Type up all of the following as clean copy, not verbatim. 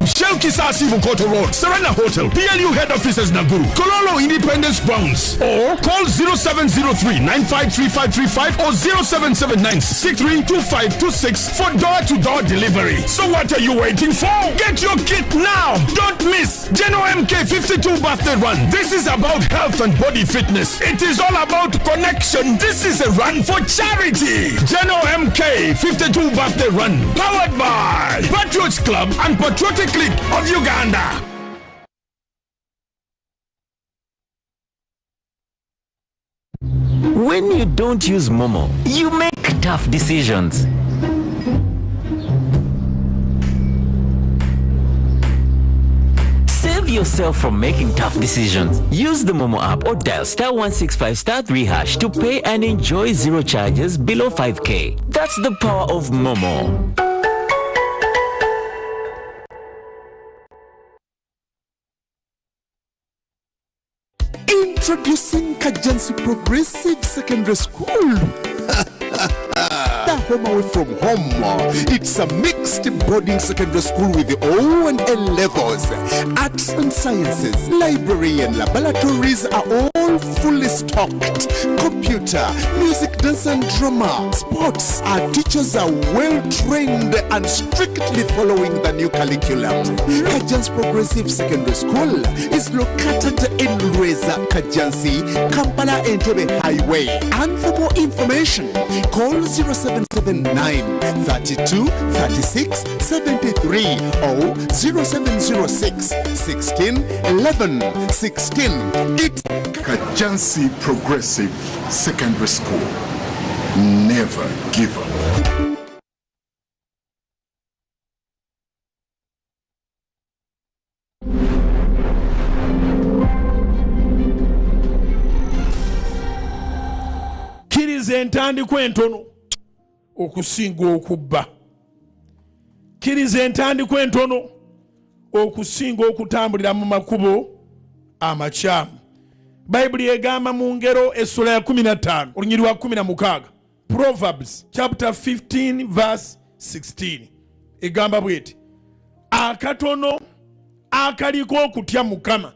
Shell Kisasi Bukoto Road, Serena Hotel, PLU Head Offices Nakuru, Kololo Independence Grounds, or call 0703-953535 or 0779-632526 for door-to-door delivery. So what are you waiting for? Get your kit now. Don't miss Geno MK 52 birthday run. This is about health and body fitness. It is all about connection. This is a run for charity. Geno MK 52 birthday run, powered by Patriots Club and Patriotic League of Uganda. When you don't use Momo, you make tough decisions. Save yourself from making tough decisions. Use the Momo app or dial *165*3# to pay and enjoy zero charges below 5K. That's the power of Momo. Introducing Kajansi Progressive Secondary School. The home away from home. It's a mixed boarding secondary school with the O and L levels. Arts and sciences, library and laboratories are all fully stocked. Computer, music, dance and drama, sports. Our teachers are well trained and strictly following the new curriculum. Kajansi Progressive Secondary School is located in Reza Kajansi, Kampala Entebbe Highway. And for more information, call 0779 32 36 73 or 0706 16 11 16. It's Kajansi Progressive Secondary School. Never give up. Kiriza entandikwa entono okusinga okubba. Kiriza entandikwa entono okusinga okutambulira mu makubo amakyamu. Bayibuli egamba mu ngero essula ya 15 olunyiri lwa 16. Proverbs chapter 15 verse 16 egamba bweti, akatono akaliko okutya Mukama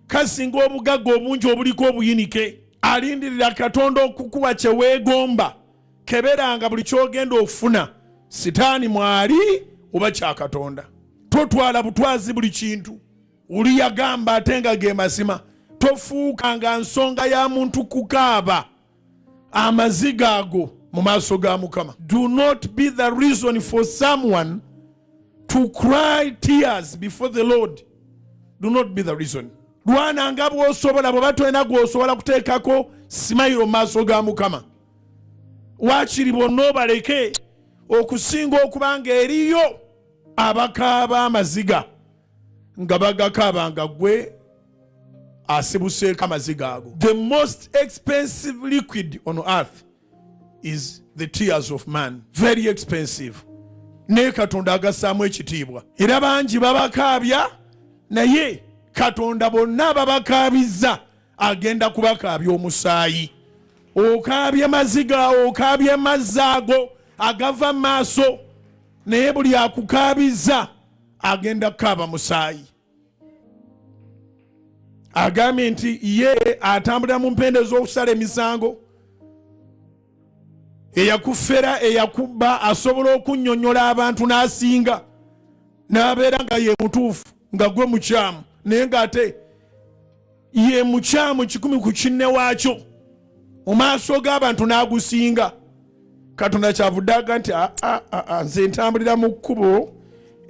kasinga obugagga obungi obuliko obuyinike. Alindirira Katonda okukuwa kye weegomba, keberanga buli kyogenda ofuna, sitaani mwali oba kya Katonda. Totwala butwazi buli kintu uli yagamba ate nga ge mazima. Tofuukanga nsonga ya muntu kukaaba amaziga ago mu maaso ga Mukama. Do not be the reason for someone to cry tears before the Lord. Do not be the reason. Lwana nga bw'osobola bw'oba tolina gw'osobola kuteekako simayiro mu maaso ga Mukama. Waakiri bonna obaleke okusinga okuba nga eriyo abakaaba amaziga nga bagakaaba nga gwe asibuseeko amaziga ago. The most expensive liquid on earth is the tears of man. Very expensive. Ne Katonda agassaamu ekitiibwa. Era bangi babakaabya, naye Katonda bonna babakaabizza agenda kubakaabya omusaayi. Okaabya maziga, okaabya mazzi ago agava mu maaso, naye buli akukaabizza agenda kukaaba musaayi. Agambye nti ye atambulira mu mpende z'okusala emisango, eyakufera eyakubba asobola okunnyonnyola abantu n'asinga n'abeera nga ye mutuufu nga gwe mukyamu, naye ng'ate ye mukyamu 10 ku kinne waakyo mu maaso g'abantu n'agusinga. Katonda kyavudde aga nti nze ntambulira mu kkubo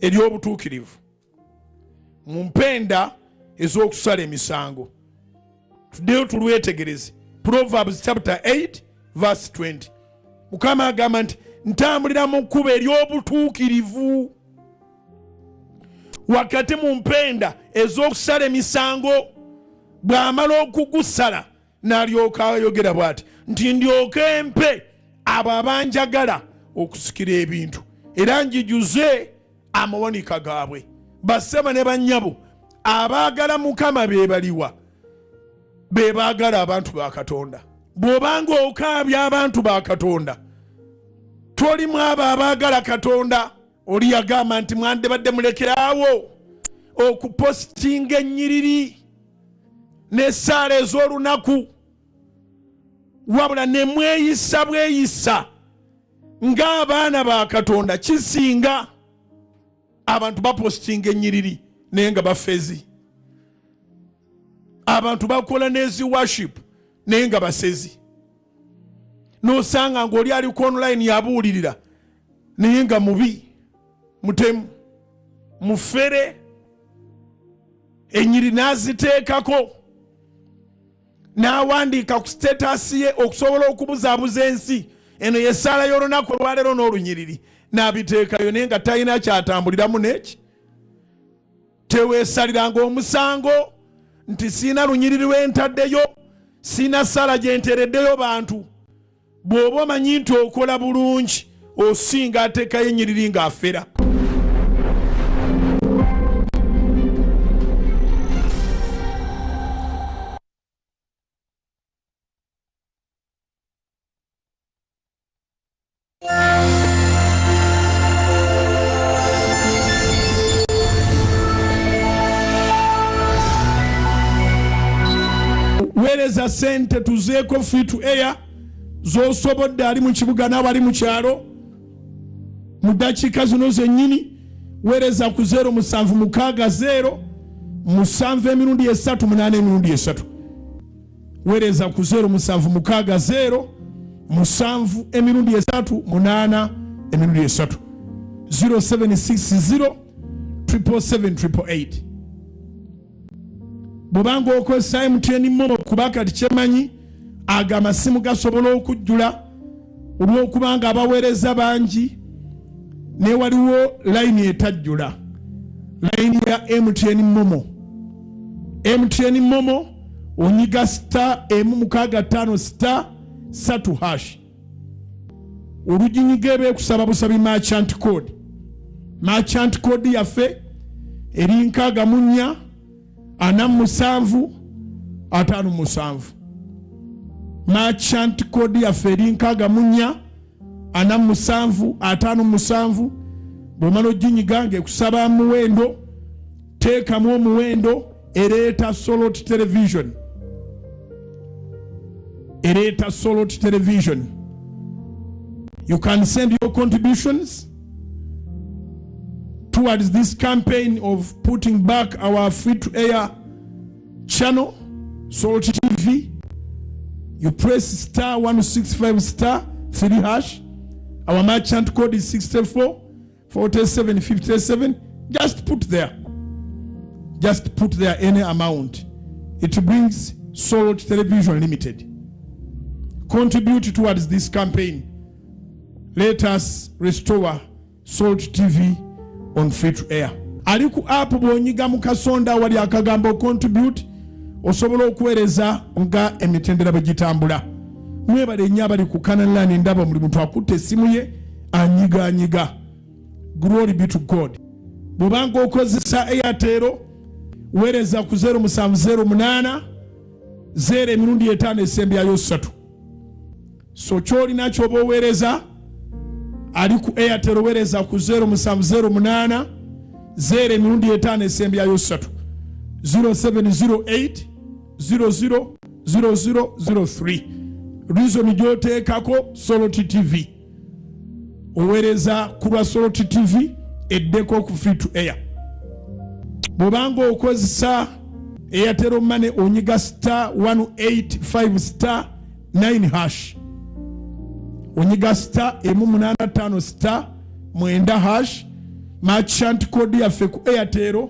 ery'obutuukirivu, mu mpenda ez'okusala emisango. Tuddeyo tulwetegereze. Proverbs chapter 8 verse 20. Mukama agamba nti ntambulira mu kkubo ery'obutuukirivu. Wakati mu mpenda ez'okusala emisango, bw'amala okugusala n'alyoka ayogera bw'ati nti ndyoke mpe abo abanjagala okusikira ebintu era njijuze amawanika gaabwe. Basseba ne bannyabo abaagala Mukama be baliwa? Be baagala abantu ba Katonda. Bw'obanga okaabya abantu ba Katonda, tolimu abo abaagala Katonda, oli yagamba nti mwandibadde mulekeraawo okupostinga ennyiriri n'essaala ez'olunaku wabula ne mweyisa bweyisa ng'abaana ba Katonda kisinga abantu bapostinga ennyiriri naye nga bafezi, abantu bakola n'ezi worship naye nga basezi, n'osanga ng'oli aliko online yabuulirira naye nga mubi, mutemu, mufere, ennyiriri n'aziteekako n'awandiika ku status ye okusobola okubuzaabuza ensi eno yessaala y'olunaku olwaleero n'olunyiriri n'abiteekayo naye nga talina kyatambuliramu n'eki. Teweesaliranga omusango nti siina lunyiriri lwentaddeyo, siina ssala gye nteereddeyo bantu. Bw'oba omanyi nti okola bulungi osinga ateekayo ennyiriri ng'afera. Weereza sente tuzeeko free to air z'osobodde ali mu kibuga n'abali mu kyalo mu ddakiika zino zennyini. Weereza ku 0760 7 emirundi 3 8 emirundi 3. Weereza ku 0760 7 emirundi 3 8 emirundi 3. 0760 777 bw'obanga okozesa MTN Momo kuba kati kyemanyi aga amasimu gasobola okujjula olw'okubanga abaweereza bangi ne waliwo layini etajjula, layini ya MTN Momo. MTN Momo onyiga star 165 star 3 hash. Oluginyiga ebeekusaba busabi merchant code. Merchant code yaffe eri 64 47 57. Merchant code yaffe eri 64 47 57. Bw'omala oginyiga ng'ekusaba muwendo, teekamu omuwendo, ereeta Solot Television. Ereeta Solot Television. You can send your contributions towards this campaign of putting back our free-to-air channel, Solot TV. You press star 165 star 3 hash. Our merchant code is 64 47 57. Just put there any amount. It brings Solot Television Limited. Contribute towards this campaign. Let us restore Solot TV on free to air. Ali ku app bw'onyiga mu kasonda wali akagambo contribute osobola okuweereza nga emitendera bwe gitambula. Mwebale nnyo abali ku Canaan ndaba buli muntu akutte essimu ye anyiga. Glory be to God. Bw'obanga okozesa Airtel weereza ku 0708 0 emirundi 5 esembyayo 3. So kyolina ky'oba oweereza ali ku Airtel weereza ku 0708 0 emirundi 5 esembyayo 3. 0708 000003. Reason gy'oteekako Solot TV. Oweereza ku lwa Solot TV eddeko ku free to air. Bw'obanga okozesa Airtel Money onyiga star 185 star 9 hash. Onyiga star 185 star 9 hash. Merchant code yaffe ku Airtel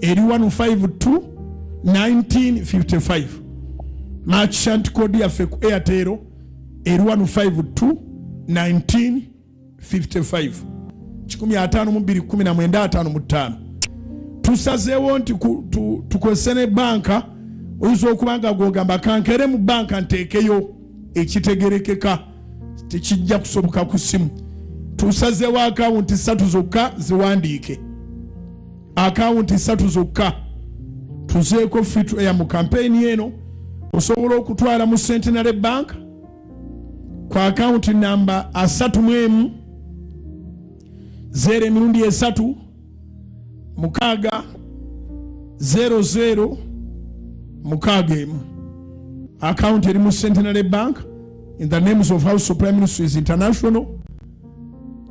eri 152 1955. Merchant code yaffe ku Airtel eri 152 1955. 521955. Tusazeewo nti tukozese ne banka oyinza okubanga gwogamba kankere mu banka nteekeyo ekitegerekeka tekijja kusoboka ku simu. Tusazeewo akawunti 3 zokka ziwandiike. Akawunti 3 zokka tuzeeko free to air mu kampeyini eno. Osobola okutwala mu Centenary Bank ku akawunti namba 31 0 emirundi 3 6 00 Mukagem. Account Erimu Centenary Bank in the names of House of Prime Ministers International.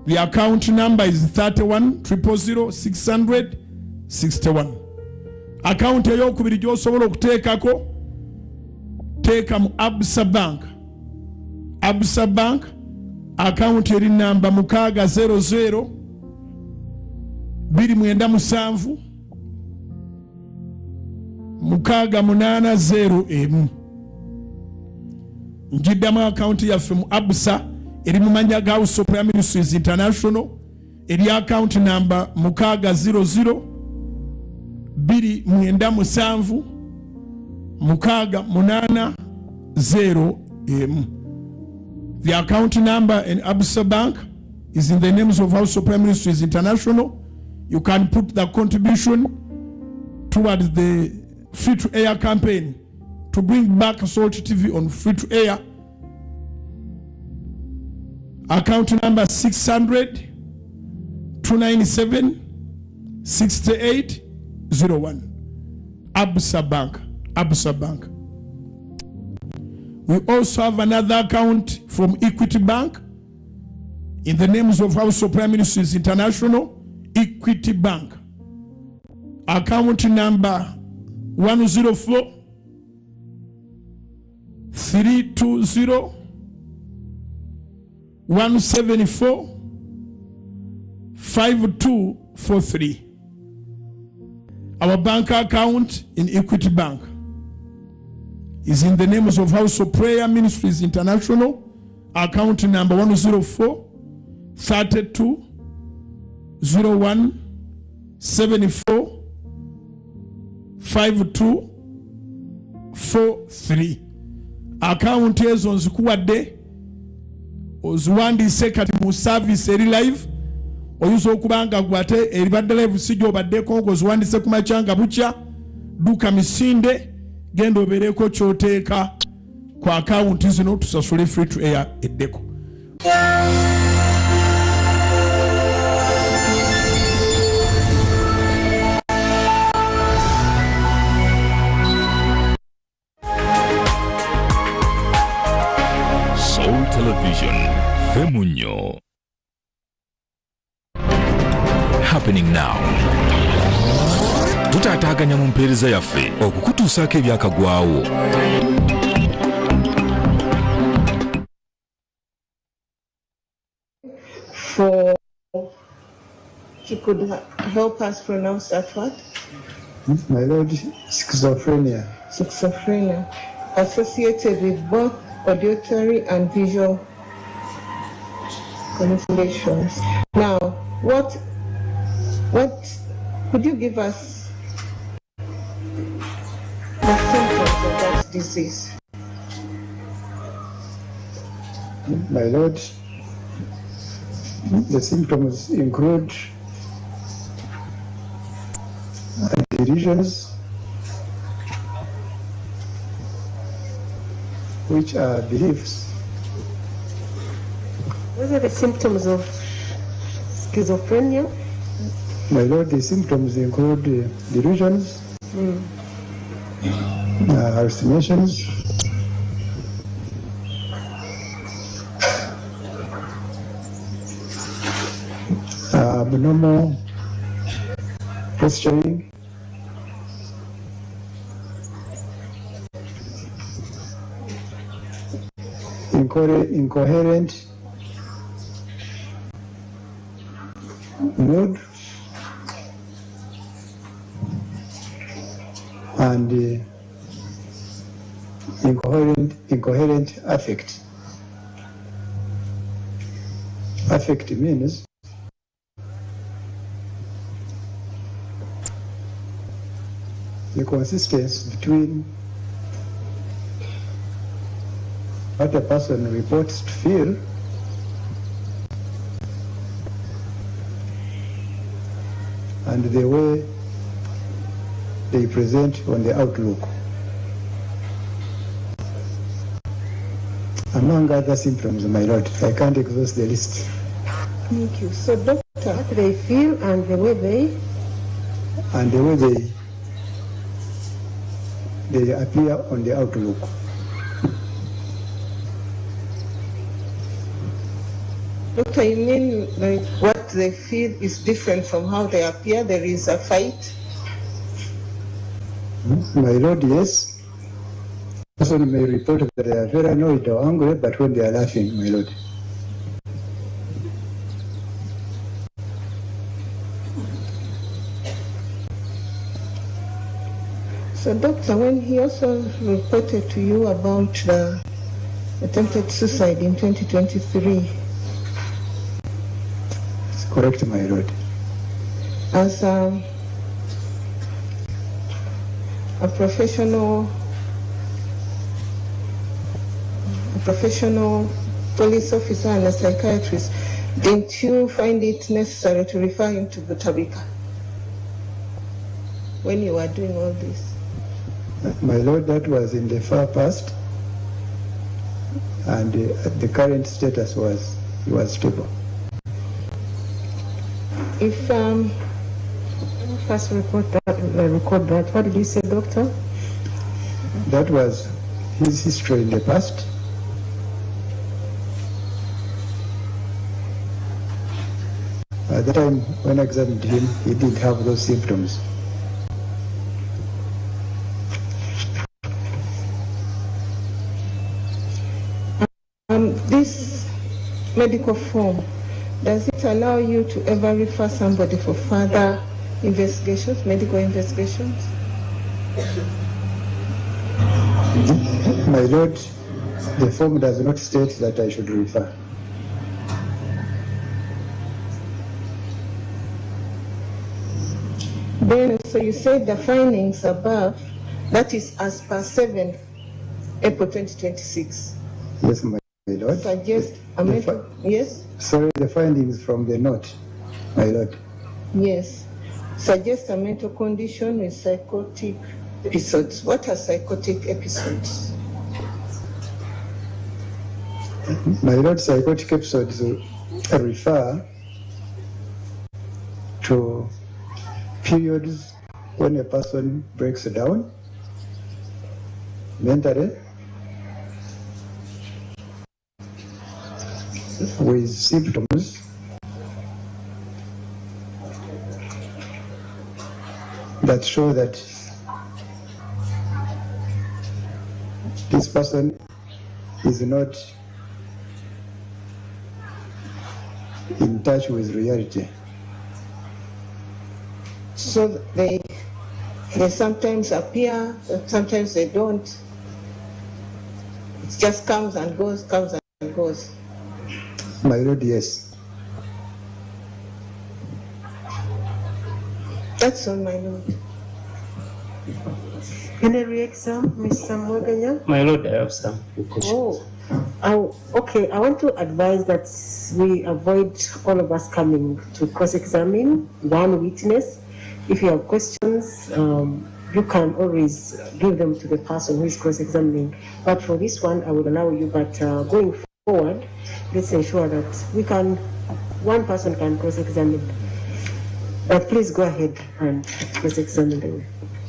The account number is 31-000-661. Account eyokubiri gy'osobola okuteekako teeka mu Absa Bank. Absa Bank account eri namba 600 297 680. Njiddamu account yaffe mu Absa eri mu manya ga House of Prime Ministers International eri account number 600 297 680. The account number in Absa Bank is in the names of House of Prime Ministers International. You can put the contribution towards the free to air campaign to bring back Salt TV on free to air. Account number 600 297 6801. Absa Bank. Absa Bank. We also have another account from Equity Bank in the names of House of Prime Ministers International. Equity Bank. Account number 104 320 174 5243. Our bank account in Equity Bank is in the names of House of Prayer Ministries International. Account number 104 32 01 74 5243. Account ezo nzikuwadde oziwandiise kati mu service eri live. Oyinza okubanga gwate eribadde live sijjo obaddeko ng'oziwandiise ku makyanga bukya duka misinde genda obeereko kyoteeka ku account zino tusasule free to air eddeko. Soul Television, Femunyo. Happening now. Tutaataganya mu mpeereza yaffe okukutuusaako ebyakagwawo. For you could help us pronounce that word? My Lord, schizophrenia. Schizophrenia, associated with both auditory and visual hallucinations. Now, what could you give us the symptoms of that disease? My Lord, the symptoms include delusions, which are beliefs. Those are the symptoms of schizophrenia? My Lord, the symptoms include delusions, hallucinations, abnormal posturing, incoherent mood, and incoherent affect. Affect means the consistency between what a person reports to feel and the way they present on the outlook, among other symptoms, my Lord. I can't exhaust the list. Thank you. So, doctor, they feel and the way they they appear on the outlook. Doctor, you mean like what they feel is different from how they appear? There is a fight? My Lord, yes. Person may report that they are very annoyed or angry, but when they are laughing, my Lord. So, Doctor, when he also reported to you about the attempted suicide in 2023, It's correct, my Lord. as a professional police officer and a psychiatrist, didn't you find it necessary to refer him to Butabika when you were doing all this? My Lord, that was in the far past, and the current status was stable. If first record that, what did you say, Doctor? That was his history in the past. At the time when I examined him, he didn't have those symptoms. This medical form, does it allow you to ever refer somebody for further investigations, medical investigations? My Lord, the form does not state that I should refer. Then, so you said the findings above, that is as per 7 April 2026. Yes, my Lord. Suggest a mental, yes? Sorry, the findings from the note, my Lord. Yes. Suggest a mental condition with psychotic episodes. What are psychotic episodes? My Lord, psychotic episodes refer to periods when a person breaks down mentally with symptoms that show that this person is not in touch with reality. So they sometimes appear, sometimes they don't. It just comes and goes, comes and goes. My Lord, yes. That's all, my Lord. Any reaction, Mr. Mwaganya? My Lord, I have some questions. Okay. I want to advise that we avoid all of us coming to cross-examine one witness. If you have questions, you can always give them to the person who is cross-examining. But for this one, I would allow you. But going forward, let's ensure that one person can cross-examine. But please go ahead and cross-examine the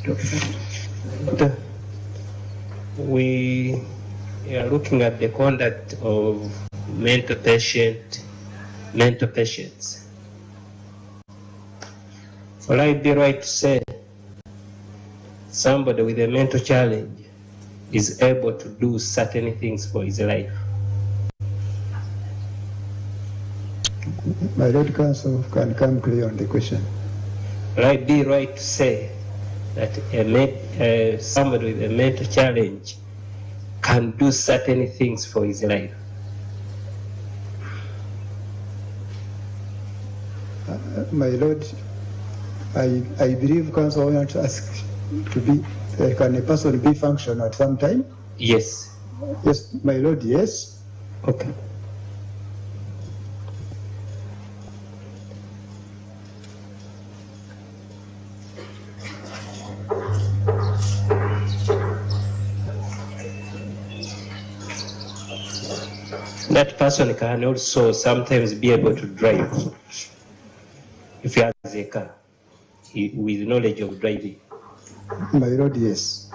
doctor. We are looking at the conduct of mental patients. Will I be right to say somebody with a mental challenge is able to do certain things for his life? My Lord Counsel can come clear on the question. Will I be right to say that somebody with a mental challenge can do certain things for his life? My Lord, I believe Counsel wants to ask to be, can a person be functional at some time? Yes. Yes, my Lord, yes. Okay. That person can also sometimes be able to drive if he has a car with knowledge of driving. My Lord, yes.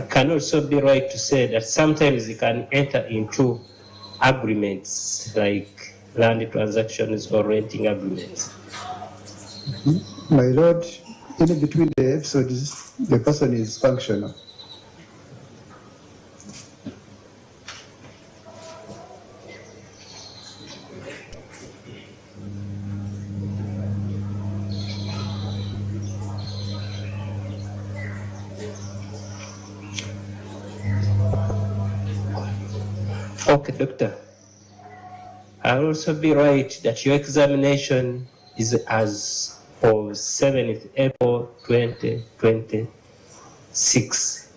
can also be right to say that sometimes you can enter into agreements like land transactions or renting agreements. My lord, in between the episodes, the person is functional. Okay, doctor. I'll also be right that your examination is as of 7th April 2026.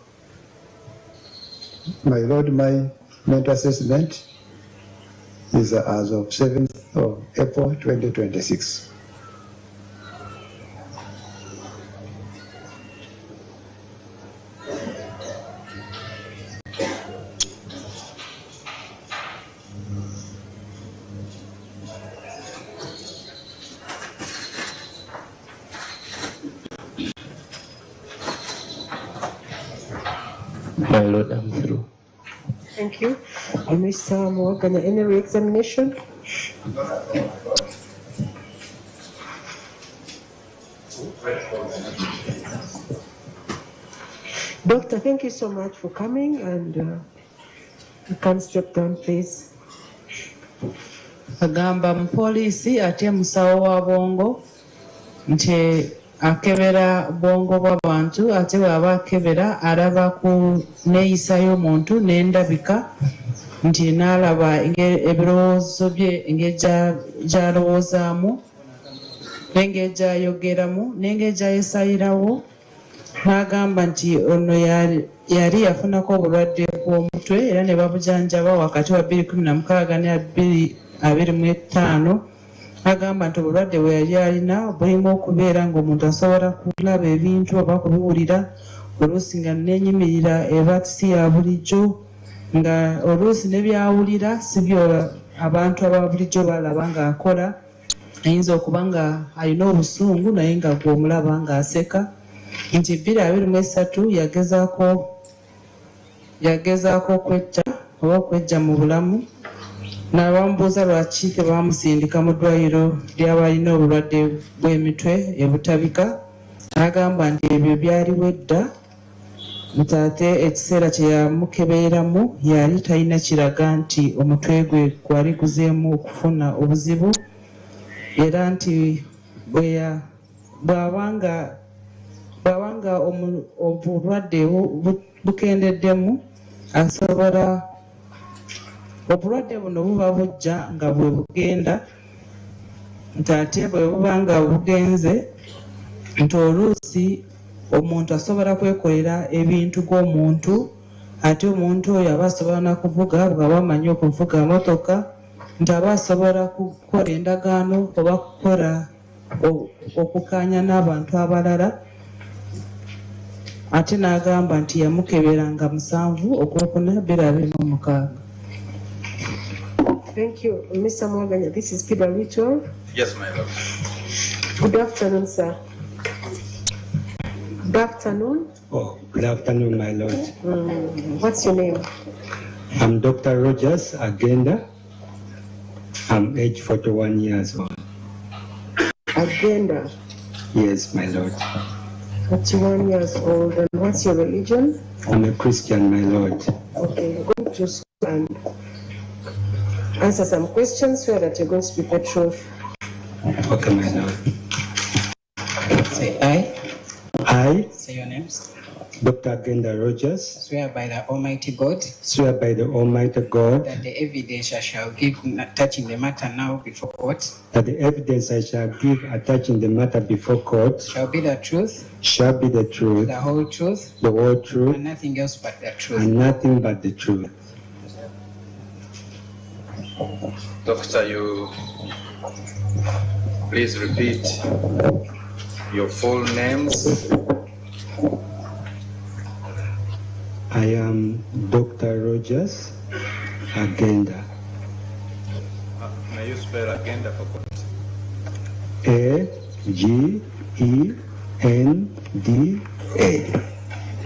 My lord, my mental assessment is as of 7th of April 2026. My lord, I'm through. Thank you. Mr. Morgan, any re-examination? Doctor, thank you so much for coming, and you can step down, please. Agamba mupoliisi ate musawo wa bwongo nti akebera bwongo bw'abantu ate bw'aba akebera alaba ku neeyisa y'omuntu n'endabika nti n'alaba ebirowoozo bye engeri gy'alowoozaamu n'engeri gy'ayogeramu n'engeri gy'ayesayirawo n'agamba nti ono yali yafunako obulwadde bw'omutwe era ne babujanjaba wakati wa 2016 ne 2025. Agamba nti obulwadde bwe yali alina bulimu okubeera ng'omuntu asobola kulaba ebintu oba kubiwulira oluusi nga nenyimirira eba si ya bulijjo nga oluusi ne byawulira si byo abantu aba bulijjo balaba ng'akola. Ayinza okuba nga alina obusungu naye nga gw'omulaba ng'aseka. Nti 2023 yagezaako okwetta oba okwejja mu bulamu n'abamubuuza lwaki tebamusindika mu ddwaliro ly'abalina obulwadde bw'emitwe ebutabika. Agamba nti ebyo byaliwo edda nti ate ekiseera kye yamukebeeramu yali talina kiraga nti omutwe gwe gwali guzeemu okufuna obuzibu era nti bw'abanga obulwadde bukendeddemu asobola obulwadde buno buba bujja nga bwe bugenda nti ate bwe buba nga bugenze nti oluusi omuntu asobola kwekolera ebintu gw'omuntu ate omuntu oyo aba asobola nakuvuga bw'aba amanyi okuvuga motoka nti aba asobola kukola endagaano oba kukola okukaanya n'abantu abalala. Ate n'agamba nti yamukeberanga 7 Okwokuna 2026. Thank you, Mr. Morgan. This is Peter Ritual. Yes, my lord. Good afternoon, sir. Good afternoon. Oh, good afternoon, my lord. What's your name? I'm Dr. Rogers Agenda. I'm age 41 years old. Agenda. Yes, my lord. 41 years old. And what's your religion? I'm a Christian, my lord. Okay, you're going to school and answer some questions so that you're going to speak the truth. Okay, my lord. Say aye. I, Say your names. Dr. Agenda Rogers, Swear by the Almighty God swear by the Almighty God that the evidence I shall give touching the matter now before court that the evidence I shall give attaching the matter before court shall be the truth, shall be the truth, the whole truth, the whole truth, and nothing else but the truth. and nothing but the truth. Doctor, you please repeat your full names. I am Dr. Rogers Agenda. May you spell agenda for court? A-G-E-N-D-A.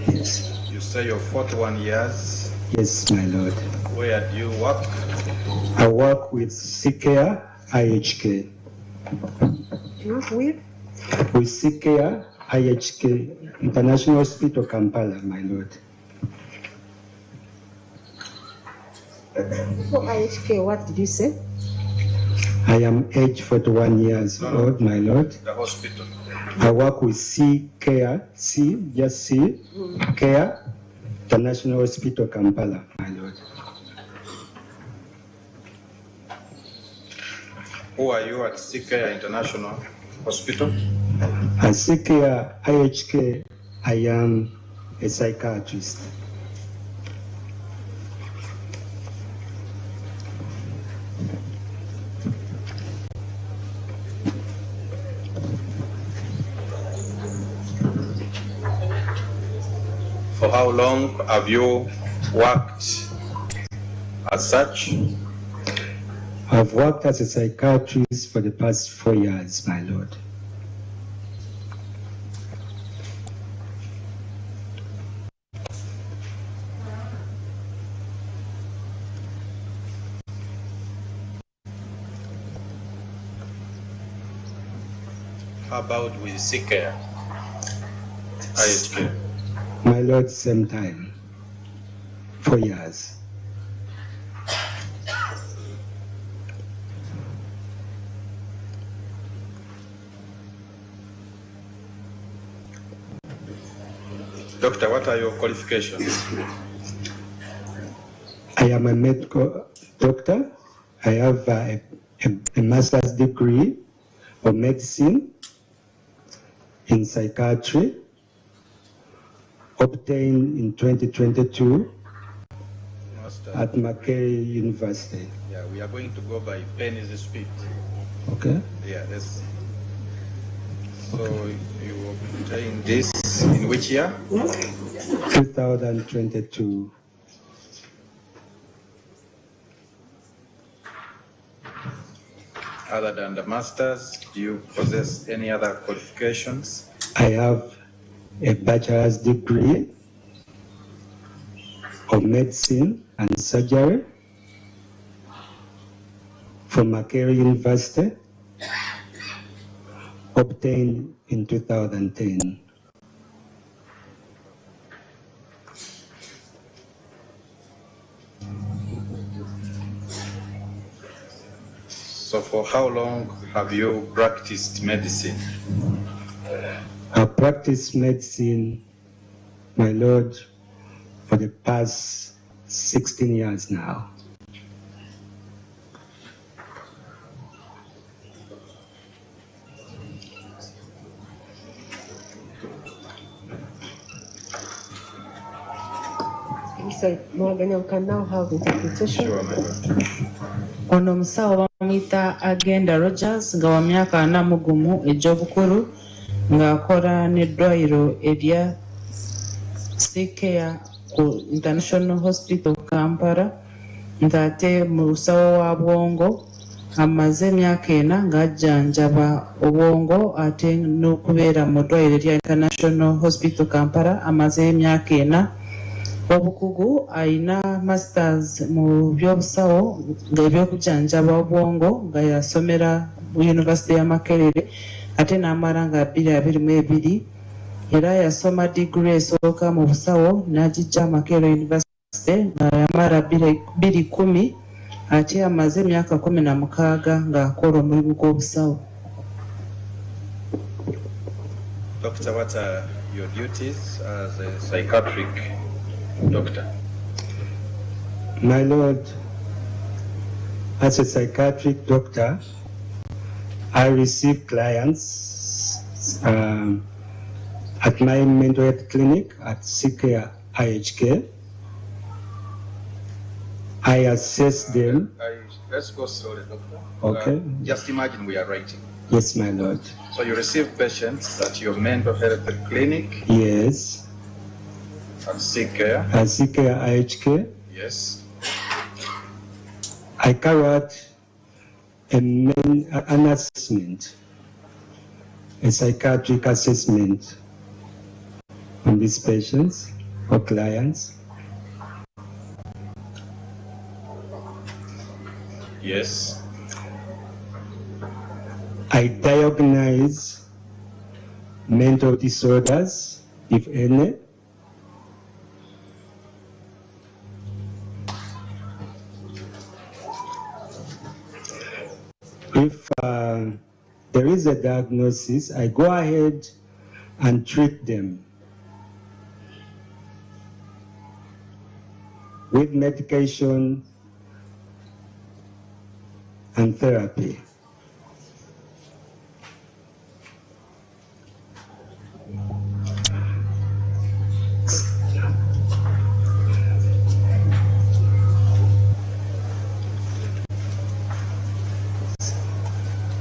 Yes. You say you're 41 years. Yes, my Lord. Where do you work? I work with CCare IHK. You work with? With CCare IHK, International Hospital Kampala, my Lord. For IHK, what did you say? I am age 41 years old, my Lord. The hospital. I work with CCare, Care, International Hospital Kampala, my Lord. Who are you at CK International Hospital? At CCare IHK, I am a psychiatrist. For how long have you worked as such? I've worked as a psychiatrist for the past 4 years, my Lord. How about with CK IHK? My Lord, same time, 4 years. Doctor, what are your qualifications? I am a medical doctor. I have a master's degree of medicine in psychiatry, obtained in 2022 at Makerere University. Yeah, we are going to go by pennies speed. Okay. Yeah, that's. So you obtained this in which year? 2022. Other than the masters, do you possess any other qualifications? I have a bachelor's degree of medicine and surgery from Makerere University, obtained in 2010. So for how long have you practiced medicine? I practiced medicine, my Lord, for the past 16 years now. So, Morgan, you can now have interpretation. Sure, my Lord. ono omusawo bamuyita Agenda Rogers nga wa myaka 40 egy'obukulu ng'akola n'eddwaliro erya CCare ku International Hospital Kampala ng'ate musawo wa bwongo amaze emyaka 4 ng'ajjanjaba obwongo ate n'okubeera mu ddwaliro erya International Hospital Kampala amaze emyaka 4 obukugu alina masters mu byobusawo ng'ebyokujjanjaba obwongo nga yasomera mu University ya Makerere ate n'amala nga 2022 era yasoma degree esooka mu busawo n'agijja Makerere University nga yamala 2010 ate amaze emyaka 16 ng'akola omulimu gw'obusawo. Doctor, what are your duties as a psychiatric doctor? My Lord, as a psychiatric doctor, I receive clients at my mental health clinic at CCare IHK. I assess them. Let's go slowly, doctor. Okay. Just imagine we are writing. Yes, my Lord. So you receive patients at your mental health clinic? Yes. At CCare? At CCare IHK. Yes. I carry out an assessment, a psychiatric assessment on these patients. or clients? Yes. I diagnose mental disorders, if any. If there is a diagnosis, I go ahead and treat them with medication and therapy.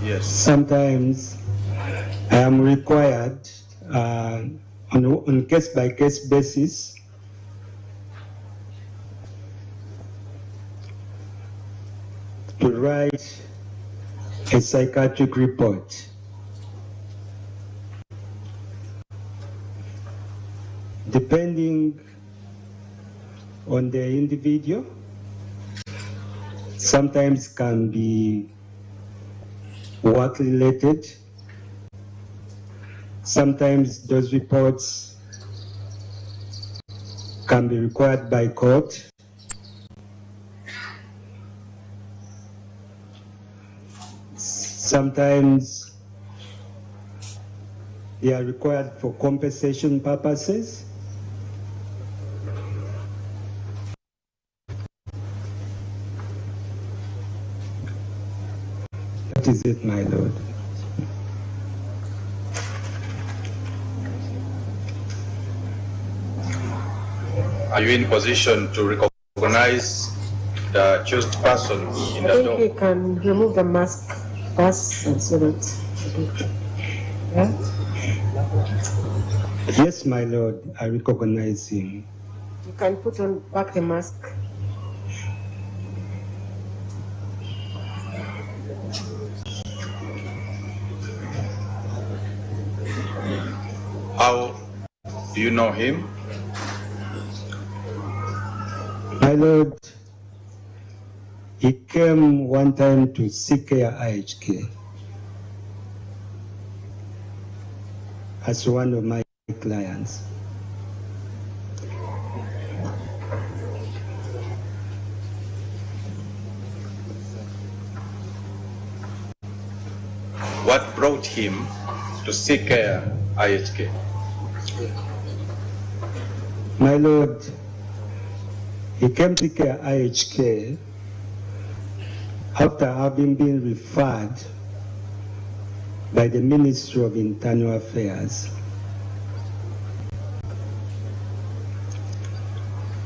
Yes. Sometimes I am required on a case-by-case basis to write a psychiatric report. Depending on the individual, sometimes can be work-related. Sometimes those reports can be required by court. Sometimes they are required for compensation purposes. That is it, my Lord. Are you in position to recognize the accused person in the I think dome? we can remove the mask first so that. Yeah? Yes, my Lord, I recognize him. You can put on back the mask. How do you know him? My Lord, he came one time to seek care IHK as one of my clients. What brought him to seek care IHK? My Lord, he came to care IHK after having been referred by the Ministry of Internal Affairs,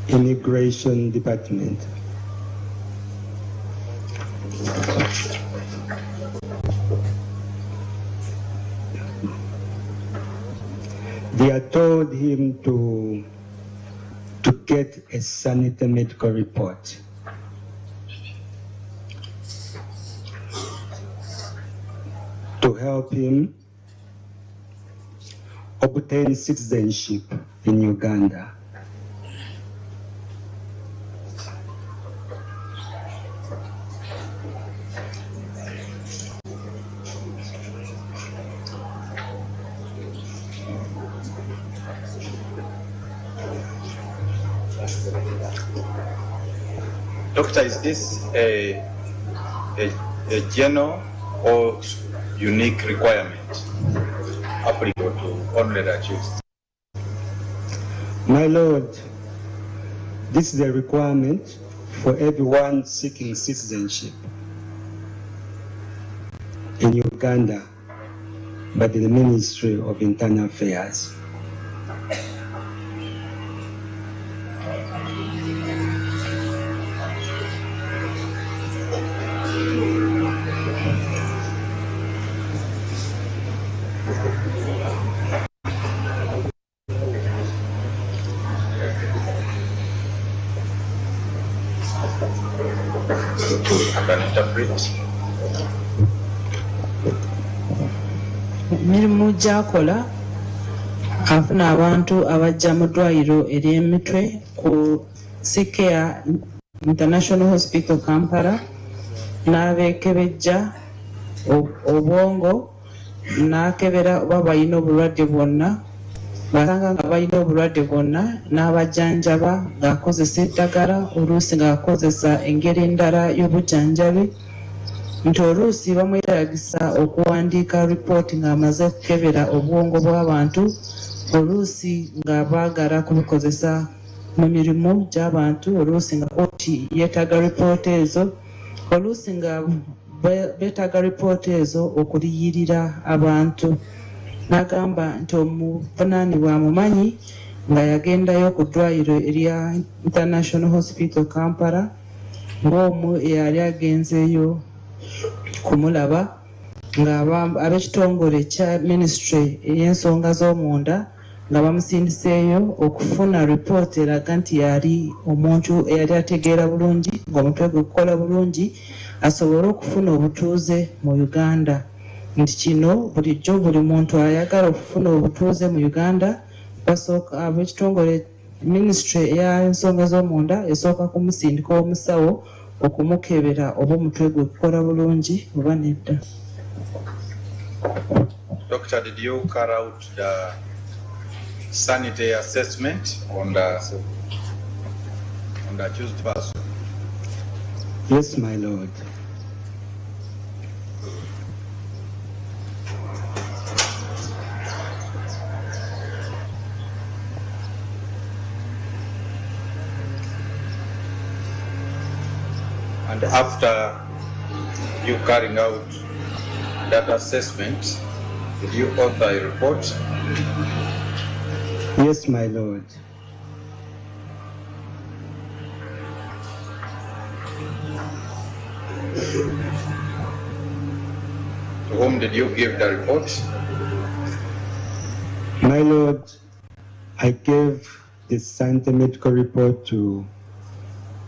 Immigration Department. They had told him to get a sanitary medical report. To help him obtain citizenship in Uganda. Doctor, is this a general or unique requirement applicable to only the accused? My Lord, this is a requirement for everyone seeking citizenship in Uganda by the Ministry of Internal Affairs. Emirimu gy'akola afuna abantu abajja mu ddwaliro ery'emitwe ku Sikea International Hospital Kampala n'abeekebejja obwongo n'akebera oba balina obulwadde bwonna basanga nga balina obulwadde bwonna n'abajjanjaba ng'akozesa eddagala oluusi ng'akozesa engeri endala y'obujjanjabi nti oluusi bamwetagisa okuwandiika ripooti ng'amaze okukebera obwongo bw'abantu oluusi nga baagala kubikozesa mu mirimu gy'abantu oluusi nga kooti yeetaaga ripooti ezo oluusi nga beetaaga ripooti ezo okuliyirira abantu n'agamba nti omuvunaanibwa amumanyi nga yagendayo ku ddwaliro erya International Hospital Kampala ng'omu eyali agenzeeyo kumulaba nga ab'ekitongole kya minisitule ey'ensonga z'omunda nga bamusindiseeyo okufuna ripooti eraga nti yali omuntu eyali ategeera bulungi ng'omutwe gwe gukola bulungi asobole okufuna obutuuze mu Uganda nti kino bulijjo buli muntu ayagala okufuna obutuuze mu Uganda basooka ab'ekitongole minisitule ey'ensonga z'omunda esooka kumusindika omusawo okumukebera oba omutwe gwe gukola bulungi oba nedda. Doctor, did you carry out the sanitary assessment on the accused person? Yes, my lord. And after you carrying out that assessment, did you author a report? Yes, my lord. To whom did you give the report? My lord, I gave the scientific medical report to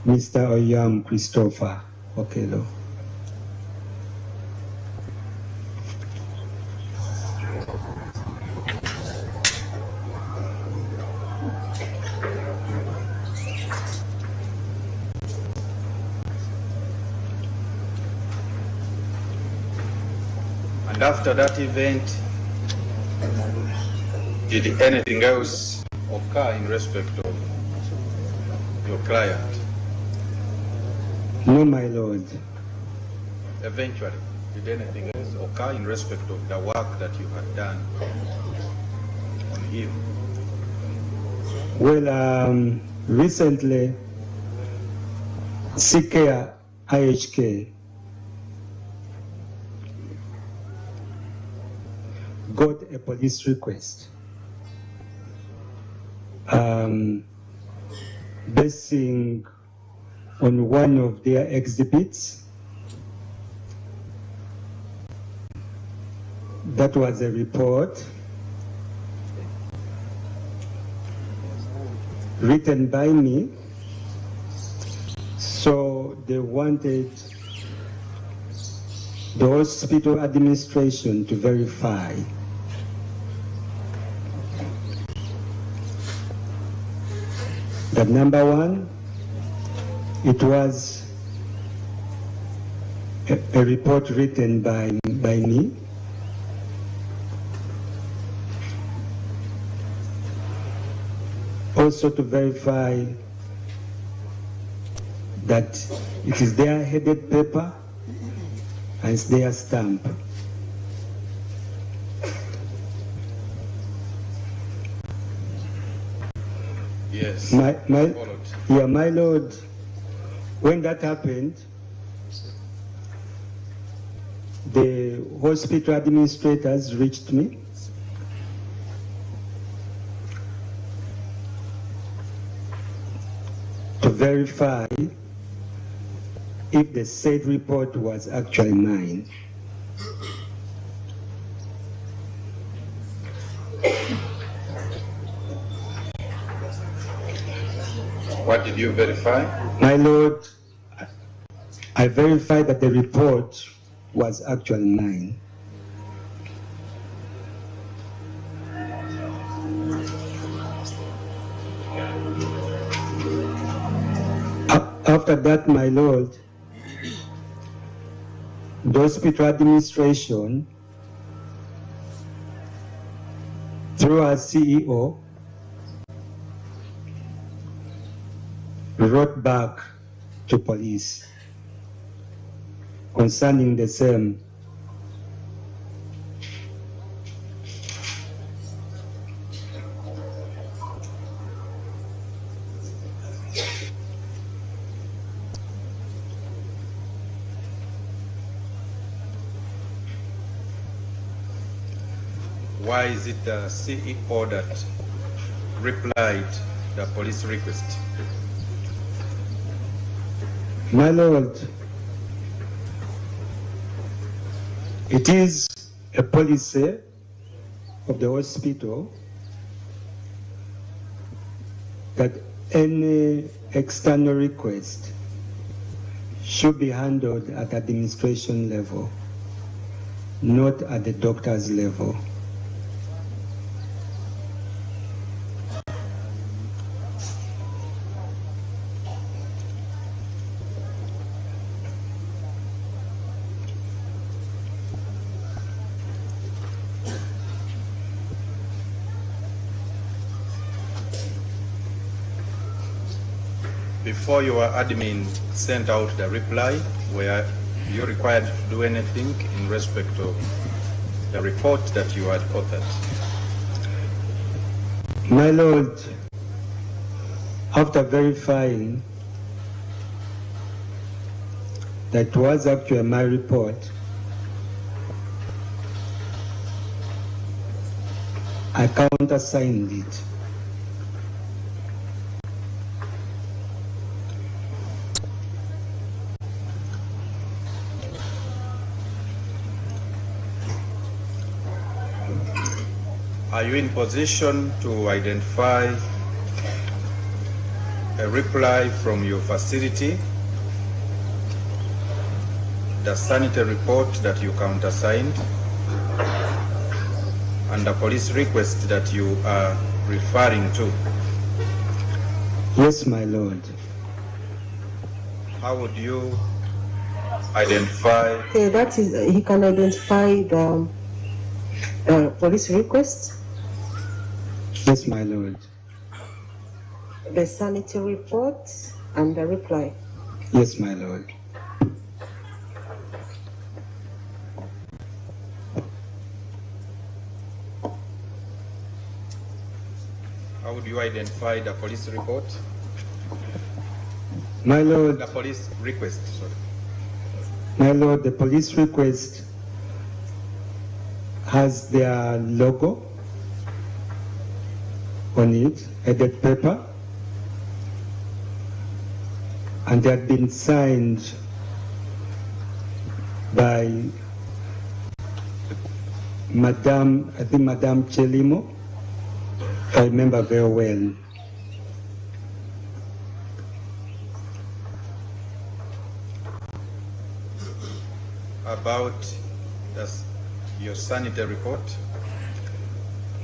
Mr. Onyum Christopher Okello. And after that event, did anything else occur in respect of your client? No, my lord. Eventually, did anything else occur in respect of the work that you had done on him? Well, recently, Sikea IHK got a police request basing on one of their exhibits. That was a report written by me, so they wanted the hospital administration to verify that, number one, it was a report written by me. Also to verify that it is their headed paper and it's their stamp. Yes. My lord, when that happened, the hospital administrators reached me to verify if the said report was actually mine. What did you verify? My lord, I verified that the report was actually mine. After that, my Lord, the hospital administration, through our CEO, wrote back to police concerning the same. Why is it the CEO that replied the police request? My Lord, it is a policy of the hospital that any external request should be handled at administration level, not at the doctor's level. Before your admin sent out the reply, were you required to do anything in respect of the report that you had authored? My Lord, after verifying that was actually my report, I countersigned it. Are you in position to identify a reply from your facility, the sanitary report that you countersigned, and the police request that you are referring to? Yes, my Lord. How would you identify? Okay, that is, he can identify the police request. Yes, my Lord. The sanitary report and the reply. Yes, my Lord. How would you identify the police report? My Lord. The police request, sorry. My Lord, the police request has their logo on it, headed paper, and they had been signed by Madame, I think Madame Chelimo, if I remember very well. About your sanitary report?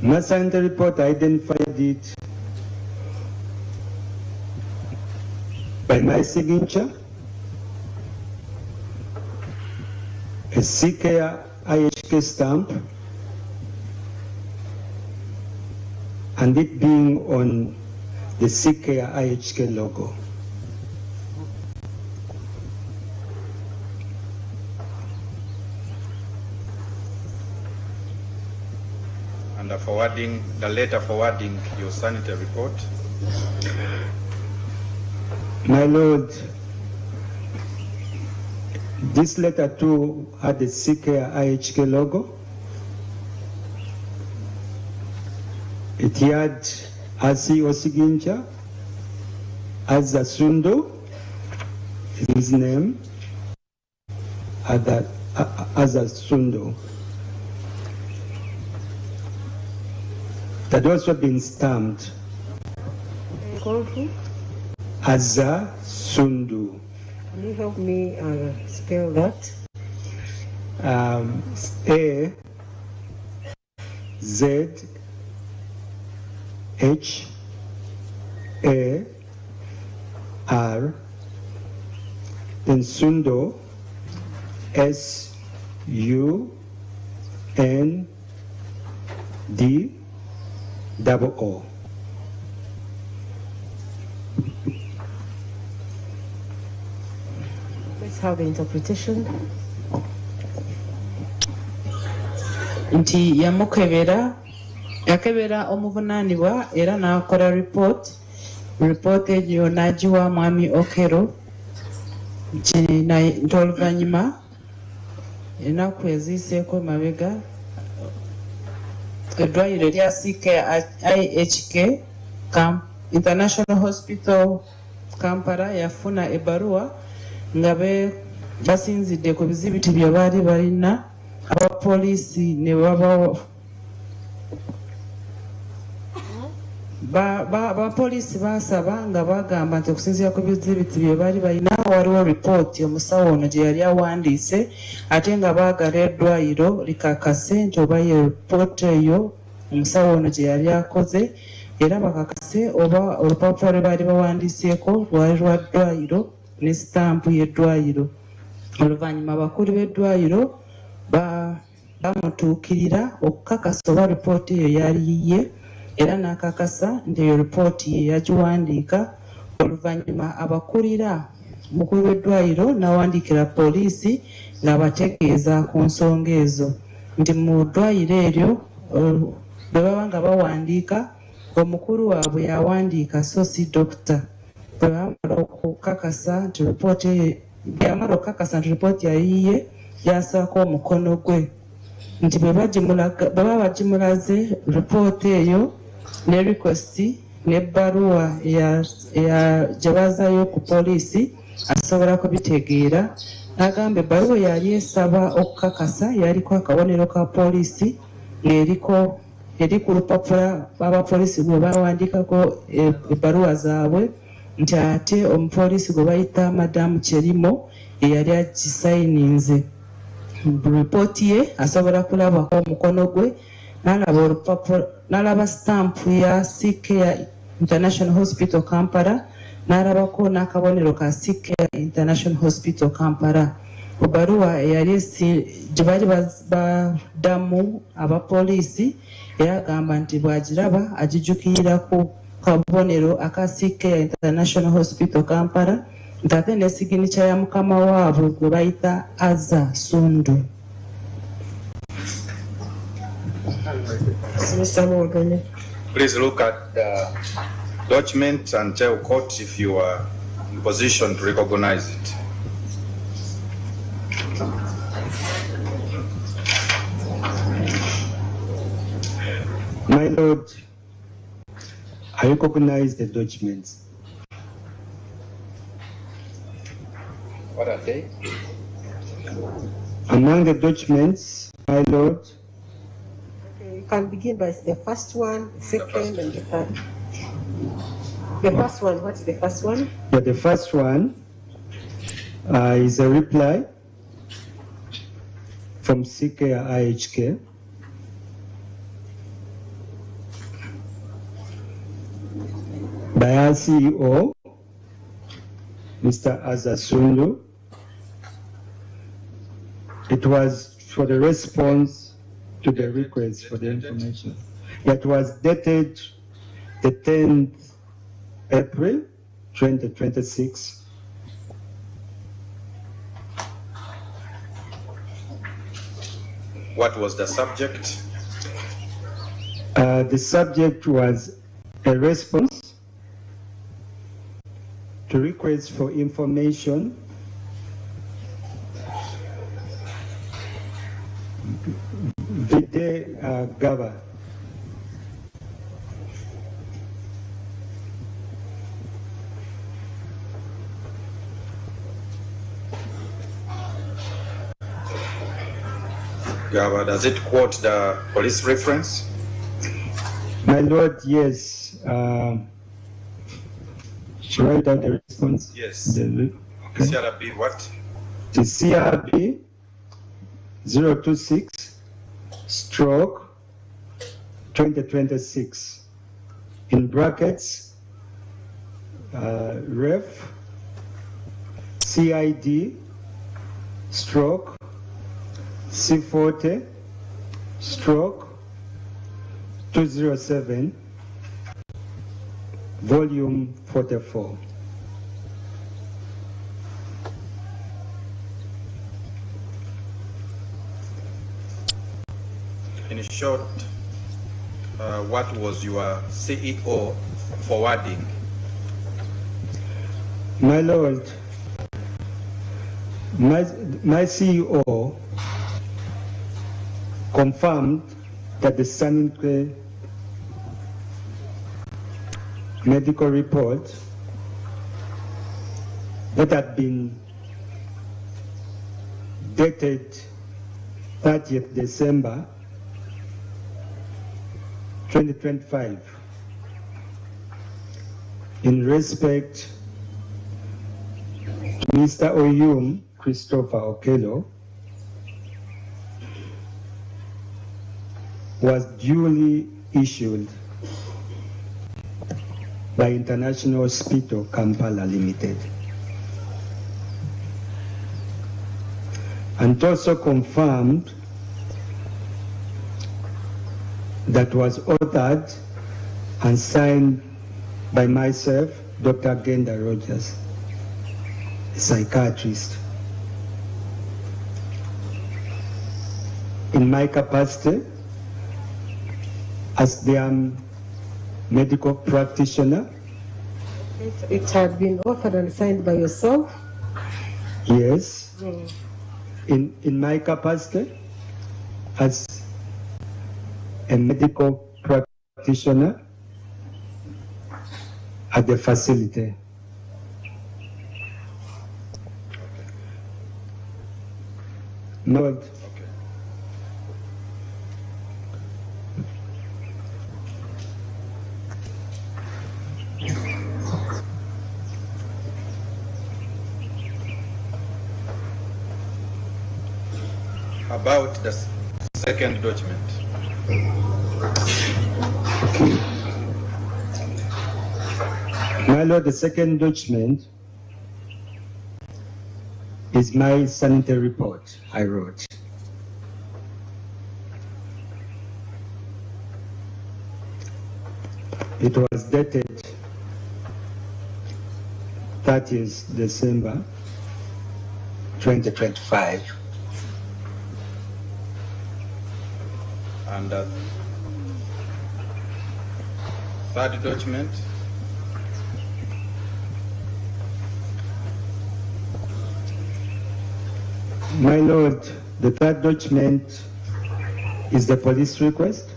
My sanitary report identified it by my signature, a CK IHK stamp, and it being on the CK IHK logo. And the letter forwarding your sanitary report? My Lord, this letter too had the CK IHK logo. It had CEO signature, Azasundo is his name, Azasundo. That also been stamped. Azasundu. Can you help me spell that? A Z H A R then Sundo, S-U-N-D-O-O. Let's have the interpretation. Nti yakebera omuvunaanibwa era n'akola report eyo n'agiwa mwami Okello nti oluvannyuma ennaku eziiseeko mabega eddwaliro lya IHK International Hospital Kampala yafuna ebbaluwa nga basinzidde ku bizibiti bye baali balina abapoliisi ne abapoliisi baasaba nga bagamba nti okusinziira ku bizibiti bye baali balina waliwo ripooti omusawo ono gye yali awandiise ate nga baagala eddwaliro likakase nti oba ye ripooti eyo omusawo ono gye yali akoze era bakakase oba olupapula lwe baali bawandiiseeko lwali lwa ddwaliro ne sitampu y'eddwaliro. Oluvannyuma abakulu b'eddwaliro bamutuukirira okukakasa oba ripooti eyo yali yiye era n'akakasa nti eyo ripooti ye yagiwandiika. Oluvannyuma abakulira mukulu w'eddwaliro n'awandiikira poliisi ng'abategeeza ku nsonga ezo nti mu ddwaliro eryo bwe baba nga bawandiika omukulu waabwe yawandiika so si dokita. Bwe bamala okukakasa nti ripooti yayiye yasaako omukono gwe nti baba bagimulaze ripooti eyo ne request n'ebbaluwa gye bazaayo ku poliisi asobola kubitegeera. N'agamba ebbaluwa yali esaba okukakasa yaliko akabonero ka poliisi eri ku lupapula abapoliisi gwe bawandiikako ebbaluwa zaabwe nti ate omupoliisi gwe bayita madamu Kyerimo eyali agisayininze. Ripooti ye asobola kulabako omukono gwe n'alaba olupapula n'alaba stampu ya CK International Hospital Kampala n'alabako n'akabonero ka CK International Hospital Kampala. Ku bbaluwa eyali gye baali baddamu abapoliisi yagamba nti bw'agiraba agijjukirira ku kabonero aka CK International Hospital Kampala nti ate ne siginica ya mukama waabwe gwe bayita Aza Sundu. Please look at the document and tell court if you are in position to recognize it. My Lord, I recognize the documents. What are they? Among the documents, my Lord, You can begin by the first one, the second, and the third. The first one, what's the first one? Yeah, the first one is a reply from CK IHK. By our CEO, Mr. Azasundu. It was for the response to the request for the information. It was dated the 10th April 2026. What was the subject? The subject was a response to requests for information vide Ggaba. Ggaba, does it quote the police reference? My Lord, yes. Should I write out the response? Yes. Okay. CRB what? The CRB 026 stroke 2026 in brackets ref CID stroke C40 stroke 207 volume 44. In short, what was your CEO forwarding? My Lord, my CEO confirmed that the sanitary medical report that had been dated 30th December 2025 in respect to Mr. Onyum Christopher Okello was duly issued by International Hospital Kampala Limited, and also confirmed that was authored and signed by myself, Dr. Genda Rogers, a psychiatrist. In my capacity as the medical practitioner. It had been offered and signed by yourself? Yes. In my capacity as a medical practitioner at the facility. Lord. About the second document. My Lord, the second document is my sanitary report I wrote. It was dated 30th December 2025. And third document. My Lord, the third document is the police request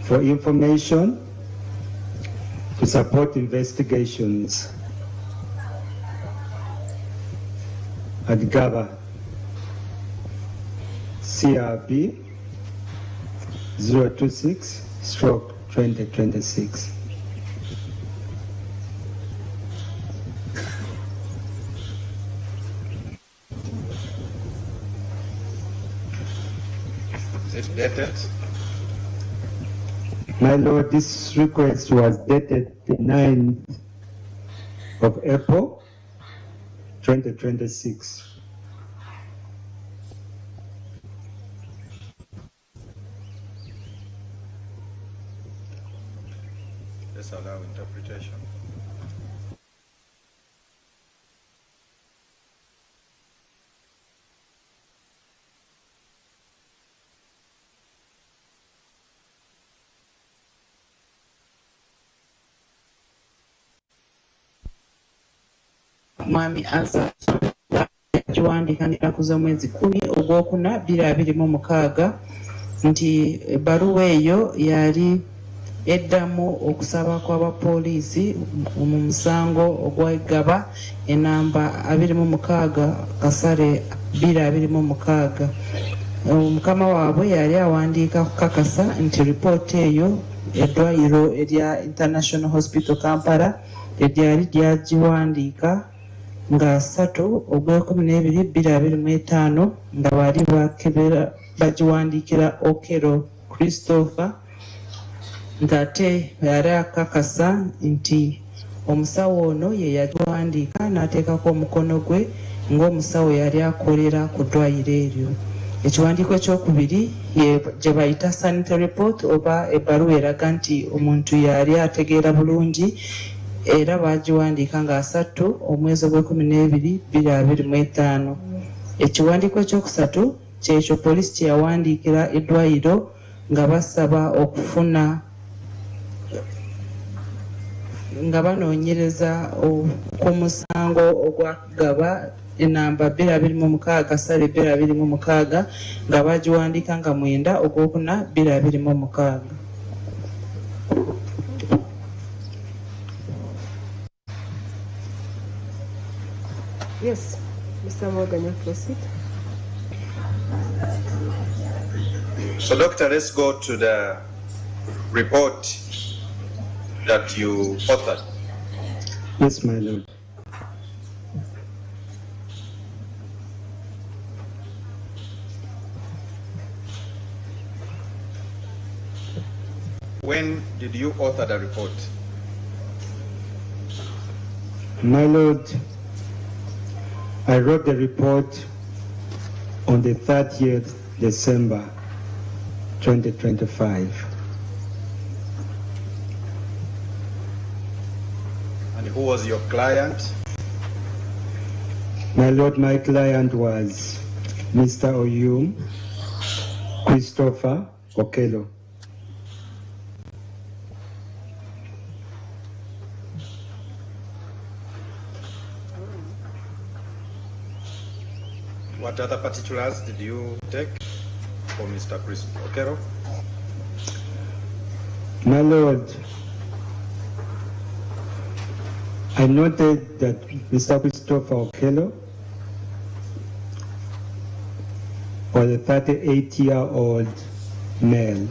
for information to support investigations at Ggaba, CRB 026/2026. Is it dated? My Lord, this request was dated the 9th of April 2026. Let's allow interpretation. Mwami asa yakiwandiika n'enakuza mwezi 10 ogwokuna 2026 nti ebbaluwa eyo yali eddamu okusaba kw'abapoliisi mu musango ogwa Ggaba enamba 26 kasale 2026. Mukama waabwe yali awandiika kukakasa nti ripooti eyo eddwaliro erya International Hospital Kampala eryali lyagiwandiika nga 3 ogw'Okubiri 2025 nga bali bakebera bagiwandiikira Okello Christopher ng'ate yali akakasa nti omusawo ono ye yagiwandiika n'ateekako omukono gwe ng'omusawo yali akolera ku ddwaliro eryo. Ekiwandiiko ekyokubiri gye bayita sanitary report oba ebbaluwa eraga nti omuntu yali ategeera bulungi, era bagiwandiika nga 3 omwezi ogw'Okubiri 2025. Ekiwandiiko ekyokusatu kyekyo poliisi kye yawandiikira eddwaliro nga basaba okufuna nga banoonyereza ku musango ogwa Ggaba enamba 226 ssale 226 nga bagiwandiika nga 9 ogwokuna 2026. Yes, Mr. Morgan, you proceed. So, Doctor, let's go to the report that you authored. Yes, my lord. When did you author the report? My lord, I wrote the report on the 30th December 2025. And who was your client? My lord, my client was Mr. Onyum, Christopher Okello. What other particulars did you take for Mr. Okello? My lord, I noted that Mr. Christopher Okello was a 38-year-old male.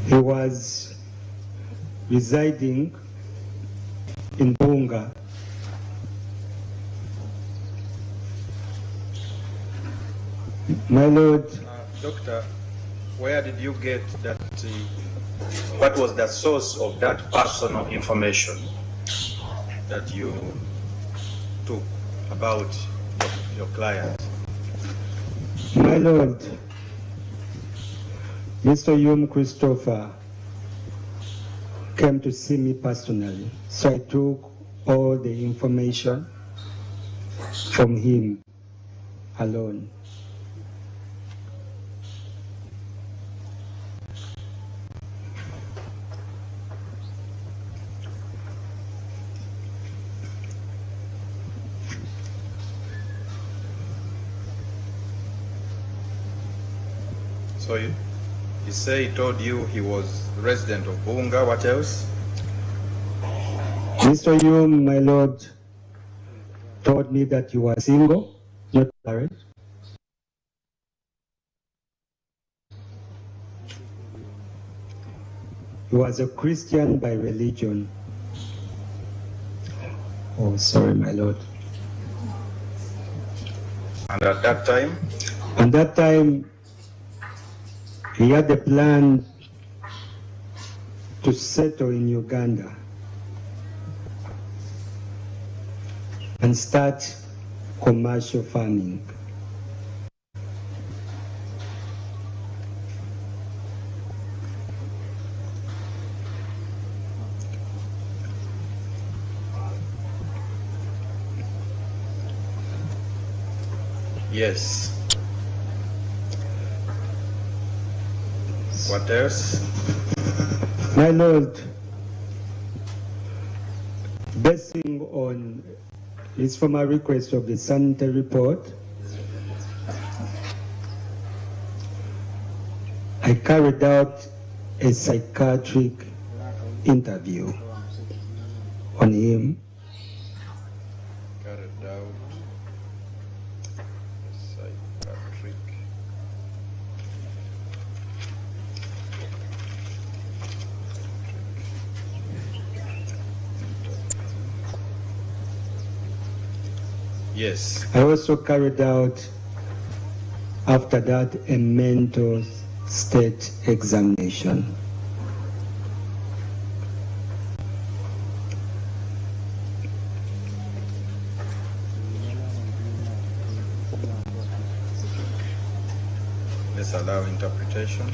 He was residing in Bunga. My lord, Doctor, where did you get that? What was the source of that personal information that you took about your client? my lord, Mr. Onyum Christopher came to see me personally, so I took all the information from him alone. So you say he told you he was resident of Bunga. What else? Mr. Onyum, my lord, told me that you were single, not married. He was a Christian by religion. Oh, sorry, my lord. And at that time? At that time, he had a plan to settle in Uganda and start commercial farming. Yes. What else? My lord, basing on his formal request of the sanitary report, I carried out a psychiatric interview on him. Carried out psychiatric. Yes. I also carried out, after that, a mental state examination. Let's allow interpretation.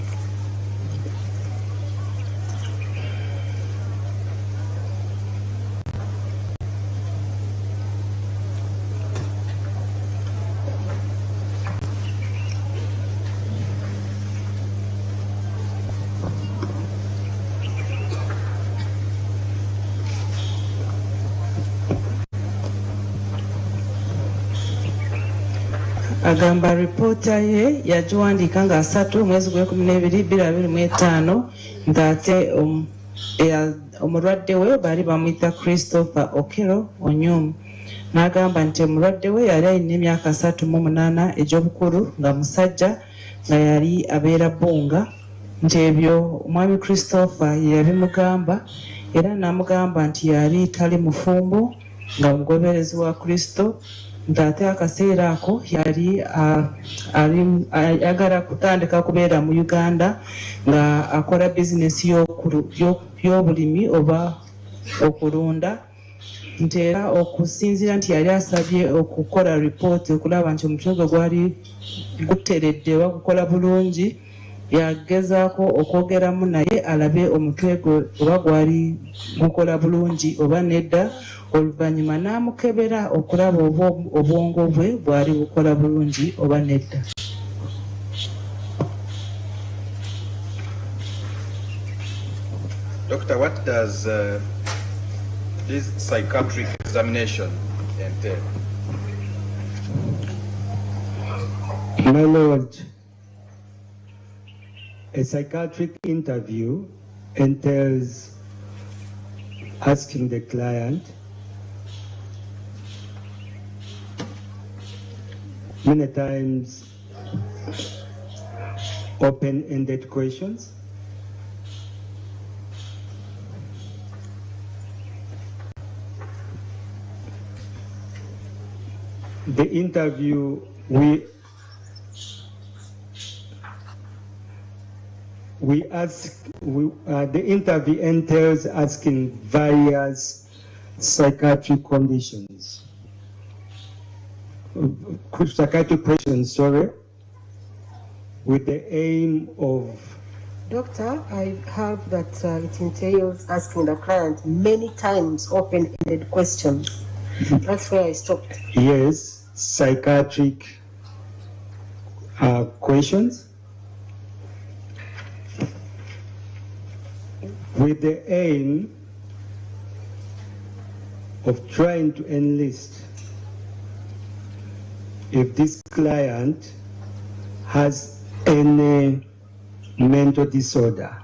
Agamba ripoota ye yagiwandiika nga 3 mwezi gw'ekumi 2025 ng'ate omulwadde we baali bamuyita Christopher Okello Onyum. N'agamba nti omulwadde we yali alina emyaka 38 egy'obukulu nga musajja nga yali abeera Bbunga, nti ebyo omwami Christopher ye yabimugamba era n'amugamba nti yali tali mufumbo nga mugoberezi wa Kristo, ng'ate akaseera ako yali ayagala kutandika kubeera mu Uganda nga akola bizinesi y'obulimi oba okulunda, nti era okusinziira nti yali asabye okukola ripooti okulaba nti omutwe gwe gwali guteredde oba gukola bulungi, yagezaako okwogeramu naye alabe omutwe gwe oba gwali gukola bulungi oba nedda, oluvannyuma n'amukebera okulaba oba obwongo bwe bwali bukola bulungi oba nedda. Doctor, what does this psychiatric examination entail? My Lord, a psychiatric interview entails asking the client many times open-ended questions. The interview, the interview entails asking various psychiatric conditions, psychiatric questions, with the aim of... Doctor, I heard that it entails asking the client many times open-ended questions. That's where I stopped. Yes, psychiatric questions with the aim of trying to enlist if this client has any mental disorder.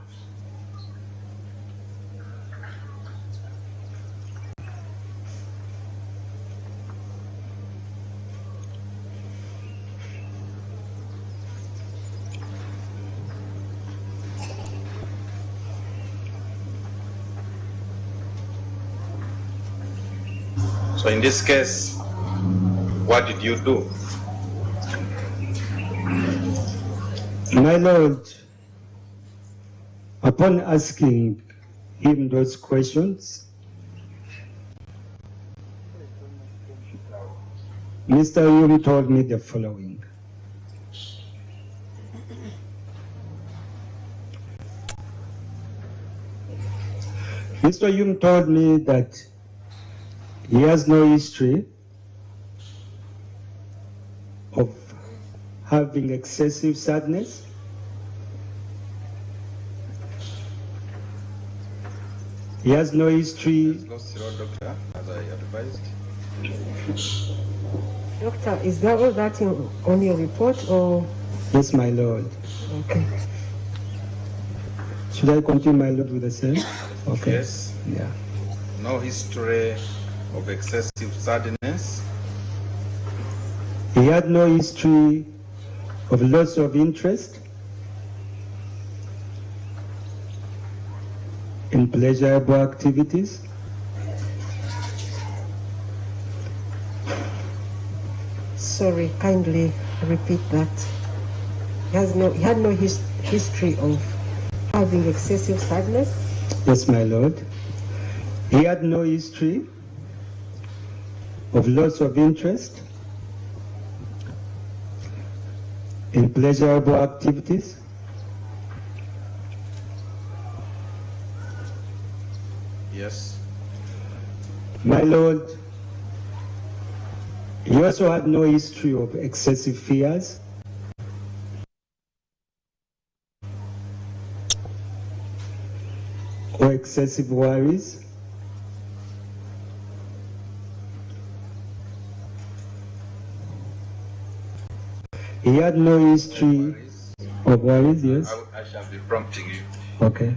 So in this case, what did you do? My Lord, upon asking him those questions, Mr. Onyum told me the following. Mr. Onyum told me that he has no history of having excessive sadness. He has no history. Doctor, as I advised. Doctor, is that all that on your report or? Yes, my Lord. Okay. Should I continue, my Lord, with the same? Okay. Yes. Yeah. No history of excessive sadness. He had no history of loss of interest in pleasurable activities. Sorry, kindly repeat that. He had no history of having excessive sadness. Yes, my lord. He had no history of loss of interest in pleasurable activities. Yes. My lord, he also had no history of excessive fears. Or excessive worries. He had no history of worries, yes? I shall be prompting you. Okay.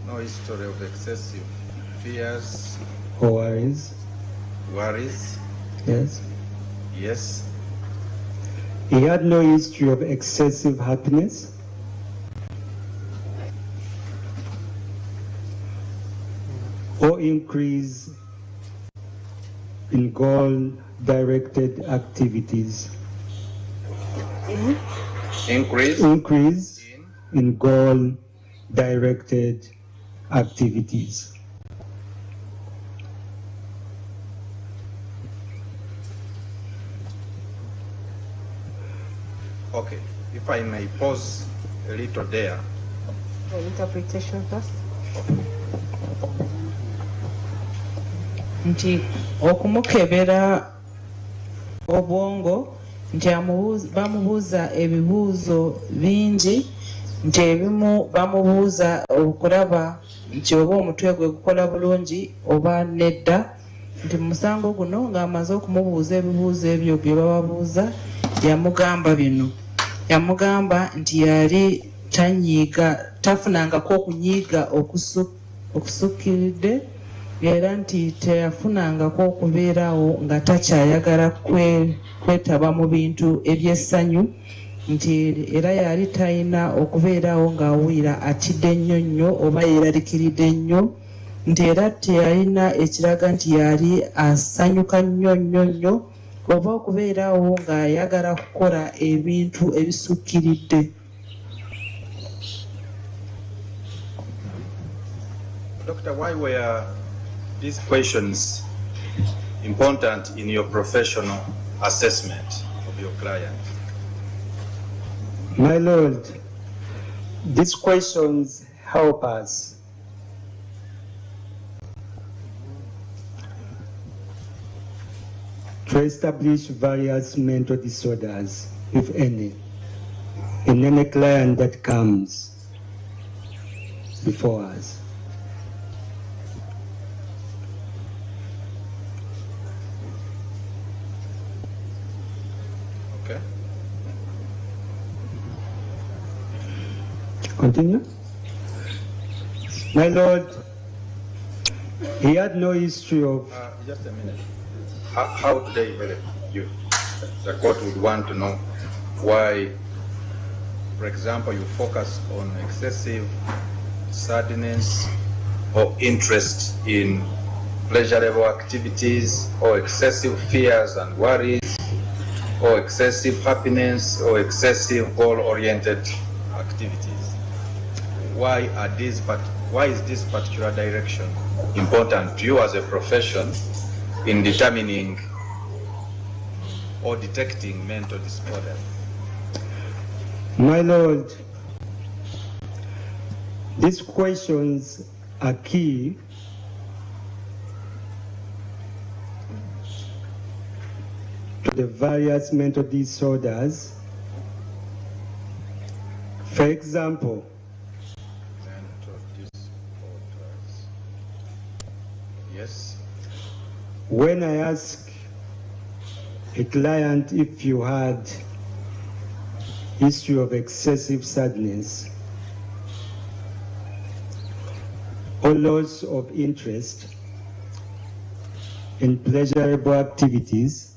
No history of excessive fears. Or worries. Worries. Yes. Yes. He had no history of excessive happiness. Or increase in goal-directed activities. Increase in goal-directed activities. Okay, if I may pause a little there. The interpretation first. Nti okumukebera obwongo nti bamubuuza ebibuuzo bingi nti ebimu bamubuuza okulaba nti oba omutwe gwe gukola bulungi oba nedda nti musango guno ng'amaze okumubuuza ebibuuzo ebyo bye bababuuza yamugamba bino yamugamba nti yali tafunangako okunyiiga okusukkiridde era nti teyafunangako okubeerawo nga takyayagala kwetaba mu bintu ebyessanyu nti era yali talina okubeerawo ng'awulira atidde nnyo nnyo oba yeeraliikiridde nnyo nti era teyalina ekiraga nti yali asanyuka nnyo nnyo nnyo oba okubeerawo ng'ayagala kukola ebintu ebisukkiridde. Doctor, why were these questions important in your professional assessment of your client? My Lord, these questions help us to establish various mental disorders, if any, in any client that comes before us. Okay. Continue. My Lord, he had no history of... Just a minute. How do they help you? The court would want to know why, for example, you focus on excessive sadness or interest in pleasurable activities, or excessive fears and worries, or excessive happiness, or excessive goal-oriented activities. Why is this particular direction important to you as a profession in determining or detecting mental disorder? My Lord, these questions are key to the various mental disorders. For example, Mental disorders. Yes. when I ask a client if you had history of excessive sadness or loss of interest in pleasurable activities,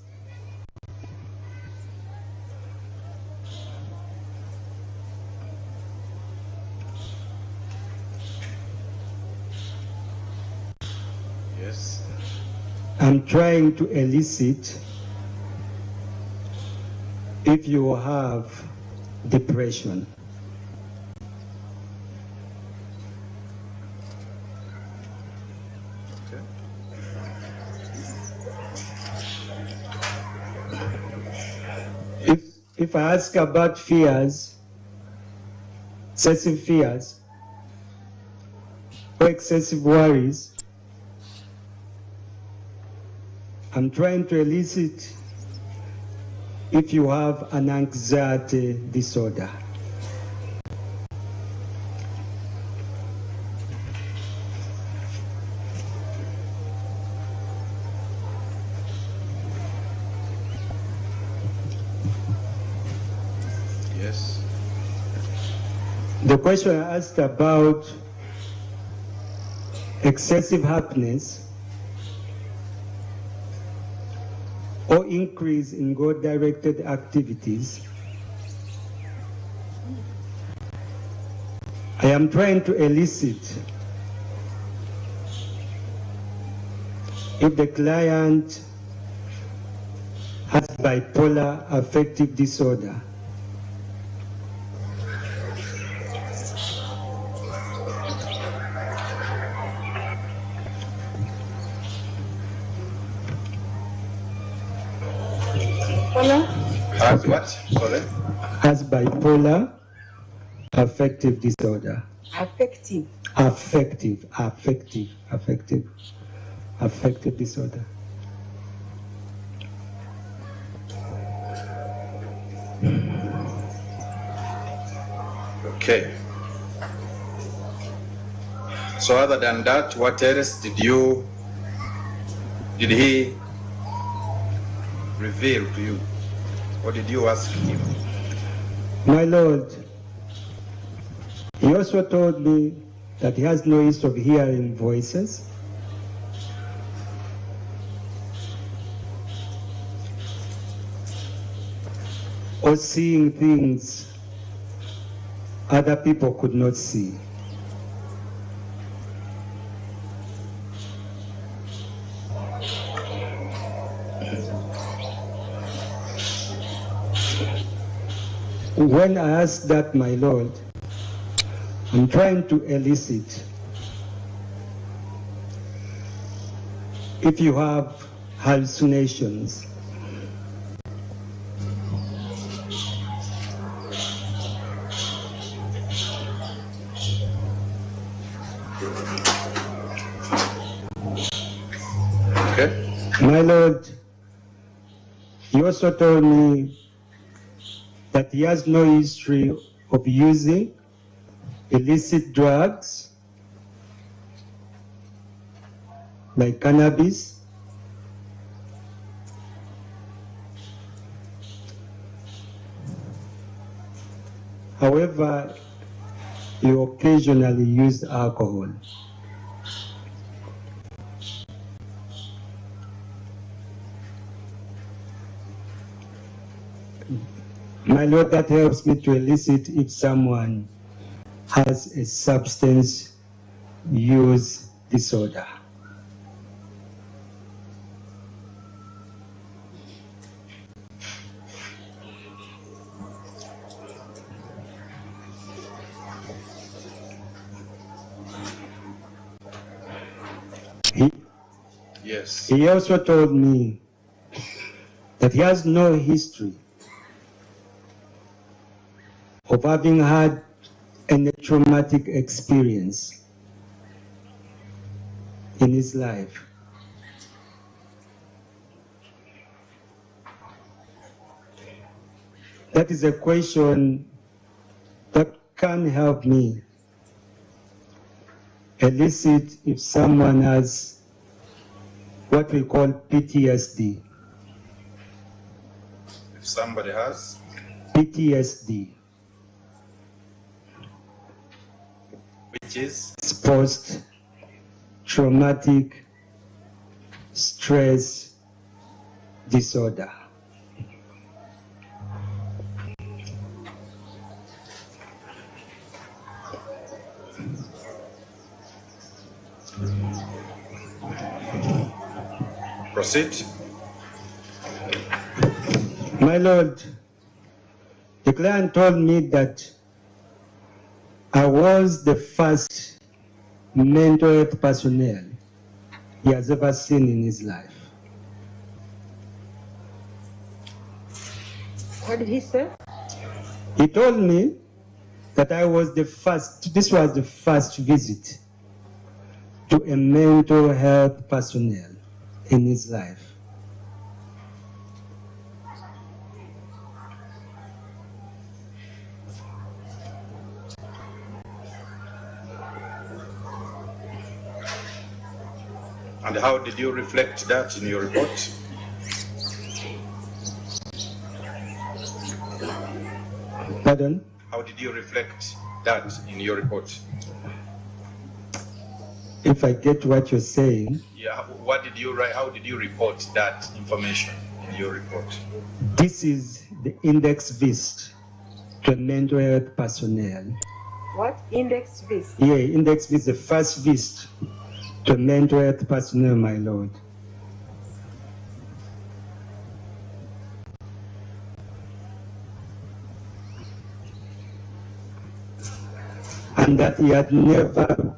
Yes. I'm trying to elicit if you have depression. If I ask about fears, excessive fears, or excessive worries, I'm trying to elicit if you have an anxiety disorder. Yes. The question I asked about excessive happiness or increase in goal-directed activities, I am trying to elicit if the client has bipolar affective disorder. Has what? Sorry? Has bipolar affective disorder. Affective. Affective disorder. Okay. So other than that, what else did he reveal to you? What did you ask him? My Lord, he also told me that he has no use of hearing voices. Or seeing things other people could not see. When I ask that, my Lord, I'm trying to elicit if you have hallucinations. Okay. My Lord, he also told me that he has no history of using illicit drugs like cannabis, however, he occasionally used alcohol. My Lord, that helps me to elicit if someone has a substance use disorder. Yes. He also told me that he has no history of having had any traumatic experience in his life. That is a question that can help me elicit if someone has what we call PTSD. If somebody has PTSD. Which is? Post-traumatic stress disorder. Proceed. My Lord, The client told me that I was the first mental health personnel he has ever seen in his life. What did he say? He told me that I was the first, this was the first visit to a mental health personnel in his life. And how did you reflect that in your report? Pardon? How did you reflect that in your report? If I get what you're saying. Yeah, what did you write? How did you report that information in your report? This is the index VIST to mental health personnel. What? Index VIST? Yeah, index VIST, the first VIST to mental health personnel, my lord. And that he had never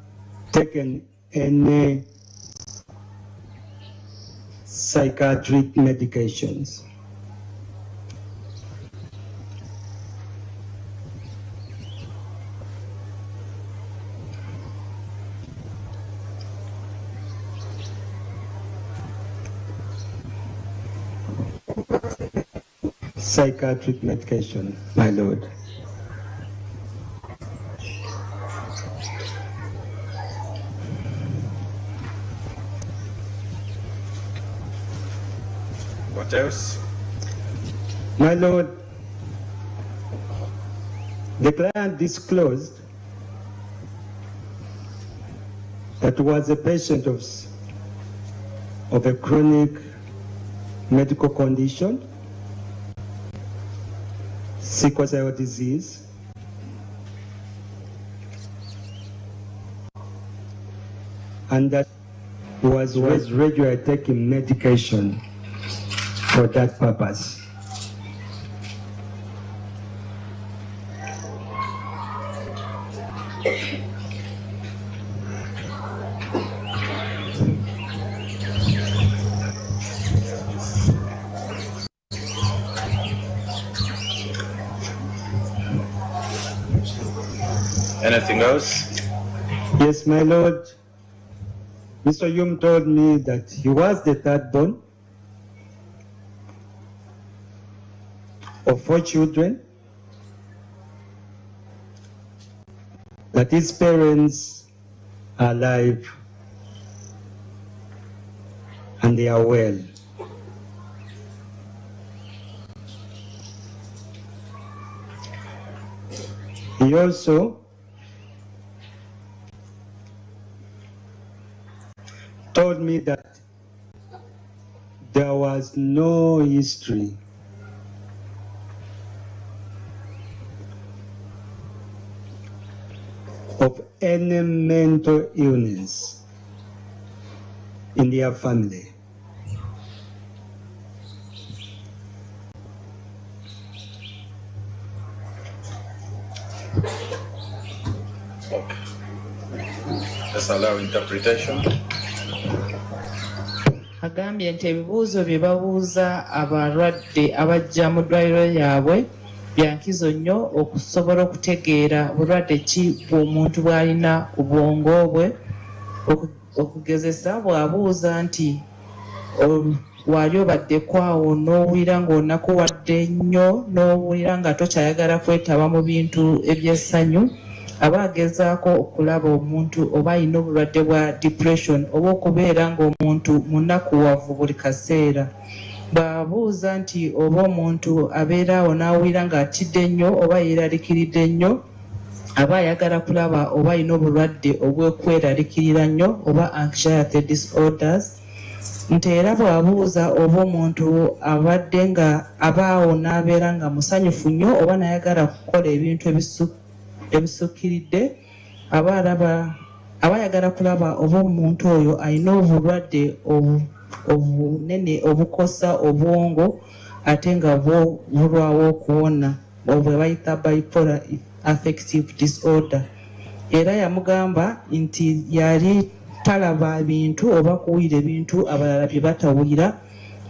taken any psychiatric medications. Psychiatric medication, my lord. What else? My lord, the client disclosed that was a patient of a chronic medical condition, sickle cell disease, and that he was regularly taking medication for that purpose. Anything else? Yes, my lord. Mr. Onyum told me that he was the third born of 4 children, that his parents are alive and they are well. He also told me that there was no history of any mental illness in their family. Okay. Let's allow interpretation. Agambye nti ebibuuzo bye babuuza abalwadde abajja mu ddwaliro lyabwe bya nkizo nnyo okusobola okutegeera bulwadde ki bw'omuntu bw'alina ku bwongo bwe. Okugezesa bw'abuuza nti wali obaddeko awo n'owulira ng'onakuwadde nnyo n'owulira nga tokyayagala kwetaba mu bintu eby'essanyu, aba agezaako okulaba omuntu oba alina obulwadde bwa depression oba okubeera ng'omuntu munakuwavu buli kaseera. Bw'abuuza nti oba omuntu abeera awo n'awulira ng'atidde nnyo oba yeeraliikiridde nnyo, aba ayagala kulaba oba alina obulwadde obw'okweraliikirira nnyo oba anxiety disorders. Nti era bw'abuuza oba omuntu abadde nga aba awo n'abeera nga musanyufu nnyo oba n'ayagala kukola ebintu ebisukkiridde, aba ayagala kulaba oba omuntu oyo alina obulwadde obunene obukosa obwongo ate nga bulwawo okuwona. bwe bayita bipolar affective disorder. Era yamugamba nti yali talaba bintu oba kuwulira ebintu abalala bye batawulira,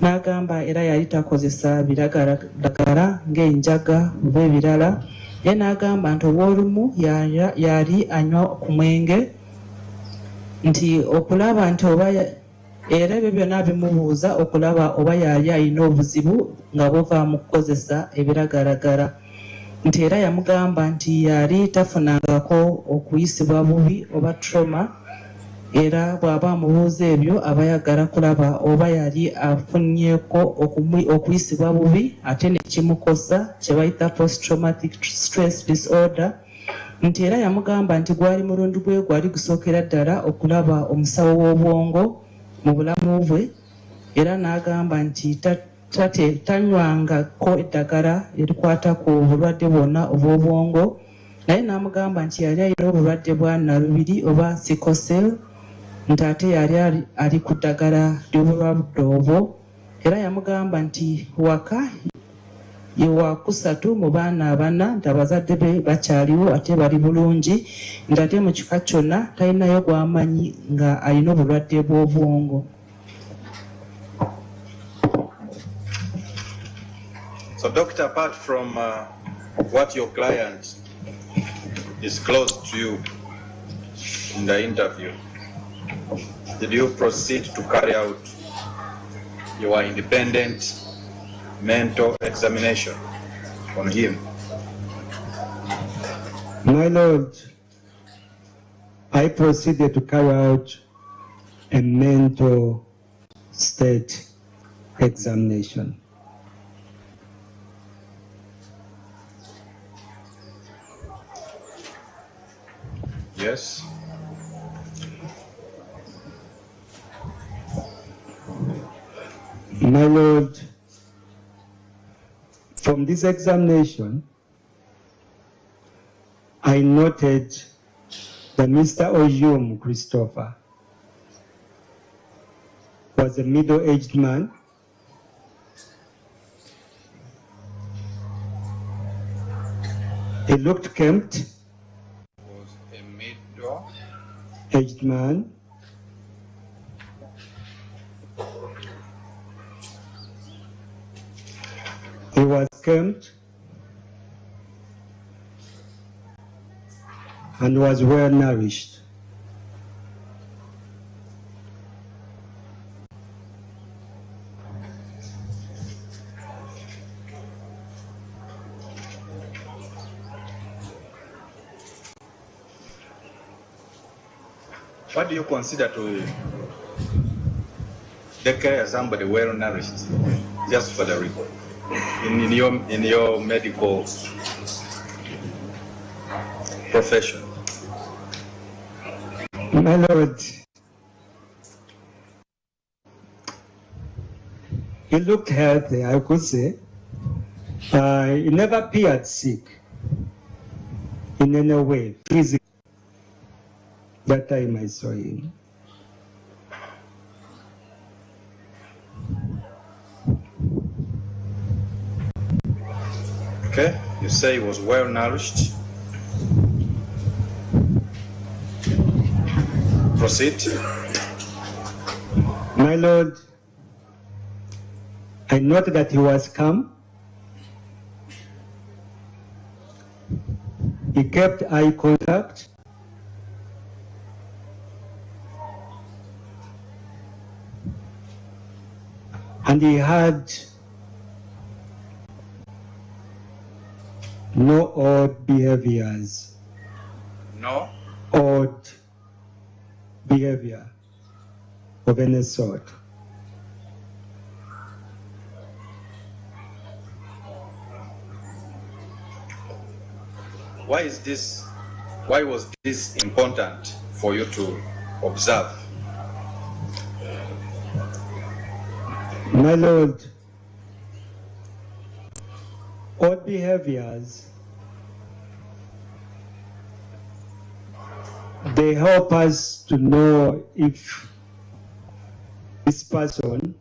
n'agamba era yali takozesa biragalalagala ng'enjaga oba ebirala. Ye n'agamba nti obw'olumu yali anywa ku mwenge, nti okulaba nti oba era ebyo byonna bimubuuza okulaba oba yali alina obuzibu nga buva mu kukozesa ebiragalagala. Nti era yamugamba nti yali tafunangako okuyisibwa bubi oba trauma, era bw'aba amubuuza ebyo aba ayagala kulaba oba yali afunnyeko okuyisibwa bubi ate ne kimukosa, kye bayita post traumatic stress disorder. Nti era yamugamba nti gwali mulundi gwe gwali gusookera ddala okulaba omusawo w'obwongo mu bulamu bwe, era n'agamba nti tanywangako eddagala erikwata ku bulwadde bwonna obw'obwongo, naye n'amugamba nti yali alina obulwadde bwa nalubiri oba sickle cell, nti ate yali ali ku ddagala ly'obulwadde obwo. Era yamugamba nti waka ye wakusatu mu baana abana, nti abazadde be bakyaliwo ate bali bulungi, nti ate mu kika kyonna talinayo gw'amanyi nga alina obulwadde bw'obwongo. So, Doctor, apart from what your client disclosed to you in the interview, did you proceed to carry out your independent mental examination on him? My Lord, I proceeded to carry out a mental state examination. Yes. My Lord, from this examination, I noted that Mr. Onyum Christopher was a middle-aged man. He looked kempt. Was a middle-aged man. He was kempt and was well nourished. What do you consider to declare somebody well nourished, just for the record, in your medical profession? My Lord, he looked healthy, I could say. He never appeared sick in any way, physically. That time I saw him. Okay, you say he was well nourished. Proceed. My Lord, I noted that he was calm. He kept eye contact. And he had no odd behaviors. No? Odd behavior of any sort. Why was this important for you to observe? My Lord, odd behaviors, they help us to know if this person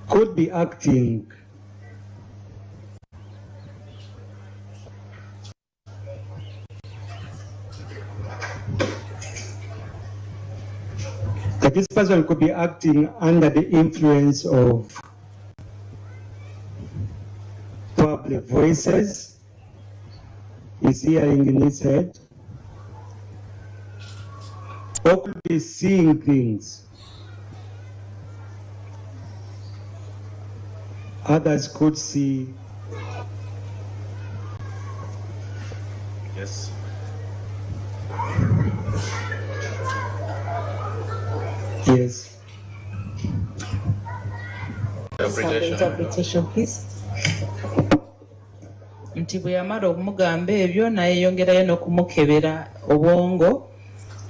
could be acting that this person could be acting under the influence of public voices, is hearing in his head, or could be seeing things. Others could see. Yes. Yes. Interpretation, please. Nti bwe yamala okumugamba ebyo naye yongerayo n'okumukebera obwongo,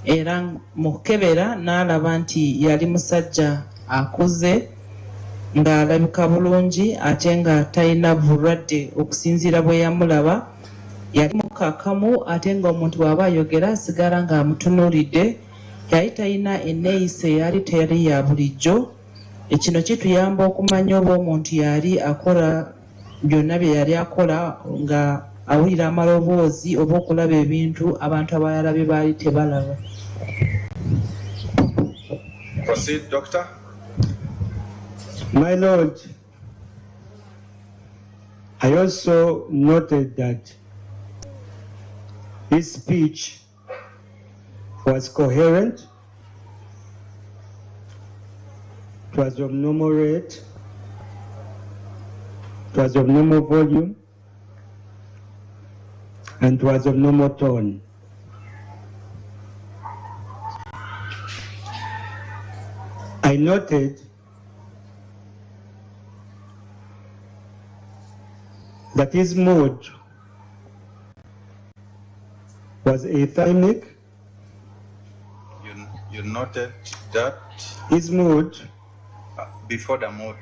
era mu kukebera n'alaba nti yali musajja akuze ng'alabika bulungi ate nga talina bulwadde. Okusinziira bwe yamulaba yali mukakamu, ate ng'omuntu bw'aba ayogera asigala ng'amutunuulidde, yali talina enneeyisa eyali teri ya bulijjo. Ekino kituyamba okumanya oba omuntu yali akola byonna bye yali akola nga awulira amaloboozi oba okulaba ebintu abantu abalala bye baali tebalaba. Proceed, Doctor. My Lord, I also noted that his speech was coherent, it was of normal rate, it was of normal volume, and it was of normal tone. I noted that his mood was athymic. You noted that? His mood. Before the mood,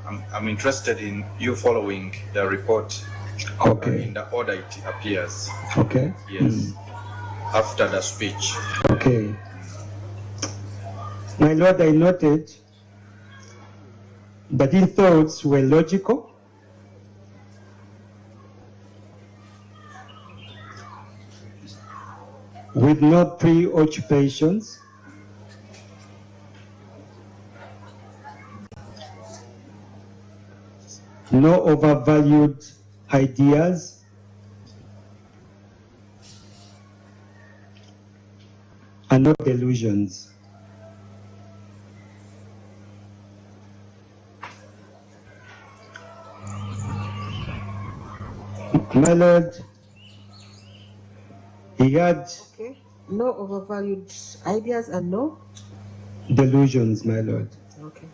I'm interested in you following the report. Okay. In the order it appears. Okay. Yes. After the speech. Okay. My Lord, I noted that his thoughts were logical, with no preoccupations, no overvalued ideas, and no delusions. My Lord, he had no overvalued ideas and no delusions, my Lord. Okay.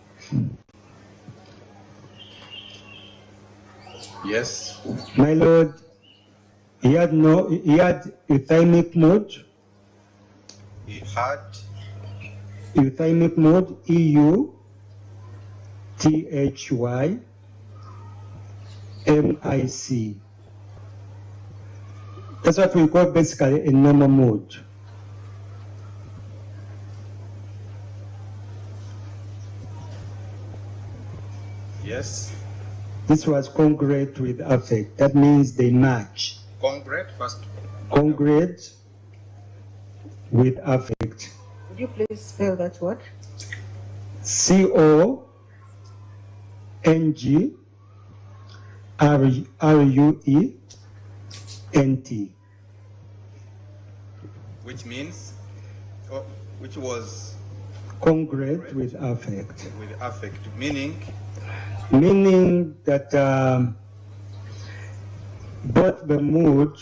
Yes. My Lord, he had euthymic mood. He had euthymic mood, EUTHYMIC. That's what we call basically a normal mood. Yes. This was congruent with affect. That means they match. Congruent first. Congruent with affect. Would you please spell that word? CONGRUENT. Which means, which was congruent with affect. With affect, meaning? Meaning that both the mood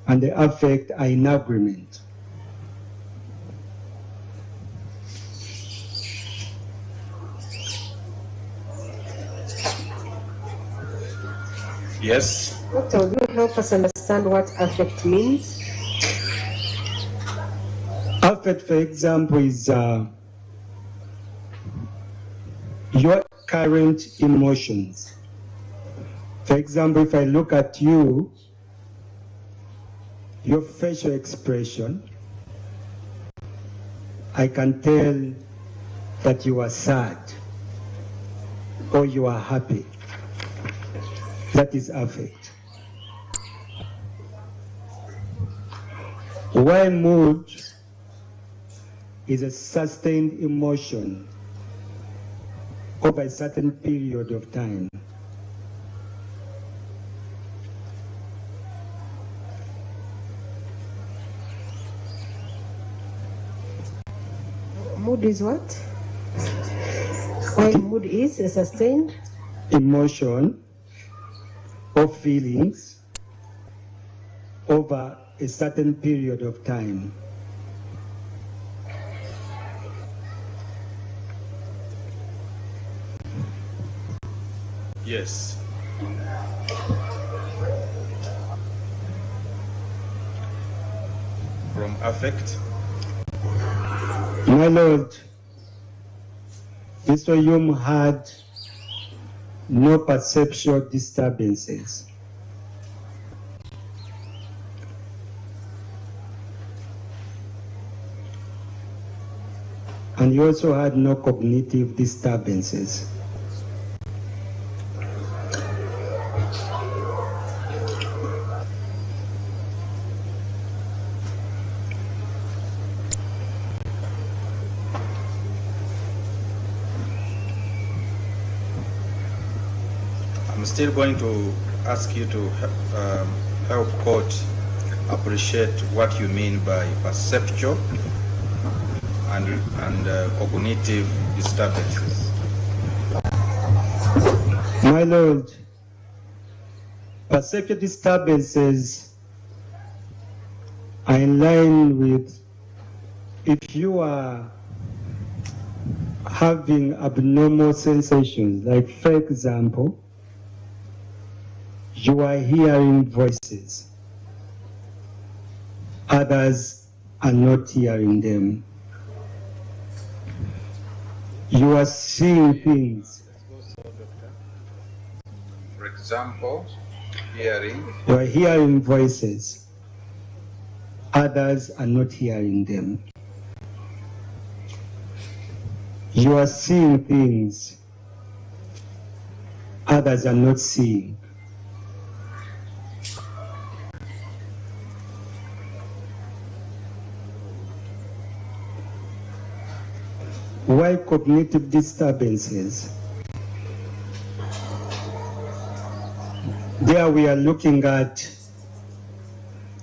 and the affect are in agreement. Yes. Doctor, will you help us understand what affect means? Affect, for example, is your current emotions. For example, if I look at you, your facial expression, I can tell that you are sad or you are happy. That is affect. While mood is a sustained emotion over a certain period of time. Mood is what? Mood is a sustained emotion or feelings over a certain period of time. Yes. From affect. My Lord, Mr. Onyum had no perceptual disturbances. And he also had no cognitive disturbances. I'm still going to ask you to help court appreciate what you mean by perceptual and cognitive disturbances. My Lord, perceptual disturbances are in line with if you are having abnormal sensations, like for example, you are hearing voices, others are not hearing them. You are seeing things. For example, hearing. You are hearing voices, others are not hearing them. You are seeing things, others are not seeing. Why cognitive disturbances? There we are looking at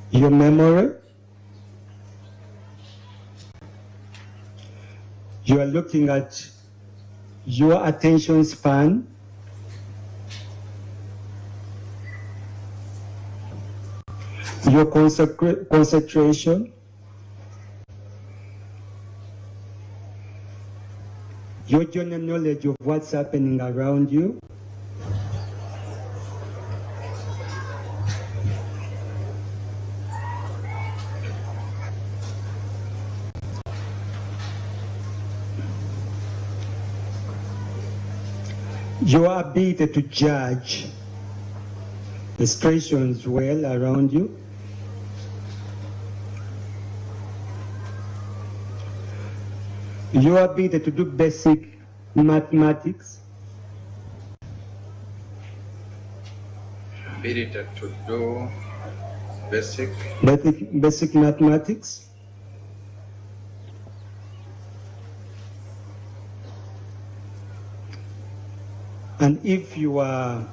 your memory. You are looking at your attention span. Your concentration. Your general knowledge of what's happening around you. Your ability to judge the situations well around you. Your ability to do basic mathematics. Ability to do basic mathematics. And if you are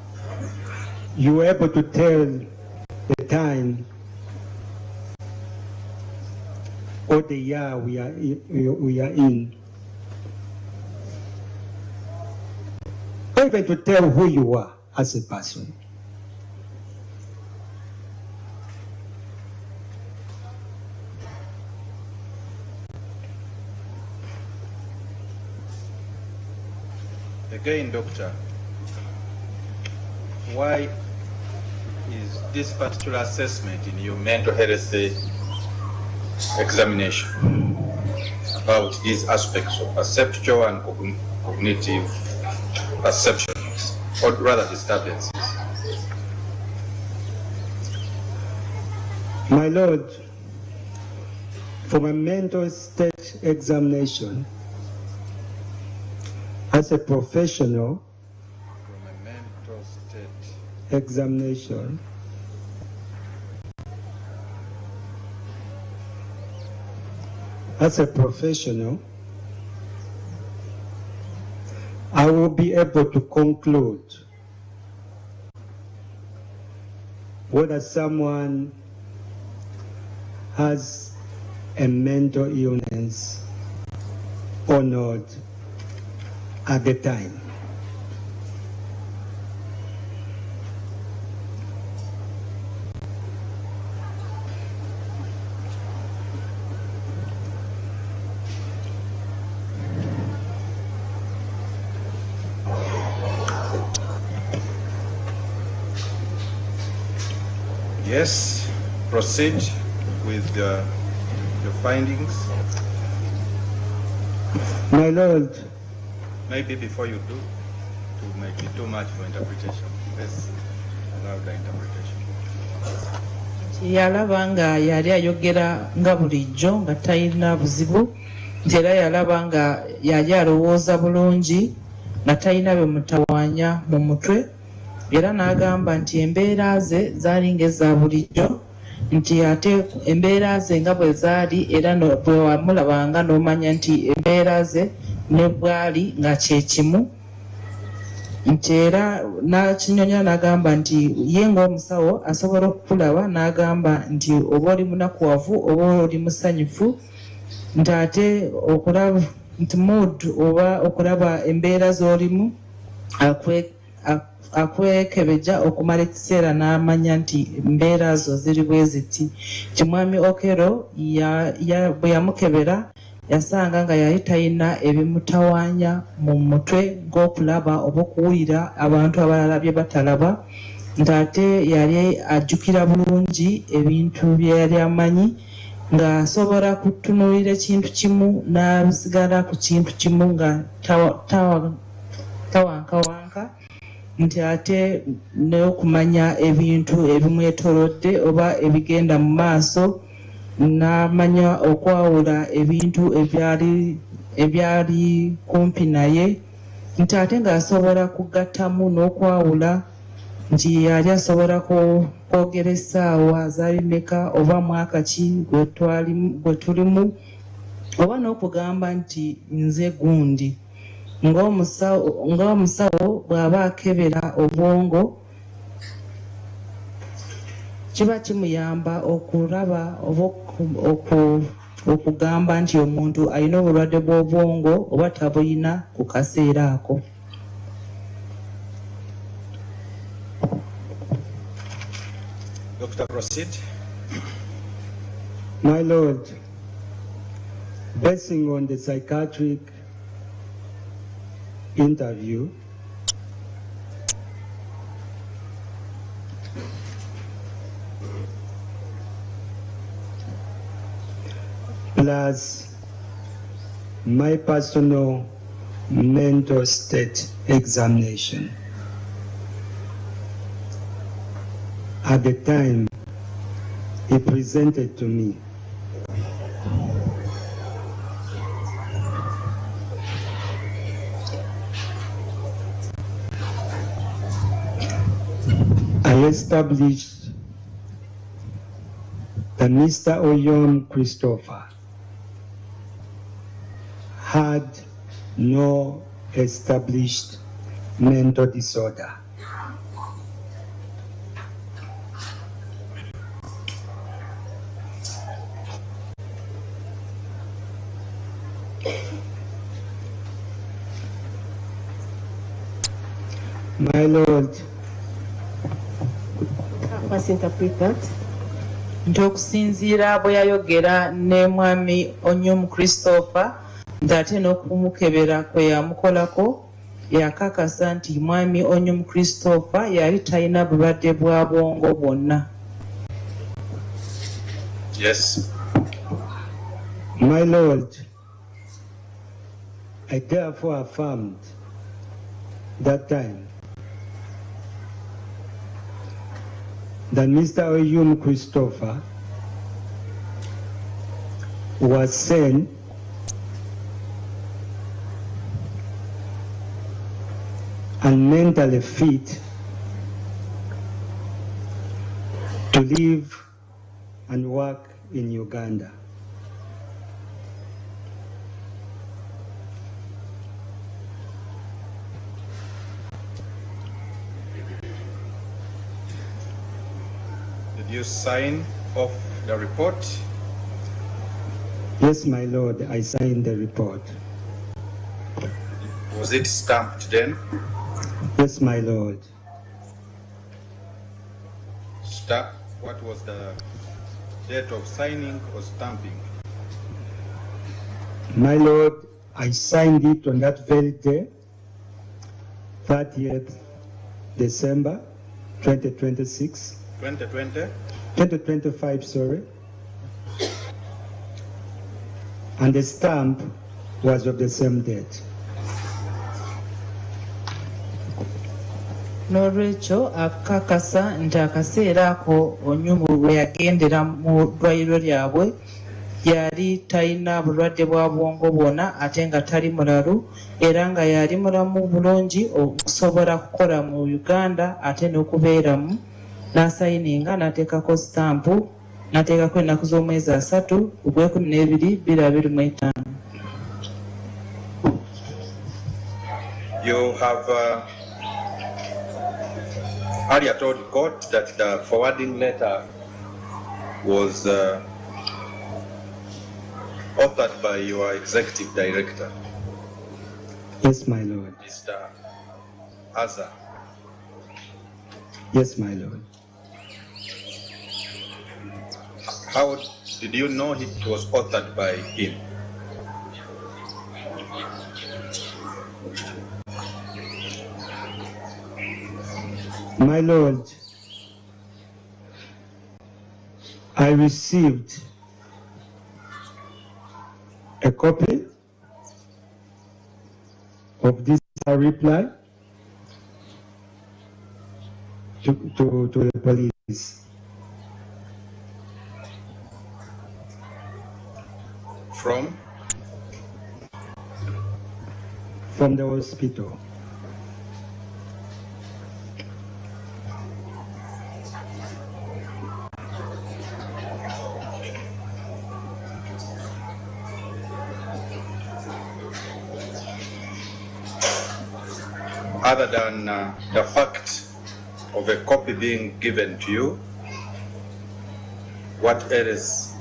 able to tell the time or the year we are in, or even to tell who you are as a person. Again, doctor, why is this particular assessment in your mental health examination about these aspects of perceptual and cognitive perceptions, or rather disturbances? My Lord, for my mental state examination, as a professional, from a mental state examination, as a professional, I will be able to conclude whether someone has a mental illness or not at the time. Yes, proceed with your findings. My Lord, maybe before you do, to make it too much for interpretation, let's allow the interpretation. Yalaba nga yali ayogera nga bulijjo nga talina buzibu nti era yalaba nga yali alowooza bulungi nga talina bye mutawaanya mu mutwe era n'agamba nti embeera ze zaali ng'eza bulijjo nti ate embeera ze nga bwe zaali era bwe wamulabanga n'omanya nti embeera ze ne bwali nga kye kimu nti era n'akinyonya n'agamba nti ye ng'omusawo asobola okukulaba n'agamba nti oba oli munakuwavu oba oli musanyufu nti ate okulaba nti mood oba okulaba embeera z'olimu akwekebeja okumala ekiseera n'amanya nti embeera zo ziri bwe ziti. Kimwami Okello bwe yamukebera yasanga nga yali talina ebimutawaanya mu mutwe ng'okulaba oba okuwulira abantu abalala bye batalaba nti ate yali ajjukira bulungi ebintu bye yali amanyi ng'asobola kutunuulira ekintu kimu n'asigala ku kintu kimu nga tawankawanka nti ate n'okumanya ebintu ebimwetoolodde oba ebigenda mu maaso n'amanya okwawula ebintu ebyali kumpi naye nti ate ng'asobola kugattamu n'okwawula nti yali asobola kwogera essaawa zaali mmeka oba mwaka ki gwe tulimu oba n'okugamba nti nze gundi ng'omusawo bw'aba akebera obwongo kiba kimuyamba okulaba oba okugamba nti omuntu alina obulwadde bw'obwongo oba tabulina ku kaseera ako. Dr. Proceed. My Lord, basing on the psychiatric interview, plus my personal mental state examination at the time he presented to me, I established that Mr. Onyum Christopher had no established mental disorder. My Lord, must interpret that. Nti okusinziira bwe yayogera ne mwami Onyum Christopher nti ate n'okumukebera kwe yamukolako yakakasa nti mwami Onyum Christopher yali talina bulwadde bwa bwongo bwonna. Yes. My Lord, I therefore affirmed that time that Mr. Onyum Christopher was sane and mentally fit to live and work in Uganda. you sign off the report? Yes, my lord, I signed the report. Was it stamped then? Yes, my lord. What was the date of signing or stamping? My lord, I signed it on that very day, 30th December 2026. 2020? 2025, sorry. And the stamp was of the same date. n'olwekyo akakasa nti akaseera ako Onyum bwe yagendera mu ddwaliro lyabwe yali talina bulwadde bwa bwongo bwonna ate nga tali mulalu era nga yali mulamu bulungi okusobola kukola mu Uganda ate n'okubeeramu n'asayininga n'ateekako stampu n'ateekako ennaku z'omwezi 3 Ogwekumi 2025. You have earlier told court that the forwarding letter was authored by your executive director. Yes, my lord. Mr. Azar. Yes, my lord. How did you know it was authored by him? My lord, I received a copy of this reply to the police. From the hospital. Other than the fact of a copy being given to you, what else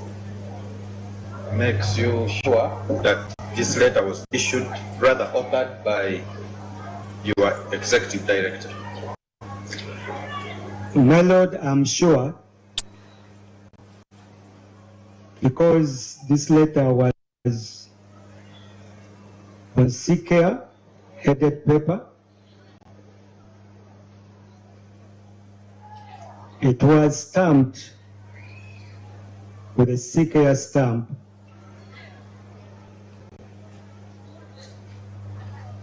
makes you sure that this letter was issued, rather authored by your executive director? My lord, I'm sure because this letter was on CK headed paper. It was stamped with a CK stamp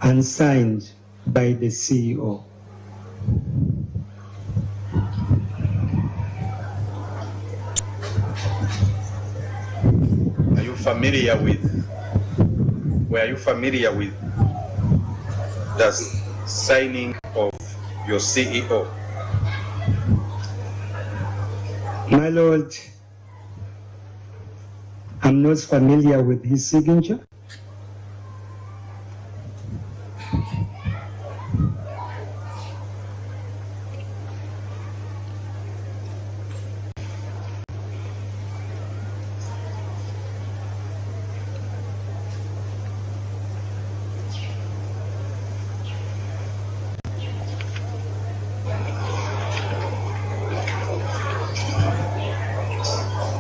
and signed by the CEO. Were you familiar with the signing of your CEO? My lord, I'm not familiar with his signature.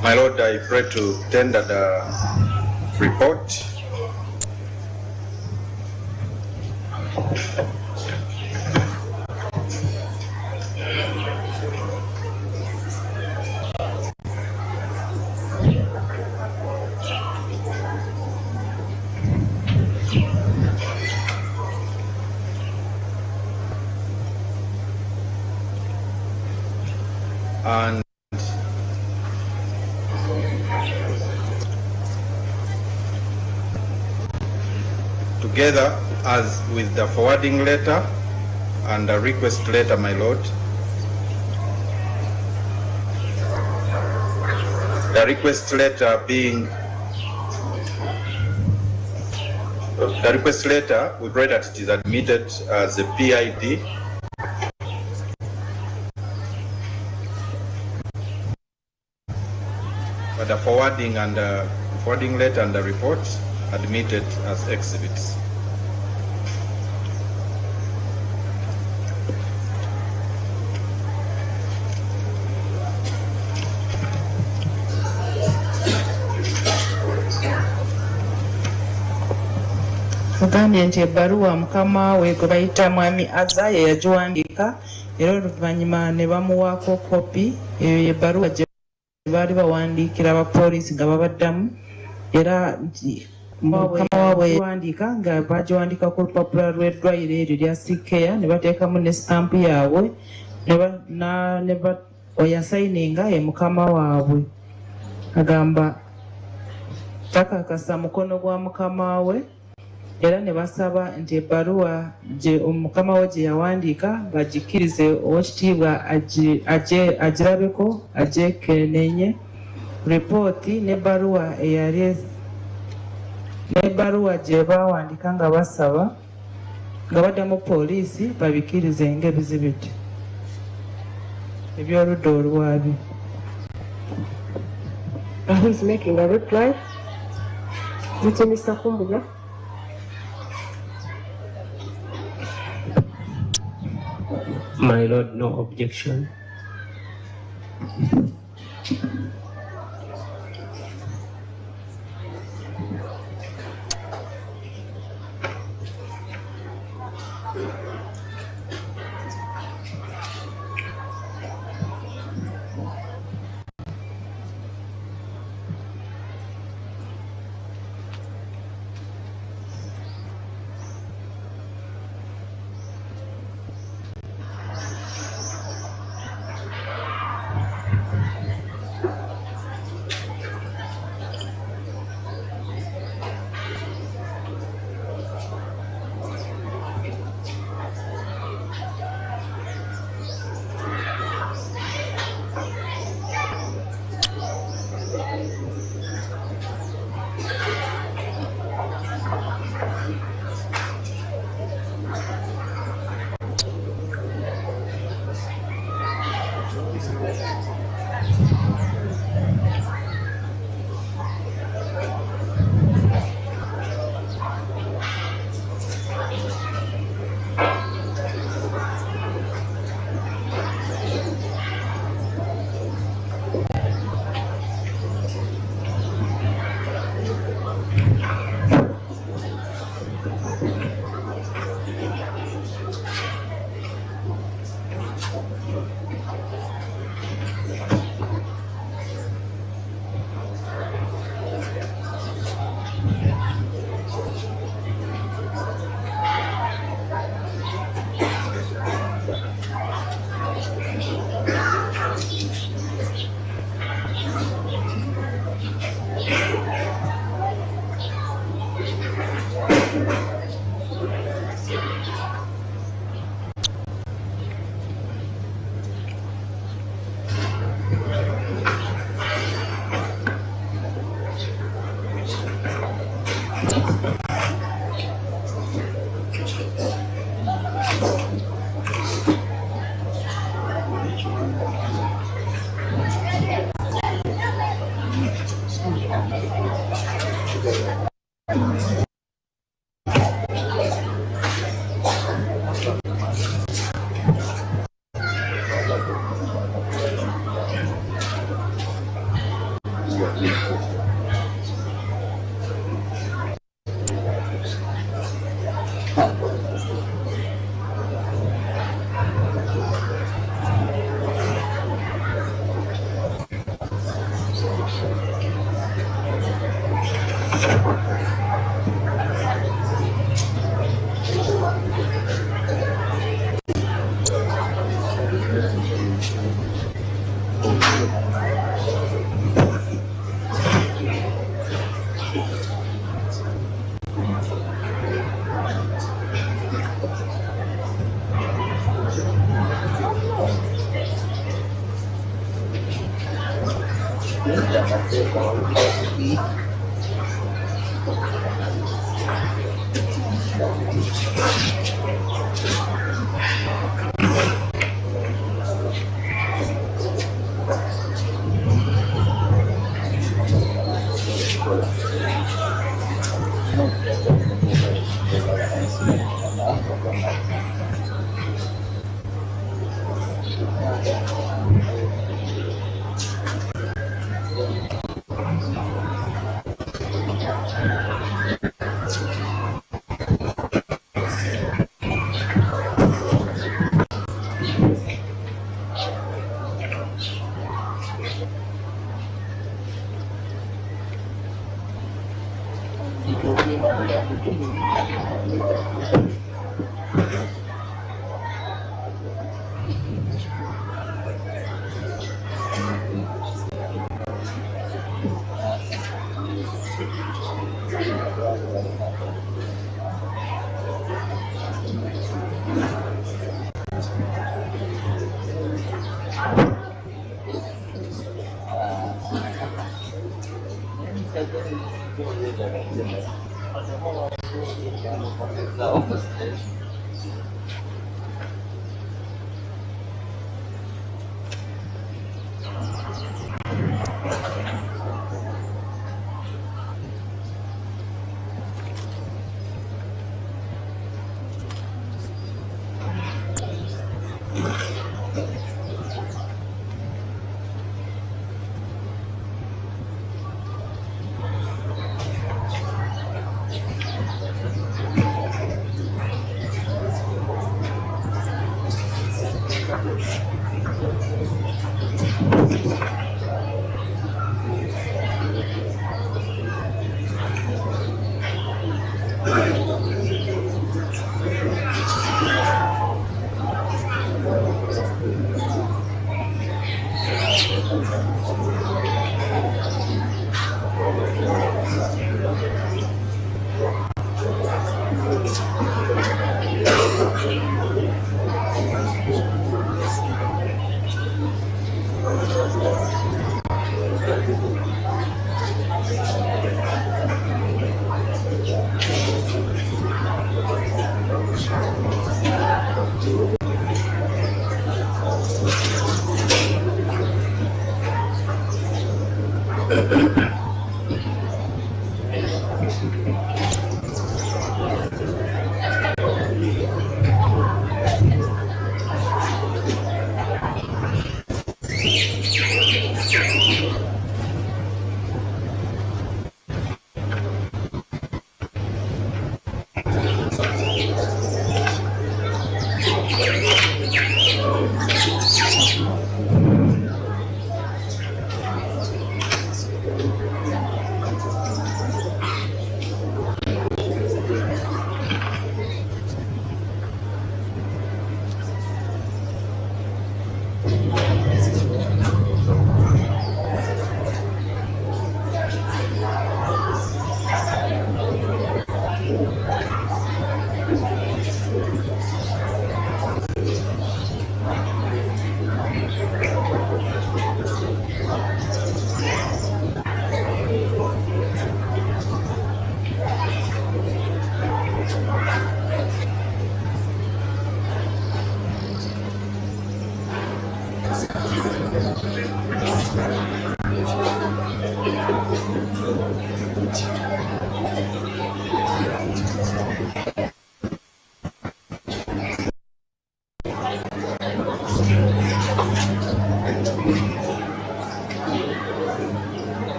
My lord, I pray to tender the report. And together as with the forwarding letter and the request letter, my lord, the request letter we pray that it is admitted as a PID but the forwarding letter and the report admitted as exhibits. Agambye nti ebbaluwa mukama we gwe bayita mwami Aza ye yagiwandiika era oluvannyuma ne bamuwaako kopi eyo y'ebbaluwa gye baali bawandiikira abapoliisi nga babaddamu era nti mukama waabwe yagiwandiika nga bagiwandiika ku lupapula lw'eddwaliro eryo lya Sikeya ne bateekamu ne sitampu yaabwe yasayininga ye mukama waabwe. Agamba takakasa mukono gwa mukama we era ne basaba nti ebbaluwa gye omukama we gye yawandiika bagikkirize ow'ekitiibwa agirabeko agyekenenye ripooti n'ebbaluwa gye bawandiika nga basaba nga baddamu poliisi babikkirize ng'ebizibiti ebyoludda olwabi. Who's making a reply? Is it Mr. Kumbuga? My Lord, no objection.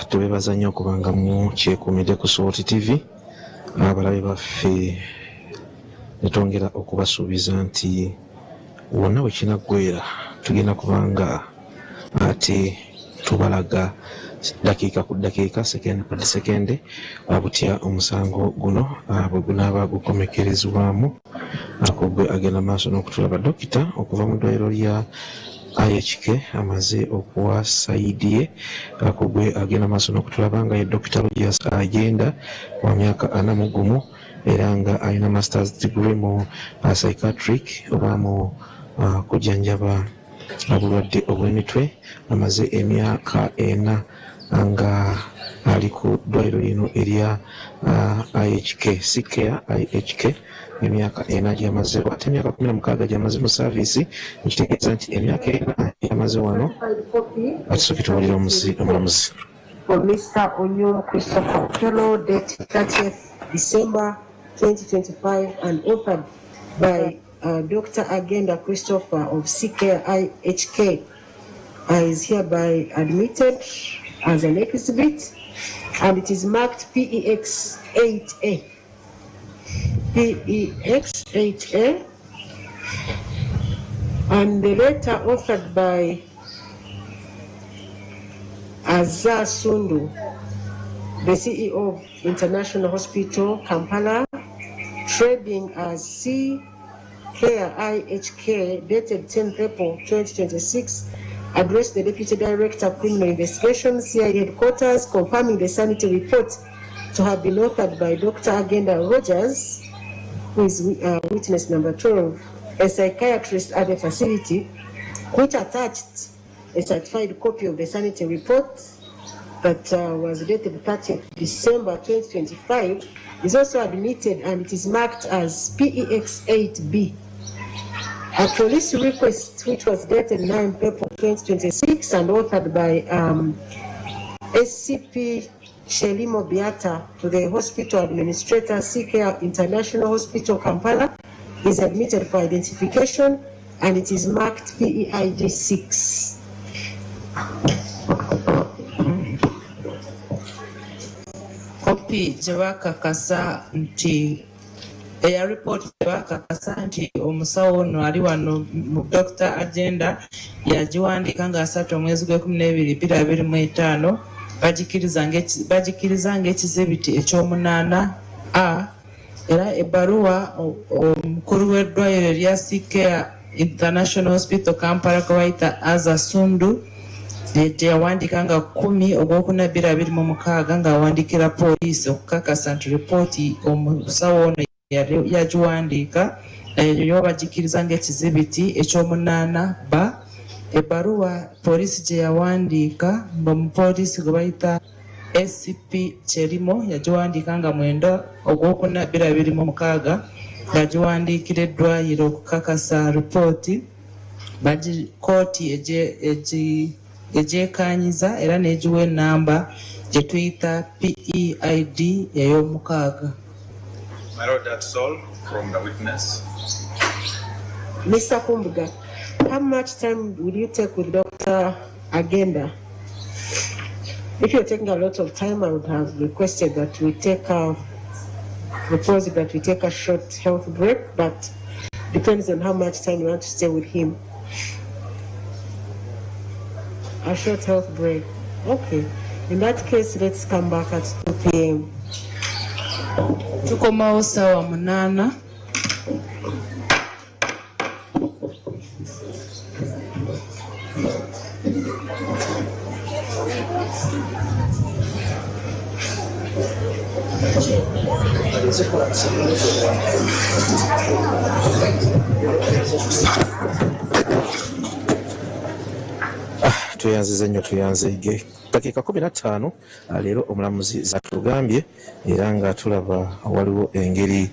Tubebaza nnyo okubanga mukyekuumidde ku Swot TV. Abalabe baffe ne twongera okubasuubiza nti wonna bwe kinaggwera tugenda kubanga ate tubalaga dakiika ku dakiika, sekende ku sekende butya omusango guno bwe gunaaba gukomekerezebwamu. Gwe agenda maaso n'okutulaba dokita okuva mu ddwaliro lya IHK amaze okuwa sayidi ye. Gwe agenda maaso n'okutulaba nga ye Dr. Rogers agenda wa myaka 41 era nga alina masters degree mu psychiatric oba mu kujjanjaba obulwadde obw'emitwe. Amaze emyaka 4 nga ali ku ddwaliro lino erya IHK Sikea IHK. Emyaka 4 gyamaze, ate emyaka 16 gyamaze mu saavisi, ekitegeeza nti emyaka 4 yamaze wano. Atusooke tuwulire omulamuzi. For Mr. Onyum Christopher Okello, date 30th December 2025, and authored by Dr. Agenda Christopher of CK IHK, is hereby admitted as an exhibit, and it is marked PEX 8A. PEX 8A, and the letter authored by Azza Sundu, the CEO of International Hospital, Kampala, trading as CK IHK, dated 10th April 2026, addressed the Deputy Director of Criminal Investigations, CIA Headquarters, confirming the sanity report to have been authored by Dr. Agenda Rogers, who is witness number 12, a psychiatrist at the facility, which attached a certified copy of the sanity report that was dated 30th December 2025, is also admitted, and it is marked as PEX 8B. A police request which was dated 9th April 2026 and authored by SCP Shelimo Biata to the hospital administrator, CK International Hospital, Kampala, is admitted for identification, and it is marked PEID 6. Kopi gyebakakasa nti eya report gyebakakasa nti omusawo ono ali wano mu Dr. Agenda yagiwandiika nga 3 omwezi gw'Ekumi 2025 bagikiriza ng'ekizibiti eky'omunaana A, era ebbaluwa omukulu w'eddwaliro erya CK International Hospital Kampala gwe bayita Azza Sundu teyawandiika nga 10 ogwokuna 2026 ng'awandiikira poliisi okukakasa nti ripooti omusawo ono yagiwandiika eyo bagikiriza ng'ekizibiti eky'omunaana B. Ebbaluwa poliisi gye yawandiika ng'omupoliisi gwe bayita SCP Cherimo yagiwandiika nga 9 ogwokuna 2026 ng'agiwandiikira eddwaliro okukakasa ripooti kooti egyekanyiza era n'egiwa ennamba gye tuyita PEID ey'omukaaga. My Lord, that's all from the witness. Mr. Kumbuga, how much time will you take with Dr. Agenda? If you're taking a lot of time, I would have requested that we take proposed that we take a short health break, but depends on how much time you want to stay with him. A short health break. Okay. In that case, let's come back at 2 p.m. Tukomawo sawa 8. Tuyanzize nnyo tuyanzige. dakiika 15 leero omulamuzi zatugambye era nga tulaba waliwo engeri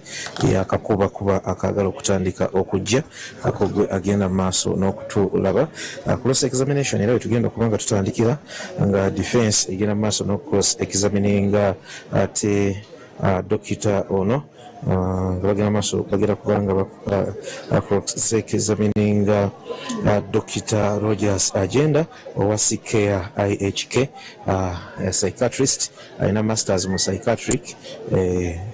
y'akakubakuba akaagala okutandika okujja akogwe agenda mu maaso n'okutulaba cross examination era wetugenda okuba nga tutandikira nga defense egenda mu maaso n'ocross examininga ate dokita ono nga bagenda maaso bagenda kubanga cross examininga Dr. Rogers Agenda owa Sikea IHK psychiatrist alina masters mu psychiatric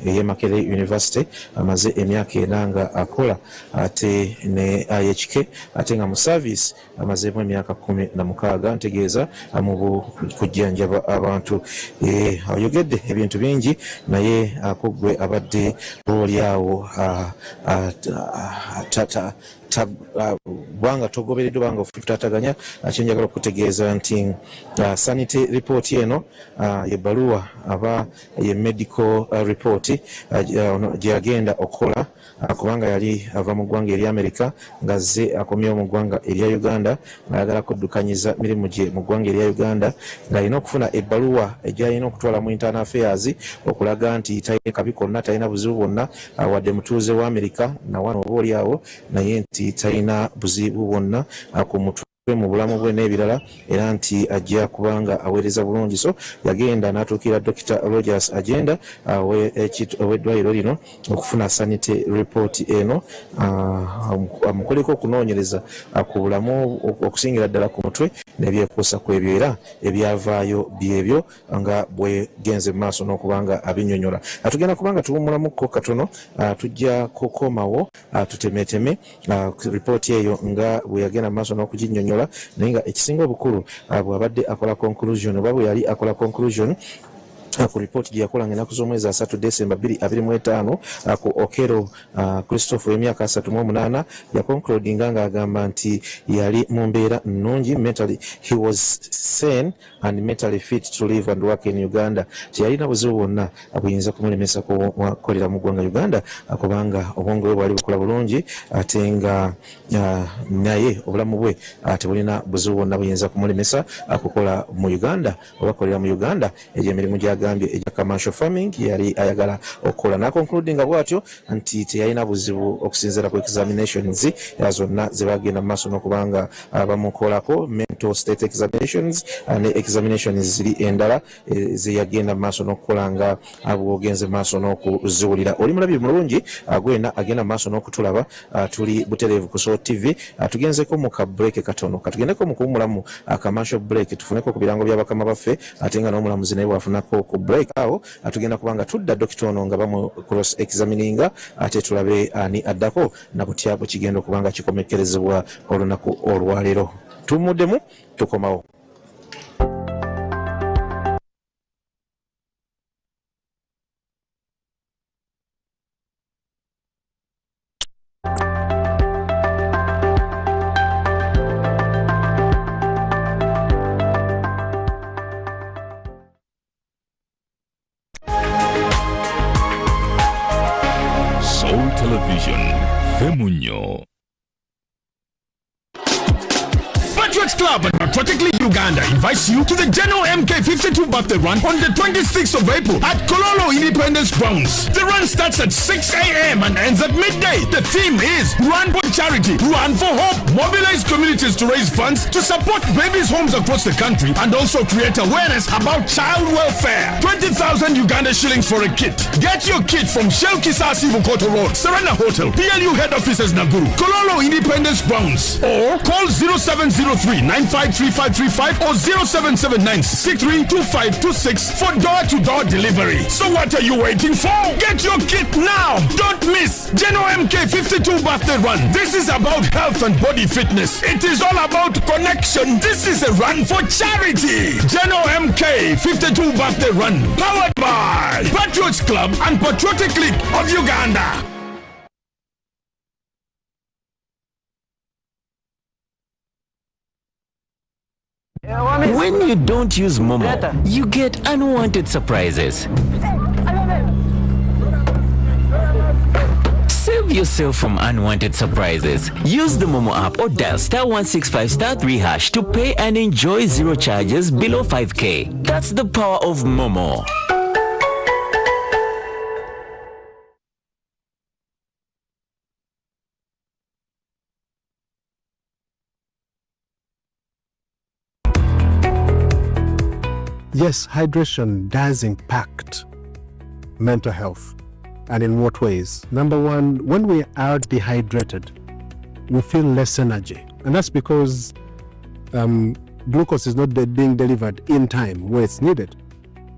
eye Makerere University amaze emyaka 4 nga akola ate ne IHK ate nga mu service amazemu emyaka 16 ntegeeza mu kujjanjaba abantu ayogedde ebintu bingi naye akogwe abadde olyawo bwanga togoberedde bwanga ofutataganya akyenjagala okutegeeza nti sanity report eno yebaluwa aba ye medical report gyeyagenda okukola kubanga yali ava mu ggwanga eri Amerika ngazze akomyewo mu ggwanga erya Uganda ng'ayagala kuddukanyiza mirimu gye mu ggwanga erya Uganda ng'alina okufuna ebbaluwa egyalina okutwala mu internal affairs okulaga nti talina kabi konna talina buzibu bwonna wadde mutuuze wa Amerika nawano oba oliawo naye nti talina buzibu bwonna ku mutwe mu bulamu bwe n'ebirala era nti ajja kubanga aweereza bulungi so yagenda n'atuukira Dr. Rogers Agenda ow'eddwaliro lino okufuna sanity report eno amukoleko okunoonyereza ku bulamu okusingira ddala ku mutwe n'ebyekuusa ku ebyo era ebyavaayo byebyo nga bwegenze mu maaso n'okubanga abinnyonnyola tugenda kubanga tuwumulamuko katono tujja kukomawo tutemeteme report eyo nga bwe yagenda mu maaso n'okuginnyonnyola naye nga ekisinga obukulu bw'abadde akola conclusion oba bwe yali akola conclusion ku report gye yakola ng'ennaku z'omwezi 3 December 2025 ku Okello Christopher w'emyaka 38 yaconcludinga ng'agamba nti yali mu mbeera nnungi mentally he was sane and mentally fit to live and work in Uganda teyalina buzibu bwonna buyinza kumulemesa kukolera mu ggwanga Uganda kubanga obwongo bwe bwali bukola bulungi ate nga naye obulamu bwe tebulina buzibu bwonna buyinza kumulemesa kukola mu Uganda oba kolera mu Uganda egy'emirimu gyagambye egya commercial farming yali ayagala okukola naconcludinga bwatyo nti teyalina buzibu okusinziira ku examinations zonna ze bagenda mu maaso n'okubanga bamukolako mental state examinations ne examinations ziri endala ze yagenda mu maaso n'okukola nga bw'ogenze mu maaso n'okuziwulira oli mulabi mulungi gwena agenda mu maaso n'okutulaba tuli butereevu ku Soul TV tugenzeko mu ka break katono katugendeko mu kuwumulamu commercial break tufuneko ku birango bya bakama baffe ate nga n'omulamuzi naye bwafunako ku break awo atugenda kubanga tudda dokita ono nga bamu cross examininga ate tulabe ani addako na butyabo kigenda okubanga kikomekerezebwa olunaku olwaleero tumuddemu tukomawo. Television, Femunyo. Patriots Club and Patriotic League Uganda invites you to the General MK52 birthday run on the 26th of April at Kololo Independence Grounds. The run starts at 6 a.m. and ends at midday. The theme is Run for Charity, Run for Hope. Mobilize communities to raise funds to support babies' homes across the country and also create awareness about child welfare. 20,000 Uganda shillings for a kit. Get your kit from Shell Kisasi Bukoto Road, Serena Hotel, PLU Head Offices Naguru, Kololo Independence Grounds, or call 0703-953535 or 0779-632526 for door-to-door delivery. So what are you waiting for? Get your kit now. Don't miss Geno MK52 birthday run. This is about health and body fitness. It is all about connection. This is a run for charity. Geno MK52 birthday run, powered by Patriots Club and Patriotic League of Uganda. When you don't use Momo, you get unwanted surprises. Save yourself from unwanted surprises. Use the Momo app or dial *165 *3# to pay and enjoy zero charges below 5k. That's the power of Momo. Yes, hydration does impact mental health. And in what ways? Number one, when we are dehydrated, we feel less energy. And that's because glucose is not being delivered in time where it's needed.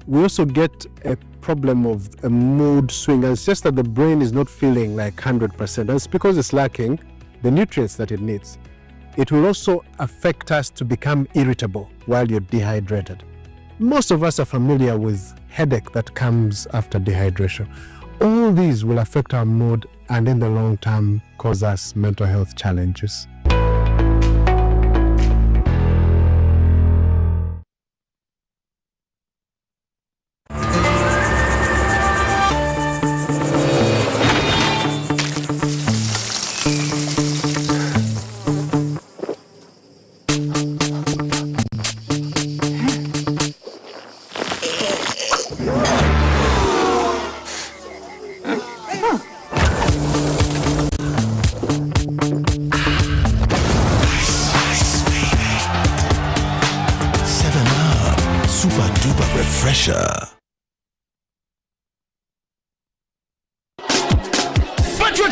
We also get a problem of a mood swing. And it's just that the brain is not feeling like 100%. That's because it's lacking the nutrients that it needs. It will also affect us to become irritable while you're dehydrated. Most of us are familiar with headache that comes after dehydration. All these will affect our mood and in the long term cause us mental health challenges.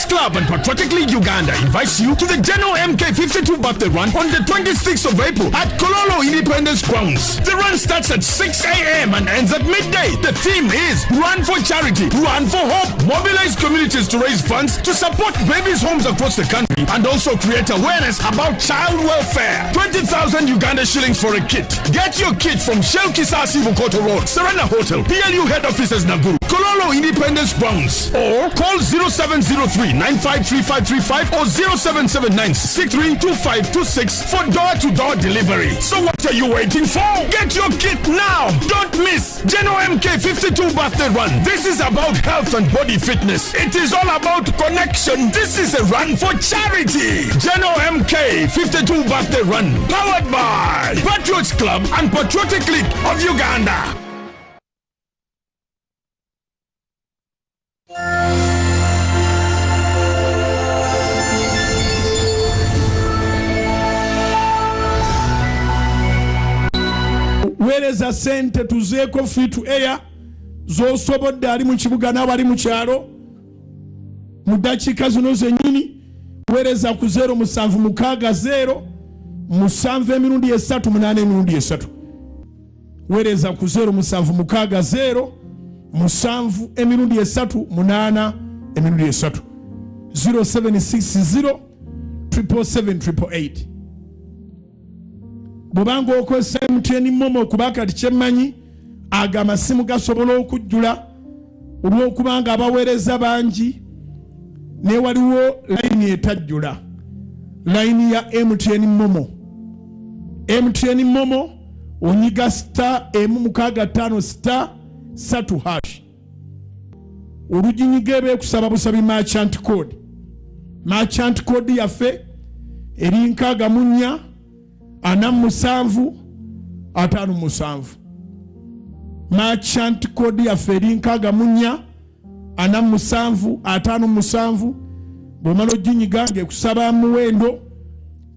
Club and Patriotic League Uganda invites you to the General MK52 birthday run on the 26th of April at Okello Independence Grounds. The run starts at 6 a.m. and ends at midday. The theme is Run for Charity, Run for Hope. Mobilize communities to raise funds to support babies' homes across the country and also create awareness about child welfare. 20,000 Uganda shillings for a kit. Get your kit from Shell Kisasi Bukoto Road, Serena Hotel, PLU Head Offices Naguru, Okello Independence Grounds, or call 0703-953535 or 0779-632526 for door-to-door delivery. So what are you waiting for? Get your kit now. Don't miss General MK52 birthday run. This is about health and body fitness. It is all about connection. This is a run for charity. General MK52 birthday run, powered by Patriots Club and Patriotic League of Uganda. Weereza sente tuzeeko free to air z'osobodde ali mu kibuga n'abali mu kyalo mu ddakiika zino zennyini. Weereza ku 07660 7 emirundi 3 8 emirundi 3. Weereza ku 07660 7 emirundi 3 8 emirundi 3. 0760 777 bw'obanga okozesa MTN Momo kuba kati kyemmanyi aga amasimu gasobola okujjula olw'okubanga abaweereza bangi ne waliwo layini etajjula, layini ya MTN Momo. MTN Momo onyiga *165*3#. Oluginyiga ebeekusaba busabi merchant code. Merchant code yaffe eri 64 57 merchant code yaffe eri 64 57. bw'omala oginyiga ng'ekusaba muwendo,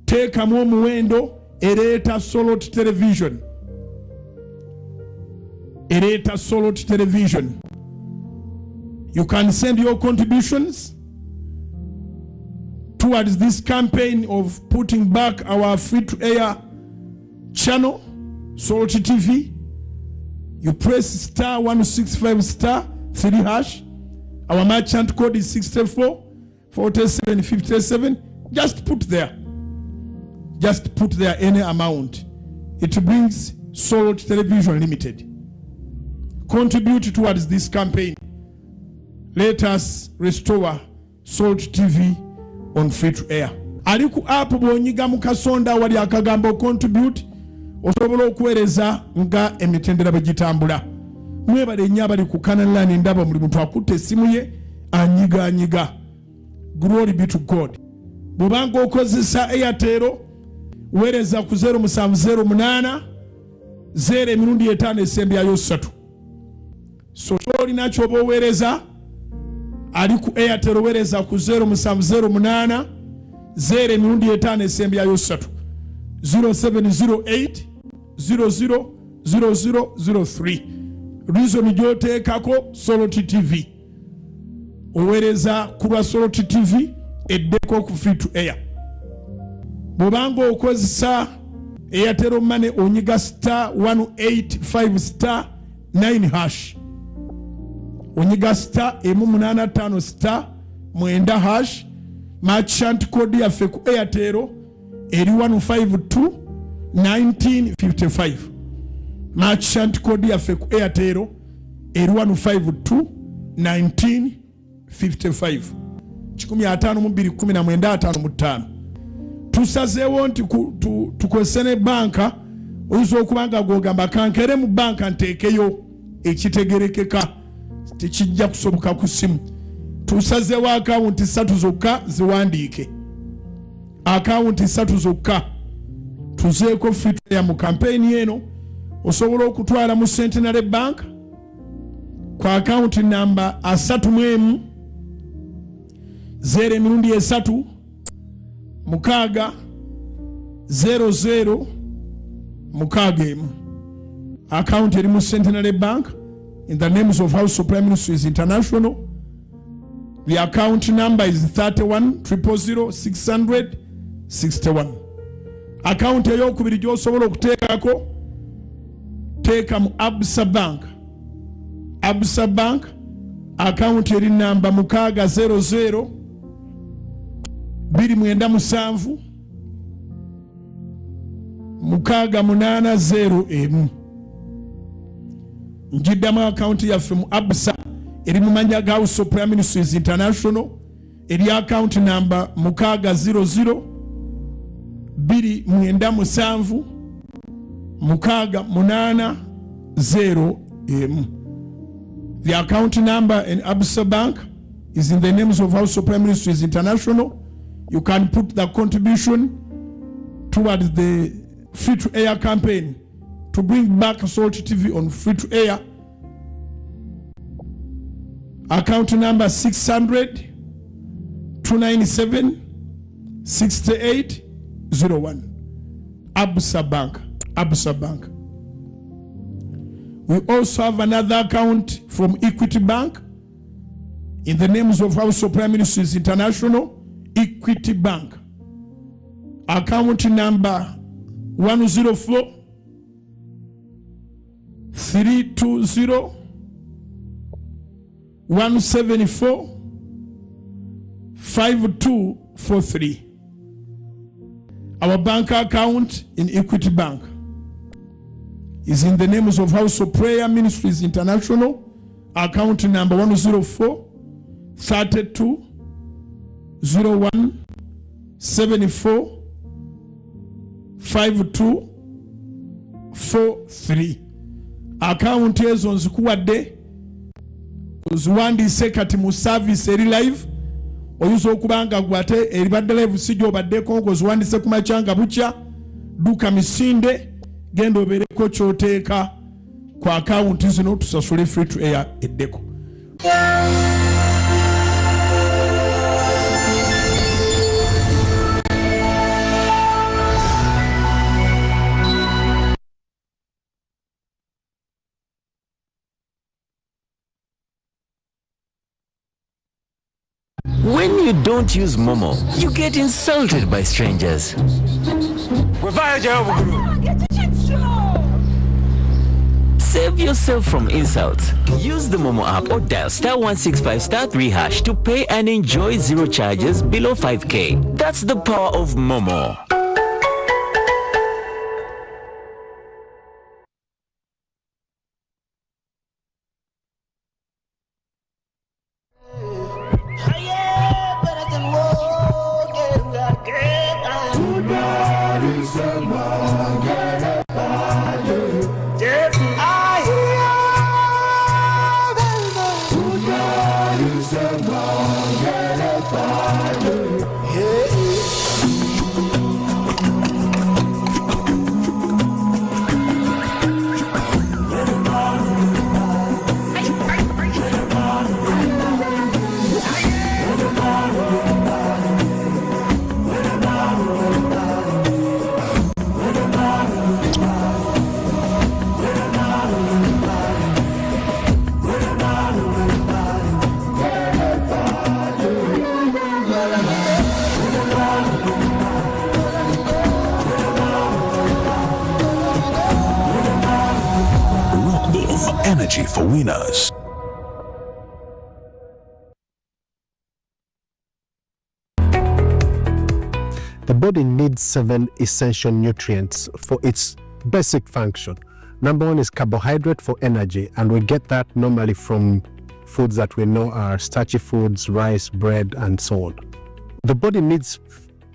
teekamu omuwendo, ereeta Solot Television. You can send your contributions towards this campaign of putting back our free-to-air channel, Solot TV. You press *165*3#. Our merchant code is 64 47 57. Just put there any amount. It brings Solot Television Limited. Contribute towards this campaign. Let us restore Solot TV on free to air. Aliku app bwonyiga mu kasonda wali akagambo contribute osobola okuweereza nga emitendera bwegitambula. Mwebale nnyo abali ku Canal Line ndaba buli muntu akutte essimu ye anyiga. Glory be to God. Bw'obanga okozesa Airtel weereza ku 0708 0 esembyayo 3. So kyolina ky'oba oweereza ali ku Airtel weereza ku 0708 0 esembyayo 3. 0708 000003. Reason gy'oteekako Soloti TV. Oweereza ku lwa Soloti TV eddeko ku free to air. Bw'obanga okozesa Airtel Money onyiga star 185 star 9 hash. Onyiga star 185 star 9 hash. Merchant code yaffe ku Airtel eri 152 1955. Merchant code yaffe ku Airtel eri 152 1955. 15,219,55. Tusazeewo nti tukozese ne banka oyinza okubanga gwogamba kankere mu banka nteekeyo ekitegerekeka tekijja kusoboka ku simu. Tusazeewo akawunti 3 zokka ziwandiike. Akawunti 3 zokka tuzeeko fitya mu kampeyini eno. Osobola okutwala mu Centenary Bank kwa akawunti namba 31 0 mukaaga 00 mukaaga emu. Account eri mu Centenary Bank in the names of House of Prime Ministers International. The account number is 31,000,661. Account ey'okubiri gy'osobola okuteekako teeka mu Absa Bank. Absa Bank account eri namba mukaaga 00 297 mukaaga 801. Njiddamu account yaffe mu Absa eri mu manya ga House of Prime Ministers International eri account number mukaaga 00 297 mukaaga 801. The account number in Absa Bank is in the names of House of Prime Ministers International. You can put the contribution towards the free to air campaign to bring back Salt TV on free to air. Account number 600 297 6801. Absa Bank. Absa Bank. We also have another account from Equity Bank in the names of House of Prime Ministers International. Equity Bank. Account number 104 320 174 5243. Our bank account in Equity Bank is in the names of House of Prayer Ministries International. Account number 104 32 01 74 5243. Account ezo nzikuwadde oziwandiise kati mu service eri live. Oyinza okubanga gwate eribadde live sijja obaddeko ng'oziwandiise ku makyanga bukya duka misinde genda obeereko ky'oteeka ku account zino tusasule free to air eddeko. When you don't use Momo, you get insulted by strangers. Save yourself from insults. Use the Momo app or dial star 165 star 3 hash to pay and enjoy zero charges below 5K. That's the power of Momo. Bye. energy for winners. The body needs 7 essential nutrients for its basic function. Number 1 is carbohydrate for energy, and we get that normally from foods that we know are starchy foods, rice, bread, and so on. The body needs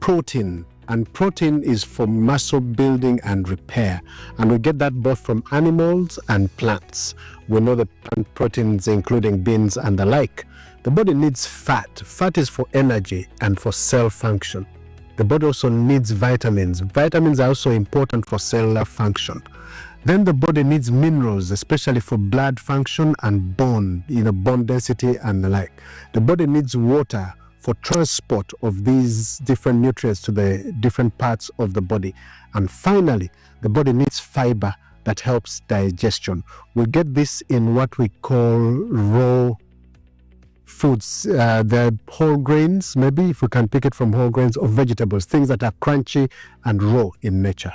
protein, and protein is for muscle building and repair, and we get that both from animals and plants. We know the plant proteins including beans and the like. The body needs fat. Fat is for energy and for cell function. The body also needs vitamins. Vitamins are also important for cellular function. Then the body needs minerals, especially for blood function and bone, bone density and the like. The body needs water for transport of these different nutrients to the different parts of the body. And finally, the body needs fiber that helps digestion. We get this in what we call raw foods, the whole grains, maybe if we can pick it from whole grains, or vegetables, things that are crunchy and raw in nature.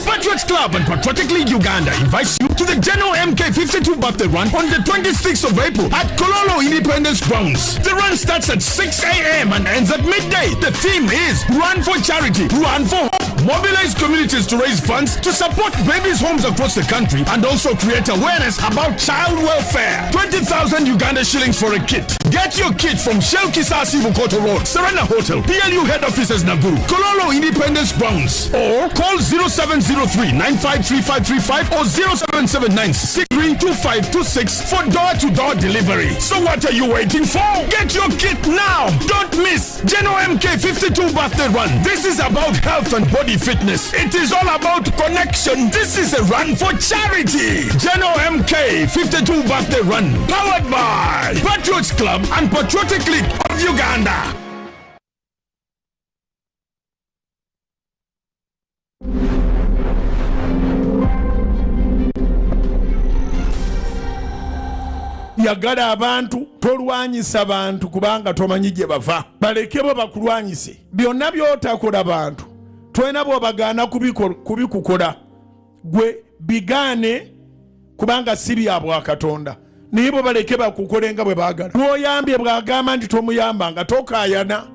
Patriots Club and Patriotic League Uganda invites you to the General MK52 birthday run on the 26th of April at Okello Independence Grounds. The run starts at 6 a.m. and ends at midday. The theme is Run for Charity, Run for Hope. Mobilize communities to raise funds to support babies' homes across the country and also create awareness about child welfare. 20,000 Uganda shillings for a kit. Get your kit from Shell Kisasi Bukoto Road, Serena Hotel, PLU Head Offices Naguru, Kololo Independence Grounds, or call 0703-953535 or 0779-632526 for door-to-door delivery. So what are you waiting for? Get your kit now. Don't miss Geno MK52 birthday run. This is about health and body fitness. It is all about connection. This is a run for charity. Geno MK52 birthday run, powered by Patriots Club and Patriotic League of Uganda. Yagala abantu tolwanyisa abantu kubanga tomanyi gye bava. Balekebo bakulwanyise. Byonna by'otakola bantu tolina bw'obagaana kubikukola. Gwe bigaane kubanga si bya bwa Katonda. Naye bo baleke bakukole nga bwe baagala. Bw'oyambye bw'agamba nti tomuyambanga tokaayana.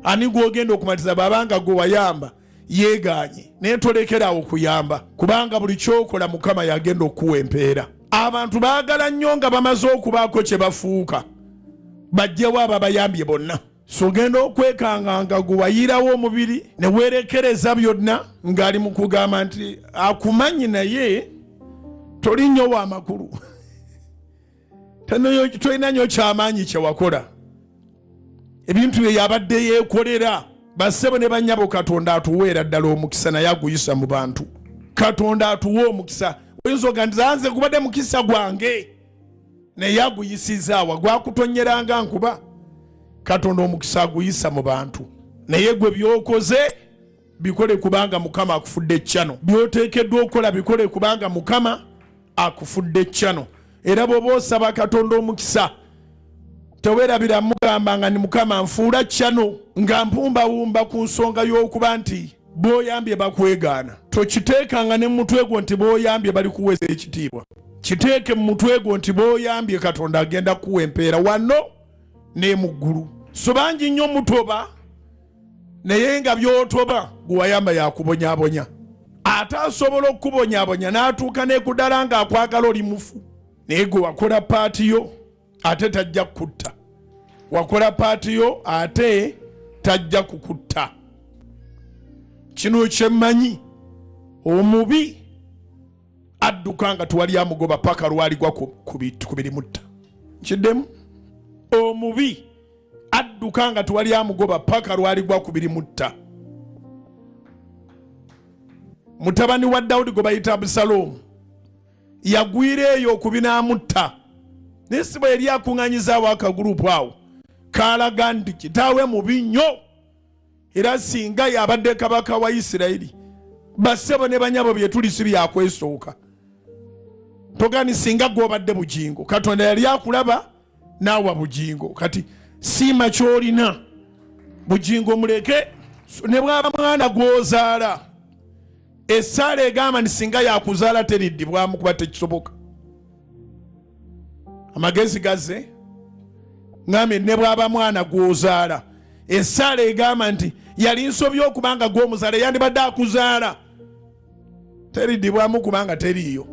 Ani gw'ogenda okumatiza babanga gwe wayamba yeegaanye. Naye tolekerawo okuyamba kubanga buli kyokola Mukama yagenda okuwa empeera. Abantu baagala nnyo nga bamaze okubaako kye bafuuka bajjewo ababayambye bonna. So genda okwekanganga gwe wayirawo omubiri ne weerekereza byonna ng'ali mu kugamba nti akumanyi naye toli nnyo w'amakulu. Tolina nnyo kyamaanyi kye wakola. Ebintu bye yabadde yeekolera bassebo ne bannyabo Katonda atuweera ddala omukisa naye aguyisa mu bantu. Katonda atuwa omukisa. Oyinza ogandiza nze kubadde mukisa gwange naye aguyisiza awa gwakutonyeranga nkuba. Katonda omukisa aguyisa mu bantu. Naye gwe byokoze bikole kubanga Mukama akufudde ekyano. Byoteekeddwa okukola bikole kubanga Mukama akufudde ekyano. Era bw'oba osaba Katonda omukisa teweerabira mugamba nga ni Mukama nfuula kyano nga mpumbawumba ku nsonga y'okuba nti b'oyambye bakwegaana. Tokiteekanga ne mu mutwe gwo nti b'oyambye bali kuweesa ekitiibwa. Kiteeke mu mutwe gwo nti b'oyambye Katonda agenda kuwa empeera wano ne mu ggulu. So bangi nnyo mutoba naye nga by'otoba gwe wayamba yakubonyaabonya. Ate asobola okukubonyaabonya n'atuuka n'ekuddala ng'akwagala oli mufu. Naye gwe wakola paati yo ate tajja kukutta. Wakola paati yo ate tajja kukutta. Kino kyemmanyi omubi adduka nga tuwali amugoba paka lwaligwa ku birimutta. Kiddemu omubi adduka nga tuwali amugoba paka lwaligwa ku birimutta. Mutabani wa Dawudi gwe bayita Abusalomu yagwira eyo okubinaamutta. Naye si bwe yali akuŋŋanyizaawo akagurupu awo kaalaga nti kitaawe mubi nnyo era singa yabadde kabaka wa Isirayiri bassebo ne banyabo bye tuli si byakwesooka. Togani singa gw'obadde bugingo Katonda yali akulaba naawa bugingo. Kati siima ky'olina bugingo muleke ne bwaba mwana gw'ozaala essaala egamba nti singa yakuzaala teriddibwamu kuba tekisoboka. Amagezi gazze ngambye ne bwaba mwana gw'ozaala essaala egamba nti yali nsobya okubanga gw'omuzaala yandibadde akuzaala teriddibwamu kubanga teriiyo.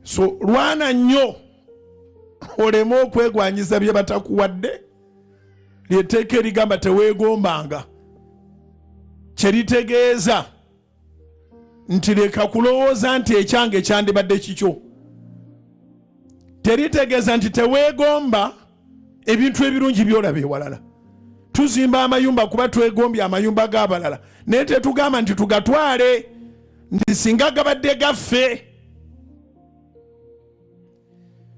So lwana nnyo oleme okwegwanyiza bye batakuwadde lyeteeka erigamba teweegombanga, kye litegeeza nti leka kulowooza nti ekyange kyandibadde kikyo. Teritegeeza nti teweegomba ebintu ebirungi byolaba ewalala. Tuzimba amayumba kuba twegombye amayumba g'abalala naye tetugamba nti tugatwale nti singa gabadde gaffe.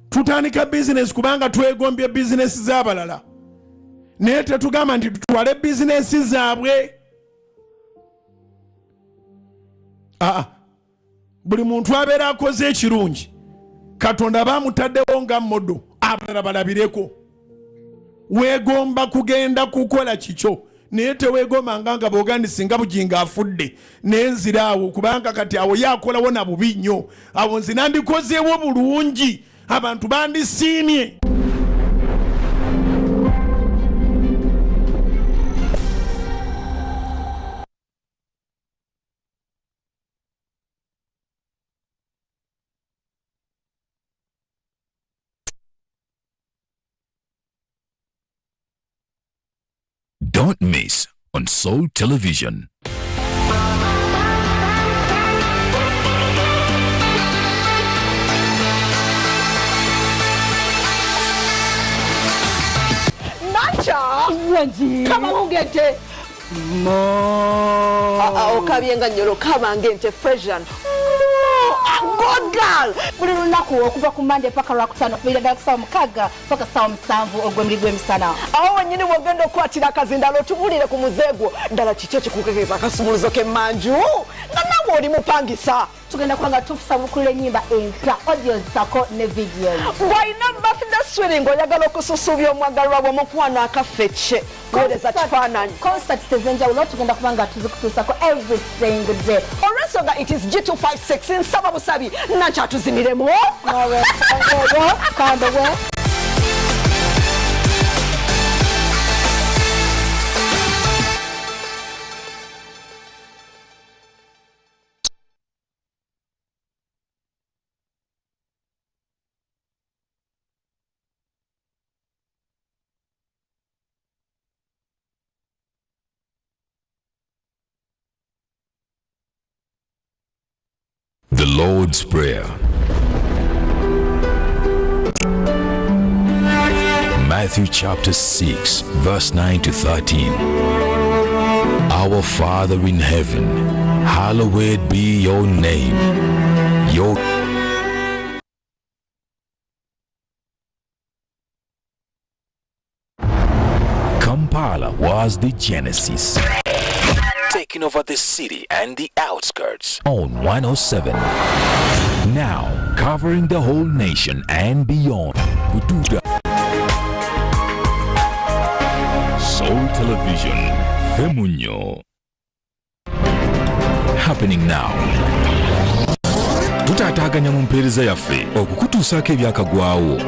Tutandika bizinesi kubanga twegombye bizinesi z'abalala naye tetugamba nti tutwale bizinesi zaabwe. Buli muntu abeera akoze ekirungi Katonda bamutaddewo nga mmodo abalala balabireko. Weegomba kugenda kukola kikyo naye teweegombanga nga bw'ogandi singa bujinga afudde nenzira awo kubanga kati awo yakolawo na bubi nnyo, awo nze nandikozeewo bulungi abantu bandisiimye. Don't miss on Soul Television. Kama ungete okabienga nyoro kama ngente freshan good girl buli lunaku okuva ku Monday paka lwakutano kubira kusawa mukaga paka sawa musanvu ogwemiri gw'emisana awo wenyini wogenda okwatira akazindalo tubulire ku muzeegwo ddala kiki ekikukekeza akasumuluzo k'emmanju nga nawe oli mupangisa tugenda kwanga tufusa bukulira ennyimba empya audio zako ne video bw'alina birthday swing oyagala okususuubya omwagalwa bwe mukwano akafekke kuweereza kifaananyi concert ez'enjawulo tugenda kubanga tuzikutuusako every single day olw'ensonga it is G256 nsaba busabi nakyatuziniremu kandowe. The Lord's Prayer. Matthew chapter 6, verse 9 to 13. Our Father in heaven, hallowed be your name. Your Kampala was the genesis, taking over the city and the outskirts on 107. Now covering the whole nation and beyond. Bududa. Soul Television, Femunyo. Happening now. Tutataganya mu mpeereza yaffe okukutuusaako ebyakagwawo.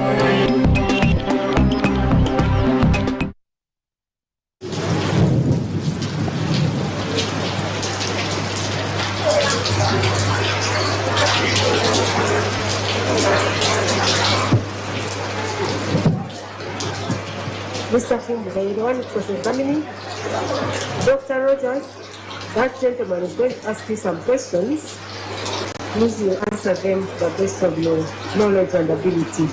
Mr. Fumbuga, you're the one who was examining. Dr. Rogers, that gentleman is going to ask you some questions. Please you answer them to the best of your knowledge and ability.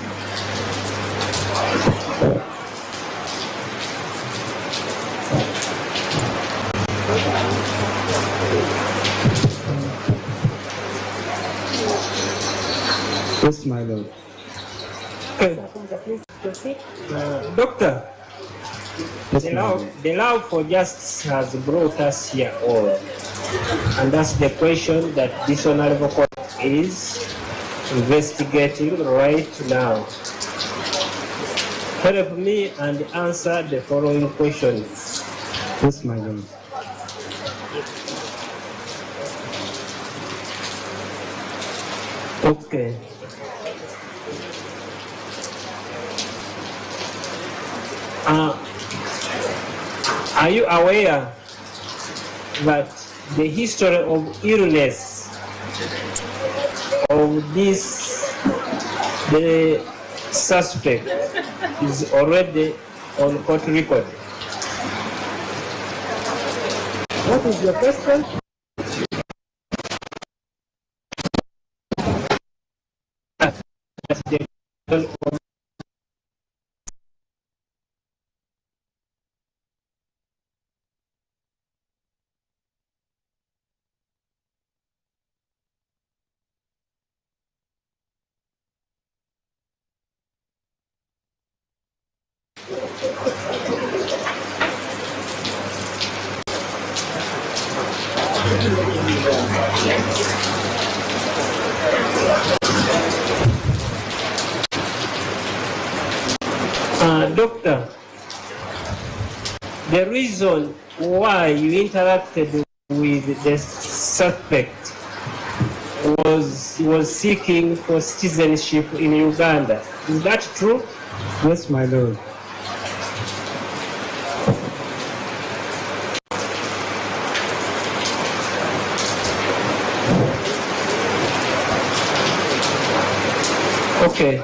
Yes, my lord. Mr. Fumbuga, please proceed. Doctor, the love for justice has brought us here all. And that's the question that this honorable court is investigating right now. help me and answer the following questions. Yes, my lord. Okay. Are you aware that the history of illness of the suspect is already on court record? What is your question? Doctor, the reason why you interacted with the suspect was he was seeking for citizenship in Uganda. Is that true? Yes, my lord. Okay.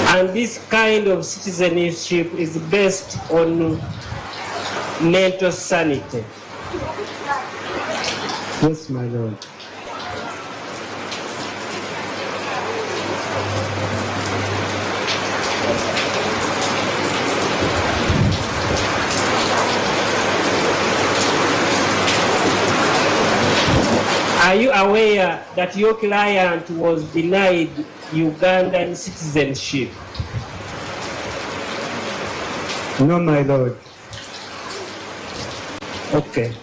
And this kind of citizenship is based on mental sanity. Yes, my lord. Are you aware that your client was denied Ugandan citizenship? No, my lord. Okay.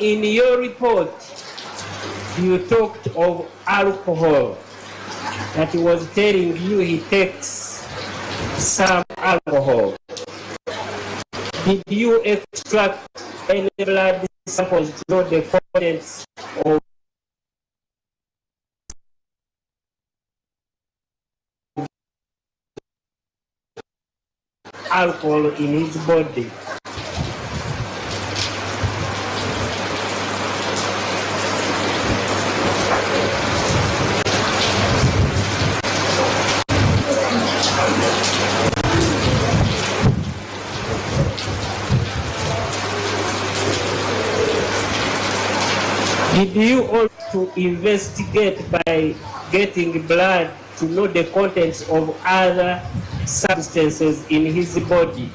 In your report, you talked of alcohol, that he was telling you he takes some alcohol. Did you extract any blood samples to know the contents of alcohol in his body? Did you also investigate by getting blood to know the contents of other substances in his body?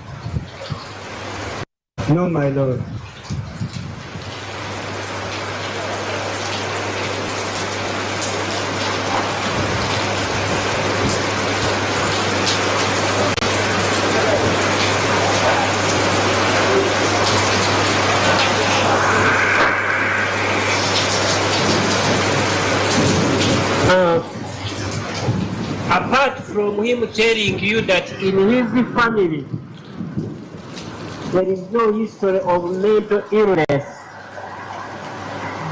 No, my lord. Apart from him telling you that in his family there is no history of mental illness,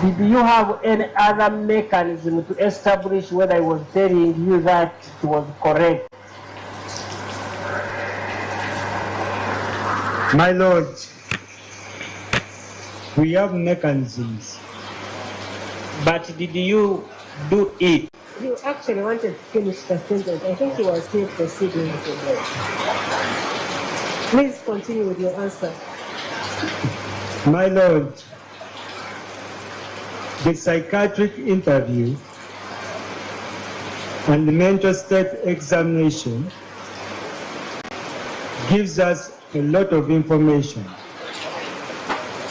did you have any other mechanism to establish whether he was telling you that it was correct? My lord, we have mechanisms. But did you do it? You actually wanted to finish the sentence. I think you were still proceeding. Please continue with your answer. My lord, the psychiatric interview and the mental state examination gives us a lot of information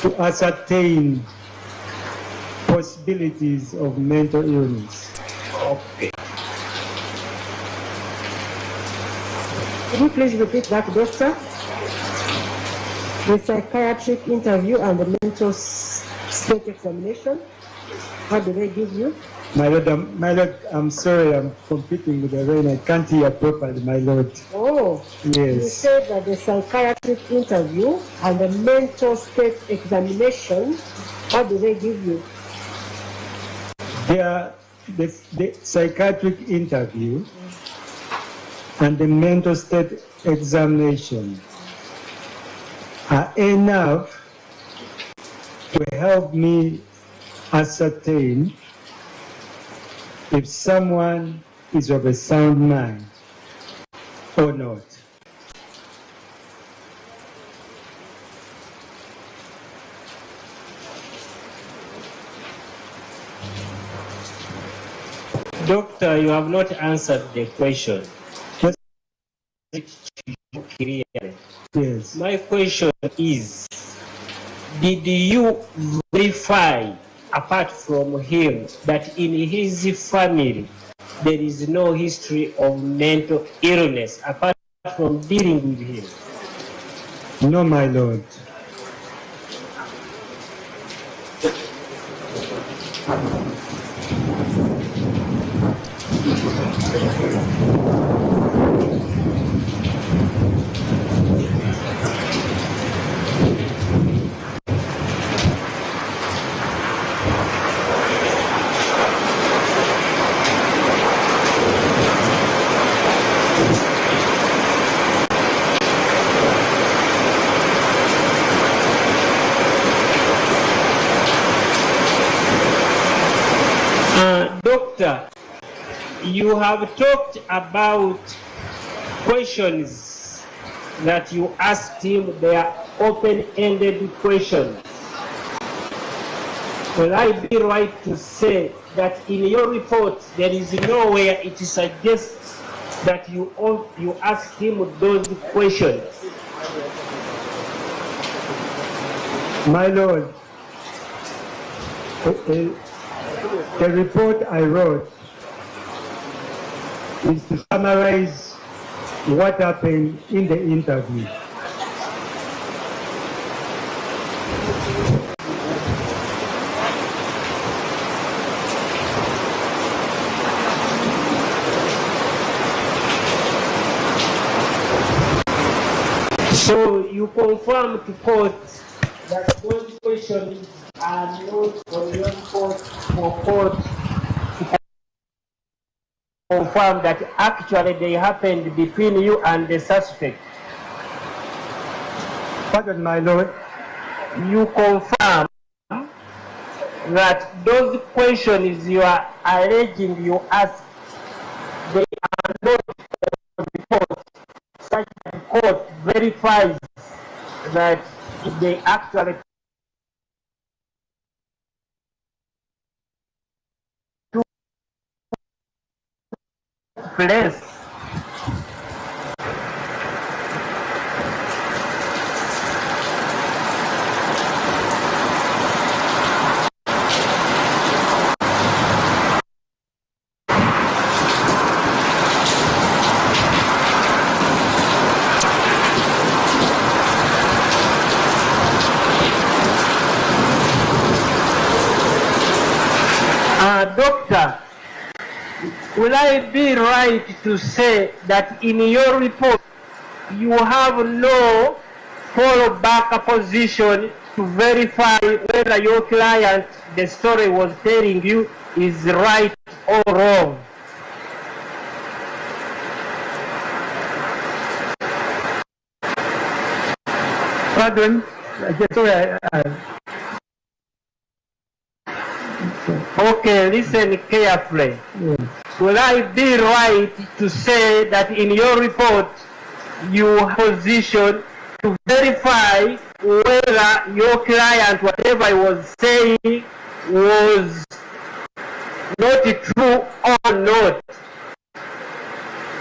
to ascertain possibilities of mental illness. Okay. Could you please repeat that, doctor? The psychiatric interview and the mental state examination. What do they give you? My Lord, I'm sorry, I'm competing with the rain. I can't hear properly, my Lord. Oh, you Yes. said that the psychiatric interview and the mental state examination, what do they give you? The psychiatric interview and the mental state examination are enough to help me ascertain if someone is of a sound mind or not. Doctor, you have not answered the question. Clearly. Yes. My question is, did you verify, apart from him, that in his family there is no history of mental illness apart from dealing with him? No, my Lord. Doctor, you have talked about questions that you asked him. They are open-ended questions. Will I be right to say that in your report there is nowhere it suggests that you asked him those questions? My Lord, the report I wrote is to summarize what happened in the interview. So you confirm to court that those questions are not on your report for court to confirm that actually they happened between you and the suspect? Pardon, my Lord? You confirm that those questions you are alleging you asked, they are not on the report, such that the court verifies that they actually took place. Doctor, will I be right to say that in your report you have no fallback position to verify whether your client, the story was telling you, is right or wrong? Pardon? Okay, listen carefully. Will I be right to say that in your report you have a position to verify whether your client, whatever he was saying, was not true or not?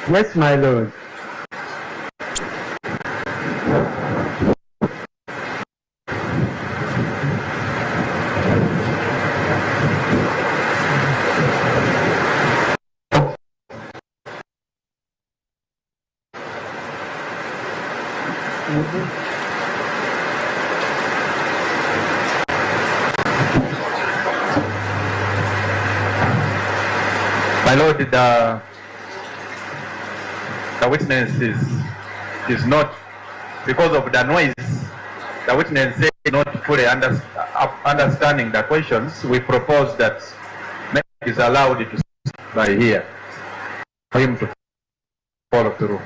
Yes, my Lord. My Lord, the witness is not, because of the noise, the witness is not fully understanding the questions. We propose that he is allowed to sit by here for him to follow through.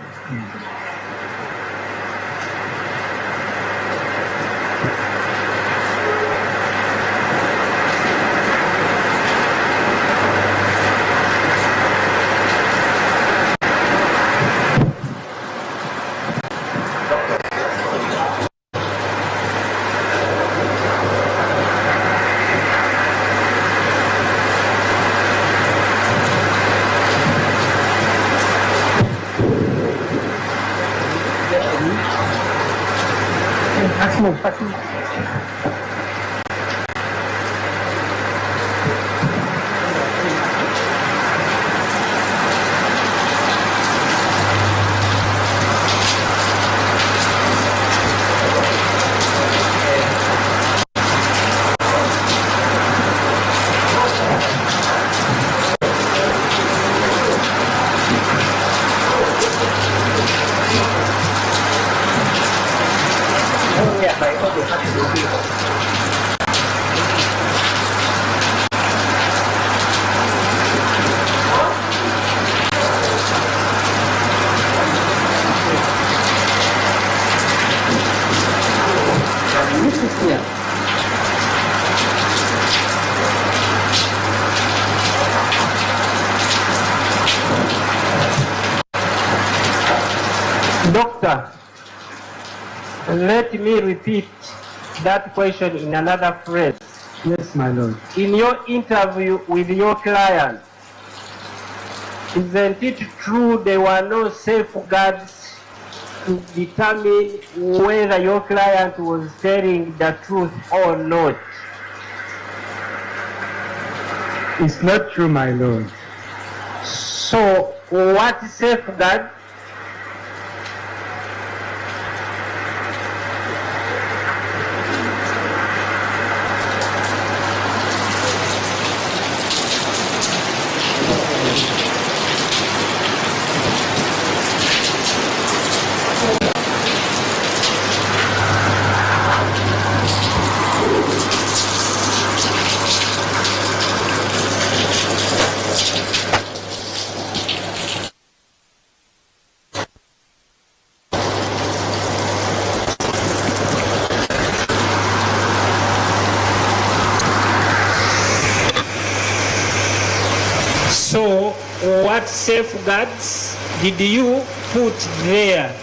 Doctor, let me repeat that question in another phrase. Yes, my Lord. In your interview with your client, isn't it true there were no safeguards to determine whether your client was telling the truth or not? It's not true, my Lord. So, what safeguard? So, what safeguards did you put there?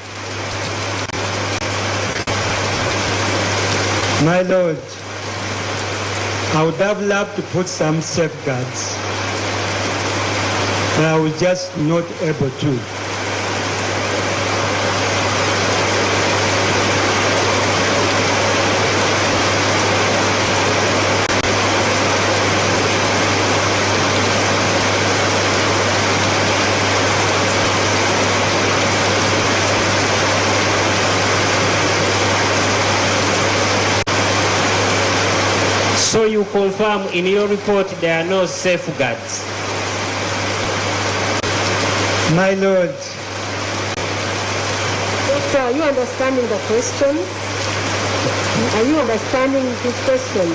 My Lord, I would have loved to put some safeguards, but I was just not able to. So you confirm in your report there are no safeguards? My Lord. Doctor, are you understanding the questions? Are you understanding his questions?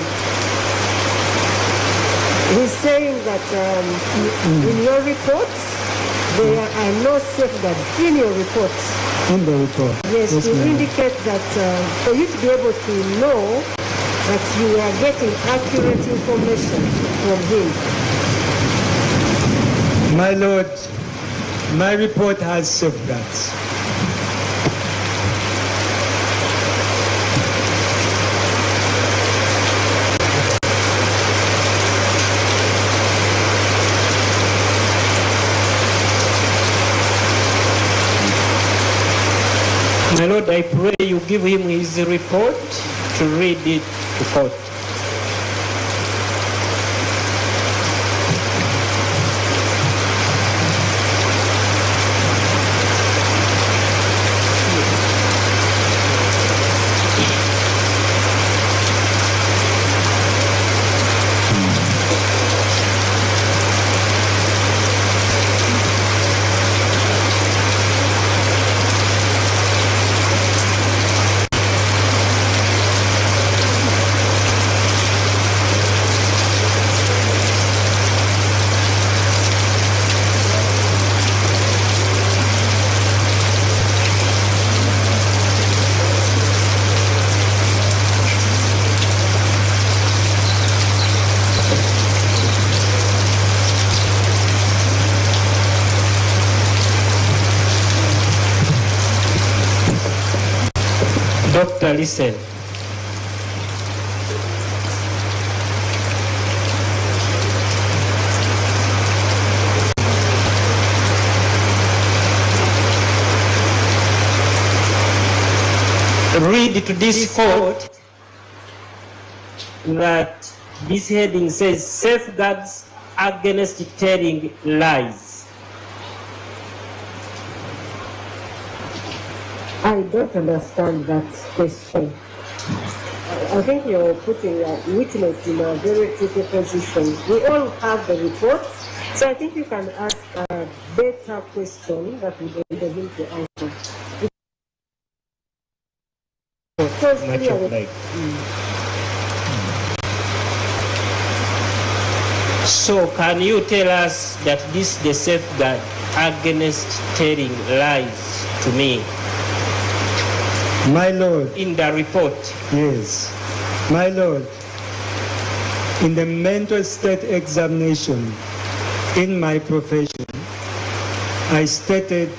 He's saying that in your reports, there are no safeguards in your report. In the report? Yes, to indicate that for you to be able to know that you are getting accurate information from him. My Lord, my report has safeguards. My Lord, I pray you give him his report to read it to court. Doctor, listen. Read to this court that this heading says safeguards against telling lies. I don't understand that question. I think you're putting a witness in a very tricky position. We all have the report, so I think you can ask a better question that we don't need to answer. So can you tell us that this is the safeguard against telling lies to me? My Lord. In the report. Yes. My Lord, in the mental state examination in my profession, I stated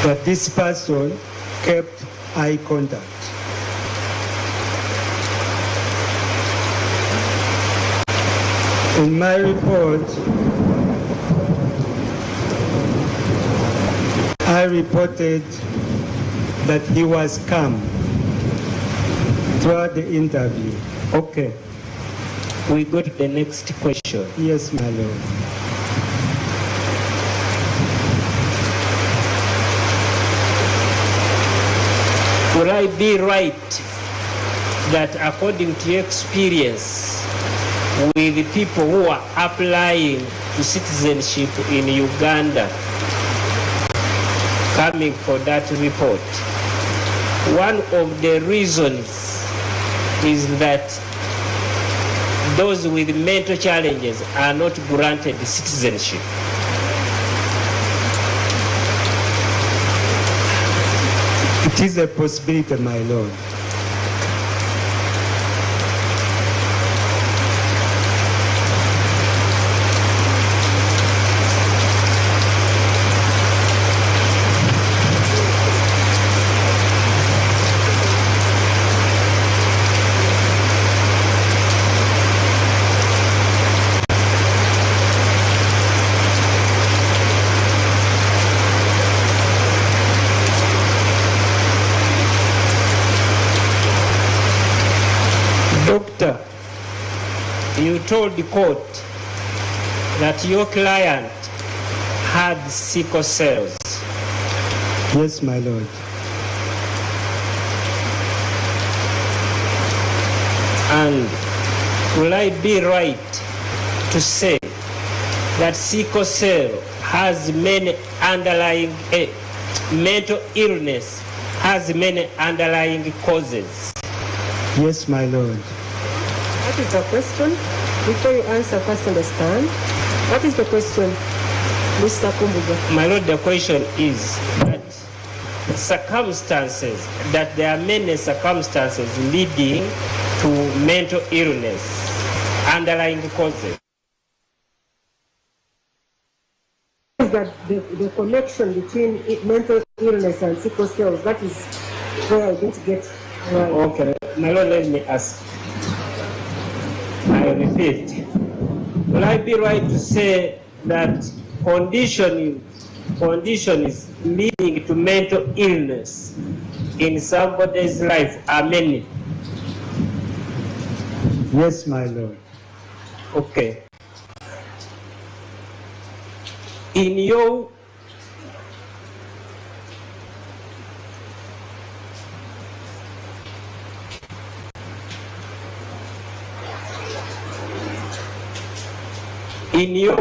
that this person kept eye contact. In my report, I reported that he was calm throughout the interview. Okay. We go to the next question. Yes, my Lord. Would I be right that according to your experience with the people who are applying to citizenship in Uganda, coming for that report, one of the reasons is that those with mental challenges are not granted citizenship? It is a possibility, my Lord. Doctor, you told the court that your client had sickle cells. Yes, my Lord. And will I be right to say that sickle cell has many underlying, mental illness has many underlying causes? Yes, my Lord. What is the question? Before you answer, first understand. What is the question, Mr. Kumbuga? My Lord, the question is that circumstances, that there are many circumstances leading to mental illness, underlying causes. Is that the connection between mental illness and sickle cells? That is where I didn't get right. Okay, my Lord, let me ask. I repeat. Will I be right to say that condition is leading to mental illness in somebody's life are many? Yes, my Lord. Okay. In your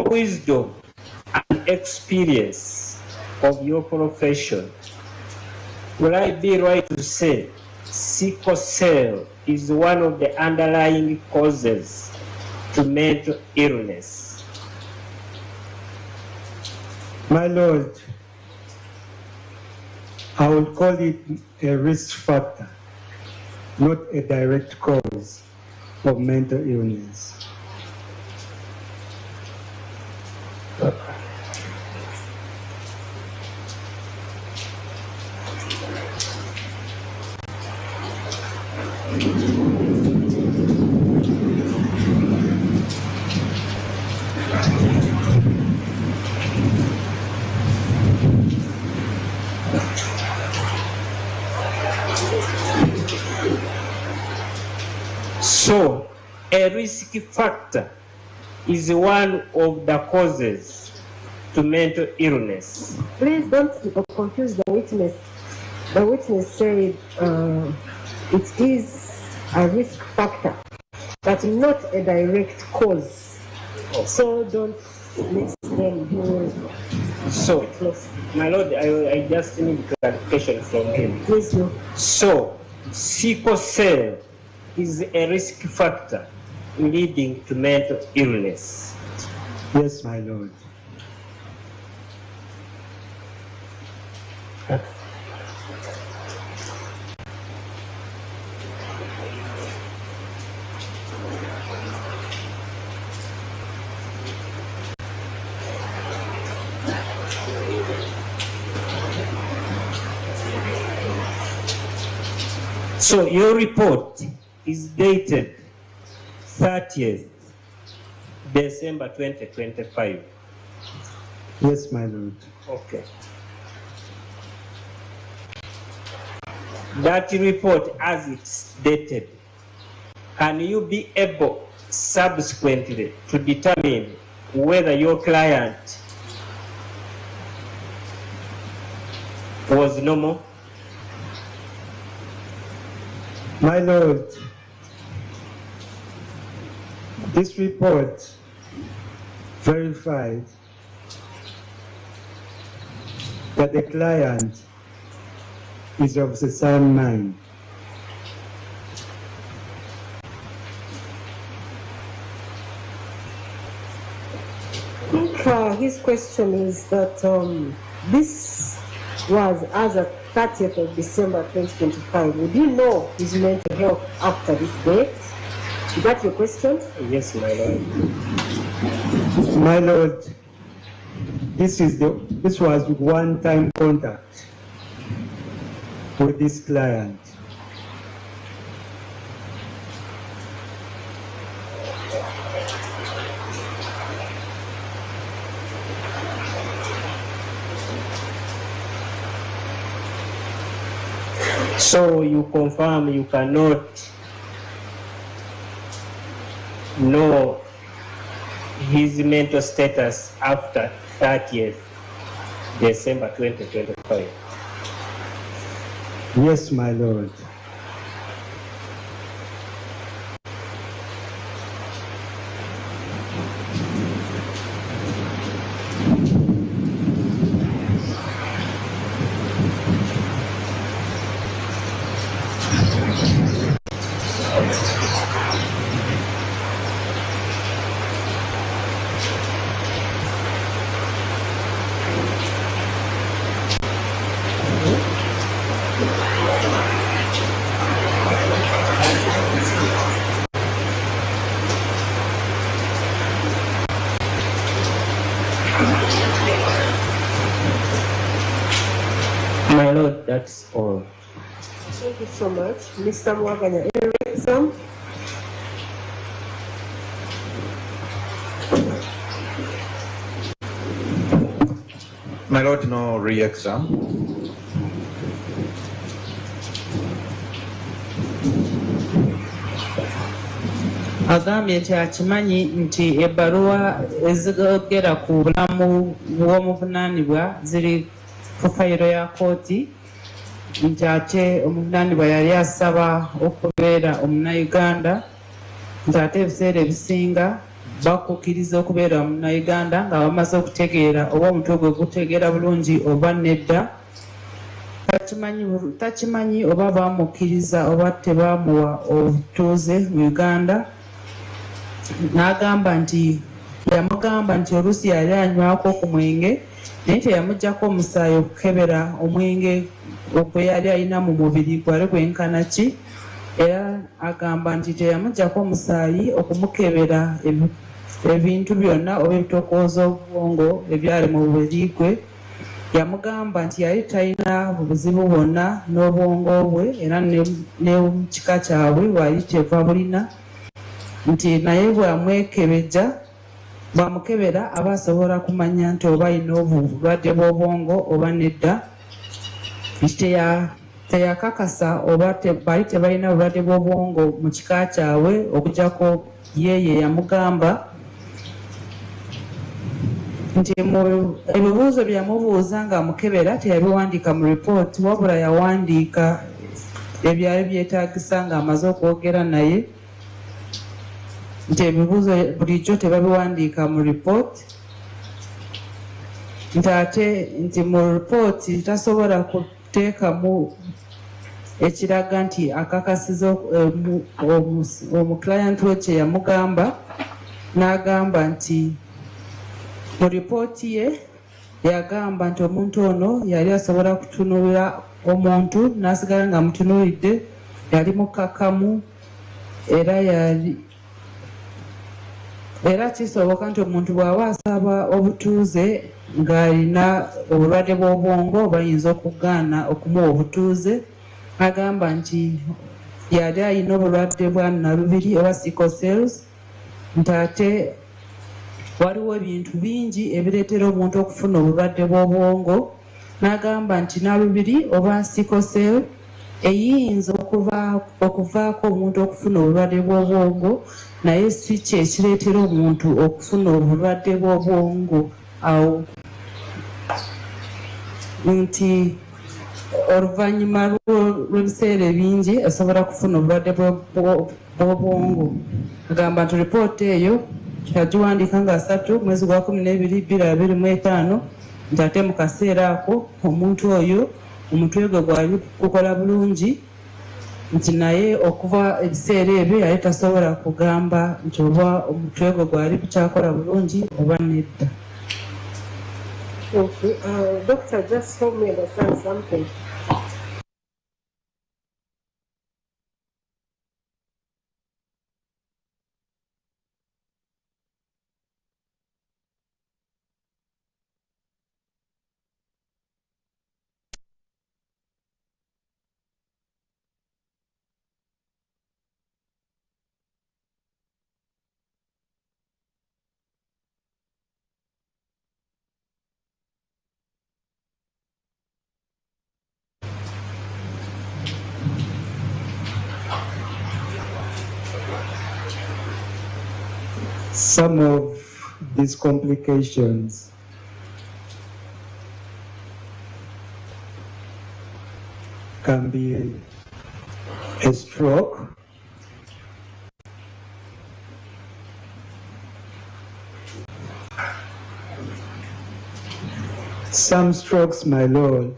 wisdom and experience of your profession, will I be right to say sickle cell is one of the underlying causes to mental illness? My Lord, I will call it a risk factor, not a direct cause of mental illness. So, a risk factor is one of the causes to mental illness. Please don't confuse the witness. The witness said it is a risk factor, but not a direct cause. So don't mix them here. So, my lord, I just need clarification from him. Please do. So, sickle cell is a risk factor leading to mental illness. Yes, my lord. So your report is dated 30th December 2025. Yes, my lord. Okay. That report as it's dated, can you be able subsequently to determine whether your client was normal? My lord, this report verified that the client is of the sound mind. His question is that this was as of 30th of December 2025. Would you know his mental health after this date? Is that your question? Yes, my lord. My lord, this was one-time contact with this client. So you confirm you cannot know his mental status after 30th December 2025? Yes, my lord. My lord, that's all. Thank you so much. Mr. Mwaganya, any exam? My lord, no re-exam. agambye nti akimanyi nti ebbaluwa ezigera ku bulamu bw'omuvunaanibwa ziri ku fayiro ya kooti, nti ate omuvunaanibwa yali asaba okubeera omunnayuganda, nti ate ebiseera ebisinga bakukkiriza okubeera omunnayuganda nga bamaze okutegeera oba omutwe gwe gutegeera bulungi oba nedda. Takimanyi oba bamukkiriza oba tebaamuwa obutuuze mu Uganda. N'agamba nti yamugamba nti oluusi yali anywako ku mwenge naye teyamuggyako omusaayi okukebera omwenge gwe yali alina mu mubiri gwali gwenkana ki, era agamba nti teyamuggyako omusaayi okumukebera ebintu byonna oba ebitokooza obwongo ebyali mu bubiri gwe. Yamugamba nti yali talina obuzibu bwonna n'obwongo bwe era ne mu kika kyabwe waali teva bulina nti naye bwamwekebejja bwamukebera aba asobola kumanya nti oba alina obulwadde bw'obwongo oba nedda teyakakasa oba baali tebalina bulwadde bw'obwongo mu kika kyabwe okugjako yeeye yamugamba nti ebibuuzo byamubuuza ng'amukebera teyabiwandiika mu ripooti wabula yawandiika ebyali byetaagisa ng'amaze okwogera naye nti ebibuuzo bulijjo tebabiwandiika mu ripooti nti ate nti mu ripooti tasobola kuteekamu ekiraga nti akakasiza omuklayant we kye yamugamba n'agamba nti mu ripooti ye yagamba nti omuntu ono yali asobola kutunulira omuntu n'asigala ng'amutunuulidde yali mukkakkamu era kisoboka nti omuntu bw'aba asaba obutuuze ng'alina obulwadde bw'obwongo bayinza okugaana okumuwa obutuuze agamba nti yali alina obulwadde bwa nalubiri oba sickle cells nti ate waliwo ebintu bingi ebireetera omuntu okufuna obulwadde bw'obwongo n'agamba nti nalubiri oba sickle cell eyinza okuvaako omuntu okufuna obulwadde bw'obwongo naye si kye ekireetera omuntu okufuna obulwadde bw'obwongo awo nti oluvannyuma lw'ebiseera ebingi asobola kufuna obulwadde bw'obwongo agamba nti ripooti eyo yagiwandiika nga 3 mwezi gwa 12/2025 nti ate mu kaseera ako omuntu oyo omutwe gwe gwali gukola bulungi nti naye okuva ebiseera ebyo yali tasobola kugamba nti oba omutwe gwe gwali gukyakola bulungi oba nedda. Okay, doctor, just help me understand something. Some of these complications can be a stroke, some strokes, my lord,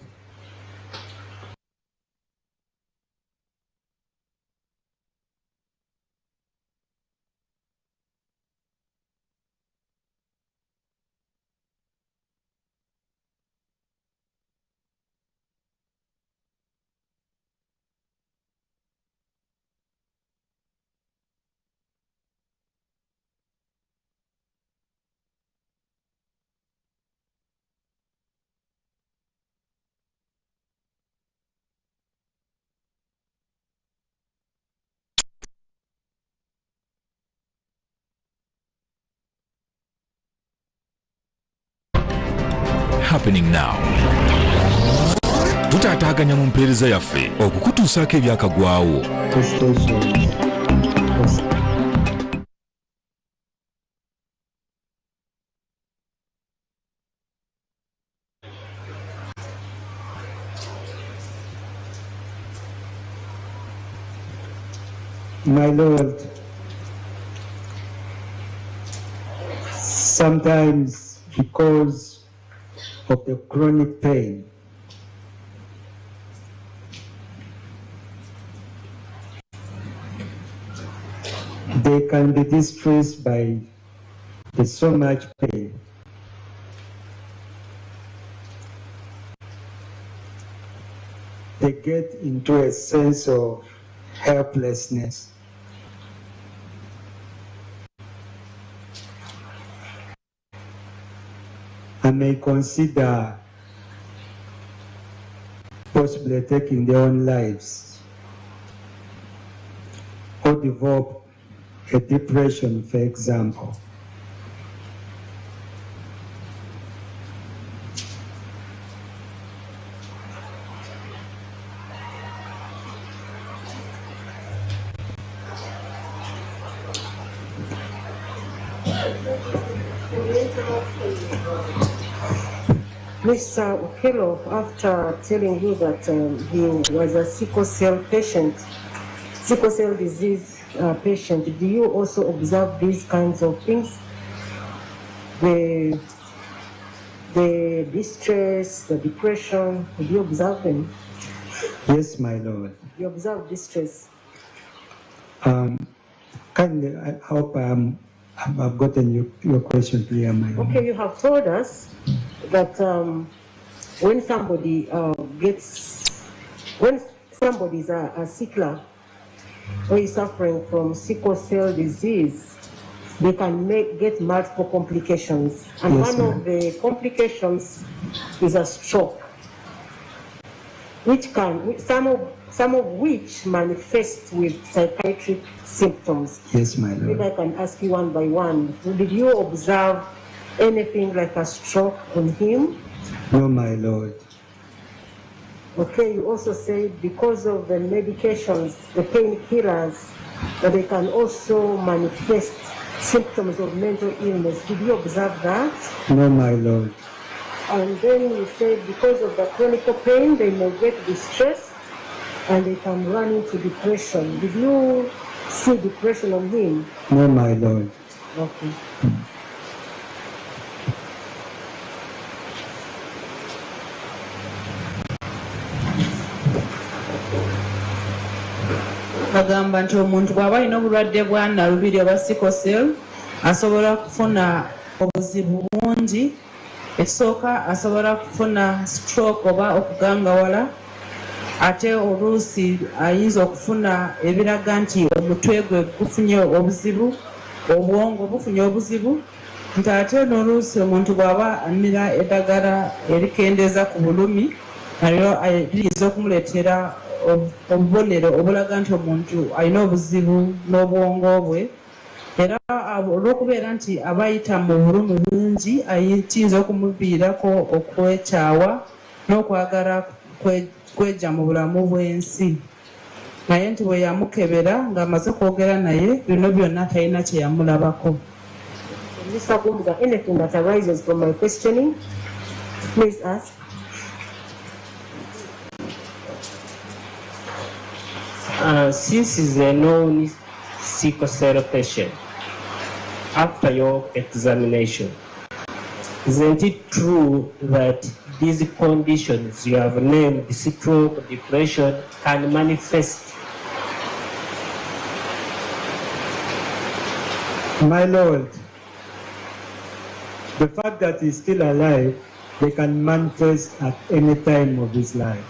happening now. Tutaataganya mu mpeereza yaffe okukutuusaako ebyakagwawo. My lord, sometimes because of the chronic pain, they can be distressed by the so much pain. They get into a sense of helplessness. I may consider possibly taking their own lives or develop a depression, for example. Mr. Okello, after telling you that he was a sickle cell disease patient, do you also observe these kinds of things? The distress, the depression, do you observe them? Yes, my Lord. You observe distress. Kindly, I hope I've gotten your question clear, my Lord. Okay, you have told us that when somebody when somebody is a sickler or is suffering from sickle cell disease, they can get multiple complications. And Yes, one of the complications is a stroke, which can, some of which manifest with psychiatric symptoms. Yes, my Lord. Maybe I can ask you one by one. Did you observe anything like a stroke on him? No, my Lord. Okay, you also said because of the medications, the painkillers, that they can also manifest symptoms of mental illness. Did you observe that? No, my Lord. And then you said because of the chronic pain, they may get distressed and they can run into depression. Did you see depression on him? No, my Lord. Okay. bagamba nti omuntu bw'aba alina obulwadde bwa nalubiri oba sickle cell asobola kufuna obuzibu bungi. Ekisooka asobola kufuna stroke oba okugangawala, ate oluusi ayinza okufuna ebiraga nti omutwe gwe gufunye obuzibu, obwongo bufunye obuzibu, nti ate n'oluusi omuntu bw'aba amira eddagala erikendeeza ku bulumi nalyo liyinza okumuleetera obubonero obulaga nti omuntu alina obuzibu n'obwongo bwe. Era olw'okubeera nti aba ayita mu bulumi bungi kiyinza okumuviirako okwekyawa n'okwagala kweja mu bulamu bw'ensi. Naye nti bwe yamukebera ng'amaze kwogera naye bino byonna talina kye yamulabako. Mr. Gumbuga, anything that arises from my questioning, please ask. Since he's a known sickle cell patient, after your examination, isn't it true that these conditions you have named, stroke, depression, can manifest? My Lord, the fact that he's still alive, they can manifest at any time of his life.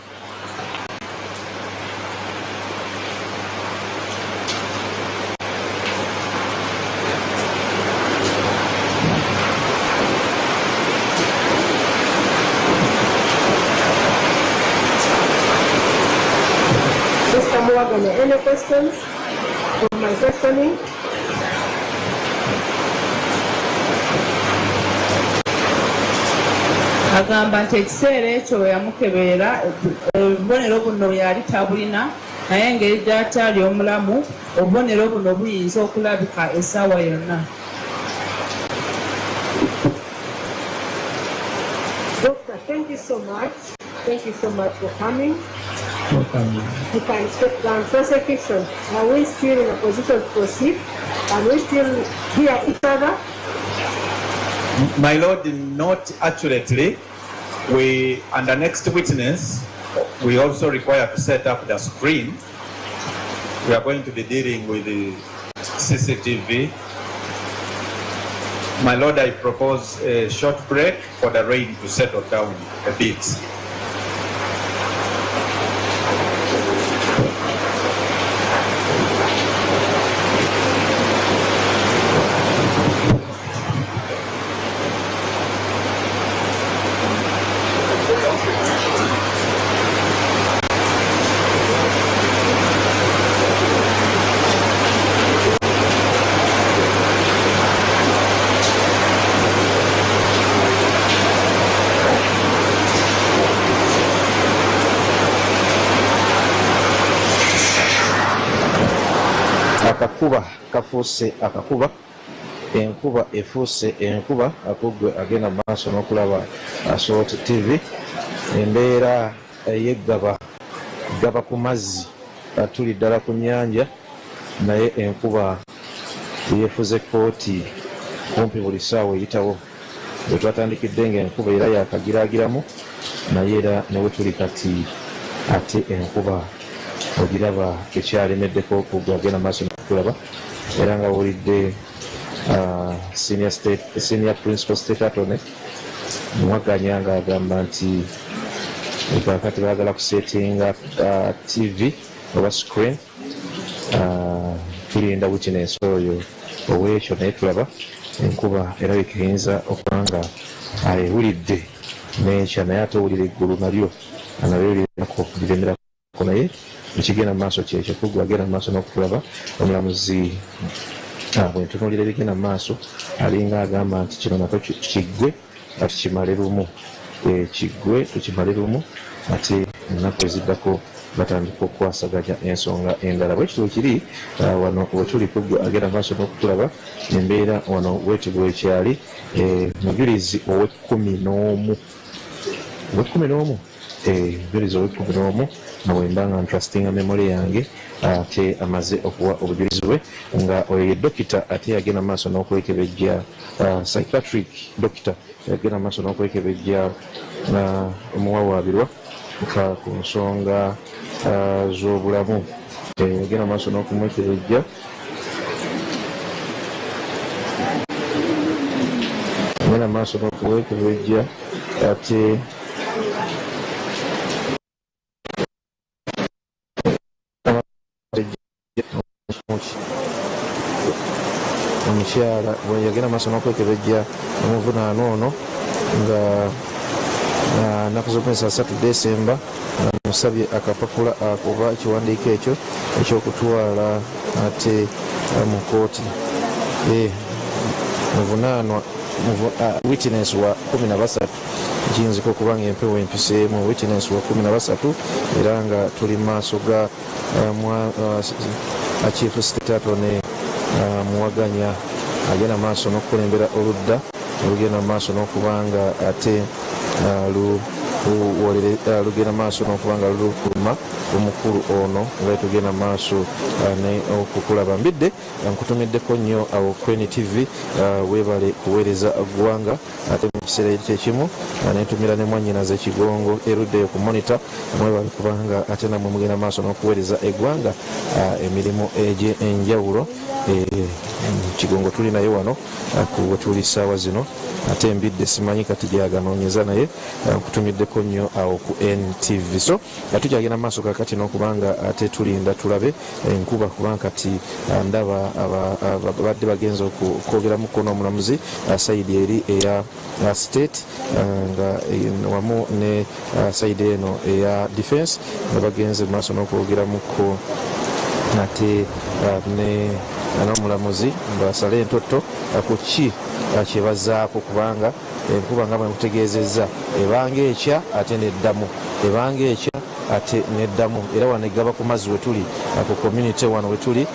Any questions from my questioning? Agamba nti ekiseera ekyo we yamukeberera obubonero buno yali tabulina, naye engeri gy'akyali omulamu obubonero buno buyinza okulabika essaawa yonna. Doctor, thank you so much. Thank you so much for coming. You can step down. Prosecution, are we still in a position to proceed? Can we still hear each other? My Lord, not accurately. We, and the next witness, we also require to set up the screen. We are going to be dealing with the CCTV. My Lord, I propose a short break for the rain to settle down a bit. akakuba kafuuse akakuba enkuba efuuse enkuba akugwe agenda maaso n'okulaba Assault TV embeera y'eggaba gaba ku mazzi tuli ddala ku nnyanja naye enkuba yeefuze kooti kumpi buli ssaawa eyitawo bwe twatandikidde ng'enkuba era yakagiraagiramu naye era ne we tuli kati ate enkuba ogiraba ekyalemeddeko okugwe agenda maaso n'okulaba era nga wulidde senior principal state attorney Mwaganya ng'agamba nti kakati baagala kusetinga TV oba screen tulinda witness oyo owekyo naye tulaba enkuba erabika eyinza okuba nga ewulidde n'ekya naye ate owulira eggulu nalyo lirako liremerako naye ekigenda mu maaso kyekyo kugwa agenda mu maaso n'okulaba omulamuzi bwe ntunuulira ebigenda mu maaso alinga agamba nti kino nakyo kiggwe tukimale lumu kiggwe tukimale lumu ate ennaku eziddako batandika okukwasaganya ensonga endala bwekityo kiri wano wetuli kugwa agenda maaso n'okutulaba embeera wano bwetyo bwekyali mujulizi ow'ekumi n'omu mujulizi ow'ekumi nga bwembanga ntrustinga memory yange ate amaze okuwa obujulizi bwe nga oyo ye dokita ate yagenda maaso n'okwekebejja psychiatric doctor yagenda maaso n'okwekebejja omuwawaabirwa ku nsonga z'obulamu yagenda maaso n'okumwekebejja yagenda maaso n'okumwekebejja ate omukyala bwe yagenda maaso n'okwekebejja omuvunaano ono nga nnaku z'omwezi 3 Desemba musabye akapapula oba ekiwandiiko ekyo ekyokutwala ate mu kooti muvunaanwa witness wa 13 kiyinzika okuba nga empewo empiseemu witness wa 13 era nga tuli maaso ga chief state attorney Mwaganya agenda maaso n'okukulembera oludda olugenda maaso n'okubanga ate lugenda maaso n'okubanga lulukuluma omukulu ono nga tugenda maaso okukulaba mbidde nkutumiddeko nnyo awo Queen TV weebale kuweereza ggwanga ate mu kiseera ekimu nentumira ne mwannyinaze ekigongo eruddeyo ku monitor mwebale kubanga ate namwe mugenda maaso n'okuweereza eggwanga emirimu egy'enjawulo kigongo tuli naye wano wetuli ssaawa zino ate mbidde simanyi kati gyaganoonyeza naye nkutumiddeko nnyo awo ku NTV so tukyagenda maaso kakati n'okubanga ate tulinda tulabe enkuba kubanga kati ndaba badde bagenza okwogeramuko n'omulamuzi sayidi eri eya state nga wamu ne sayidi eno eya defense nga bagenze maaso n'okwogeramuko ate n'omulamuzi mbasale entoto ku ki kyebazaako kubanga enkuba nga bwe nkutegeezezza ebanga ekya ate neddamu ebanga ekya ate neddamu era wano Ggaba ku mazzi wetuli ku community wano wetuli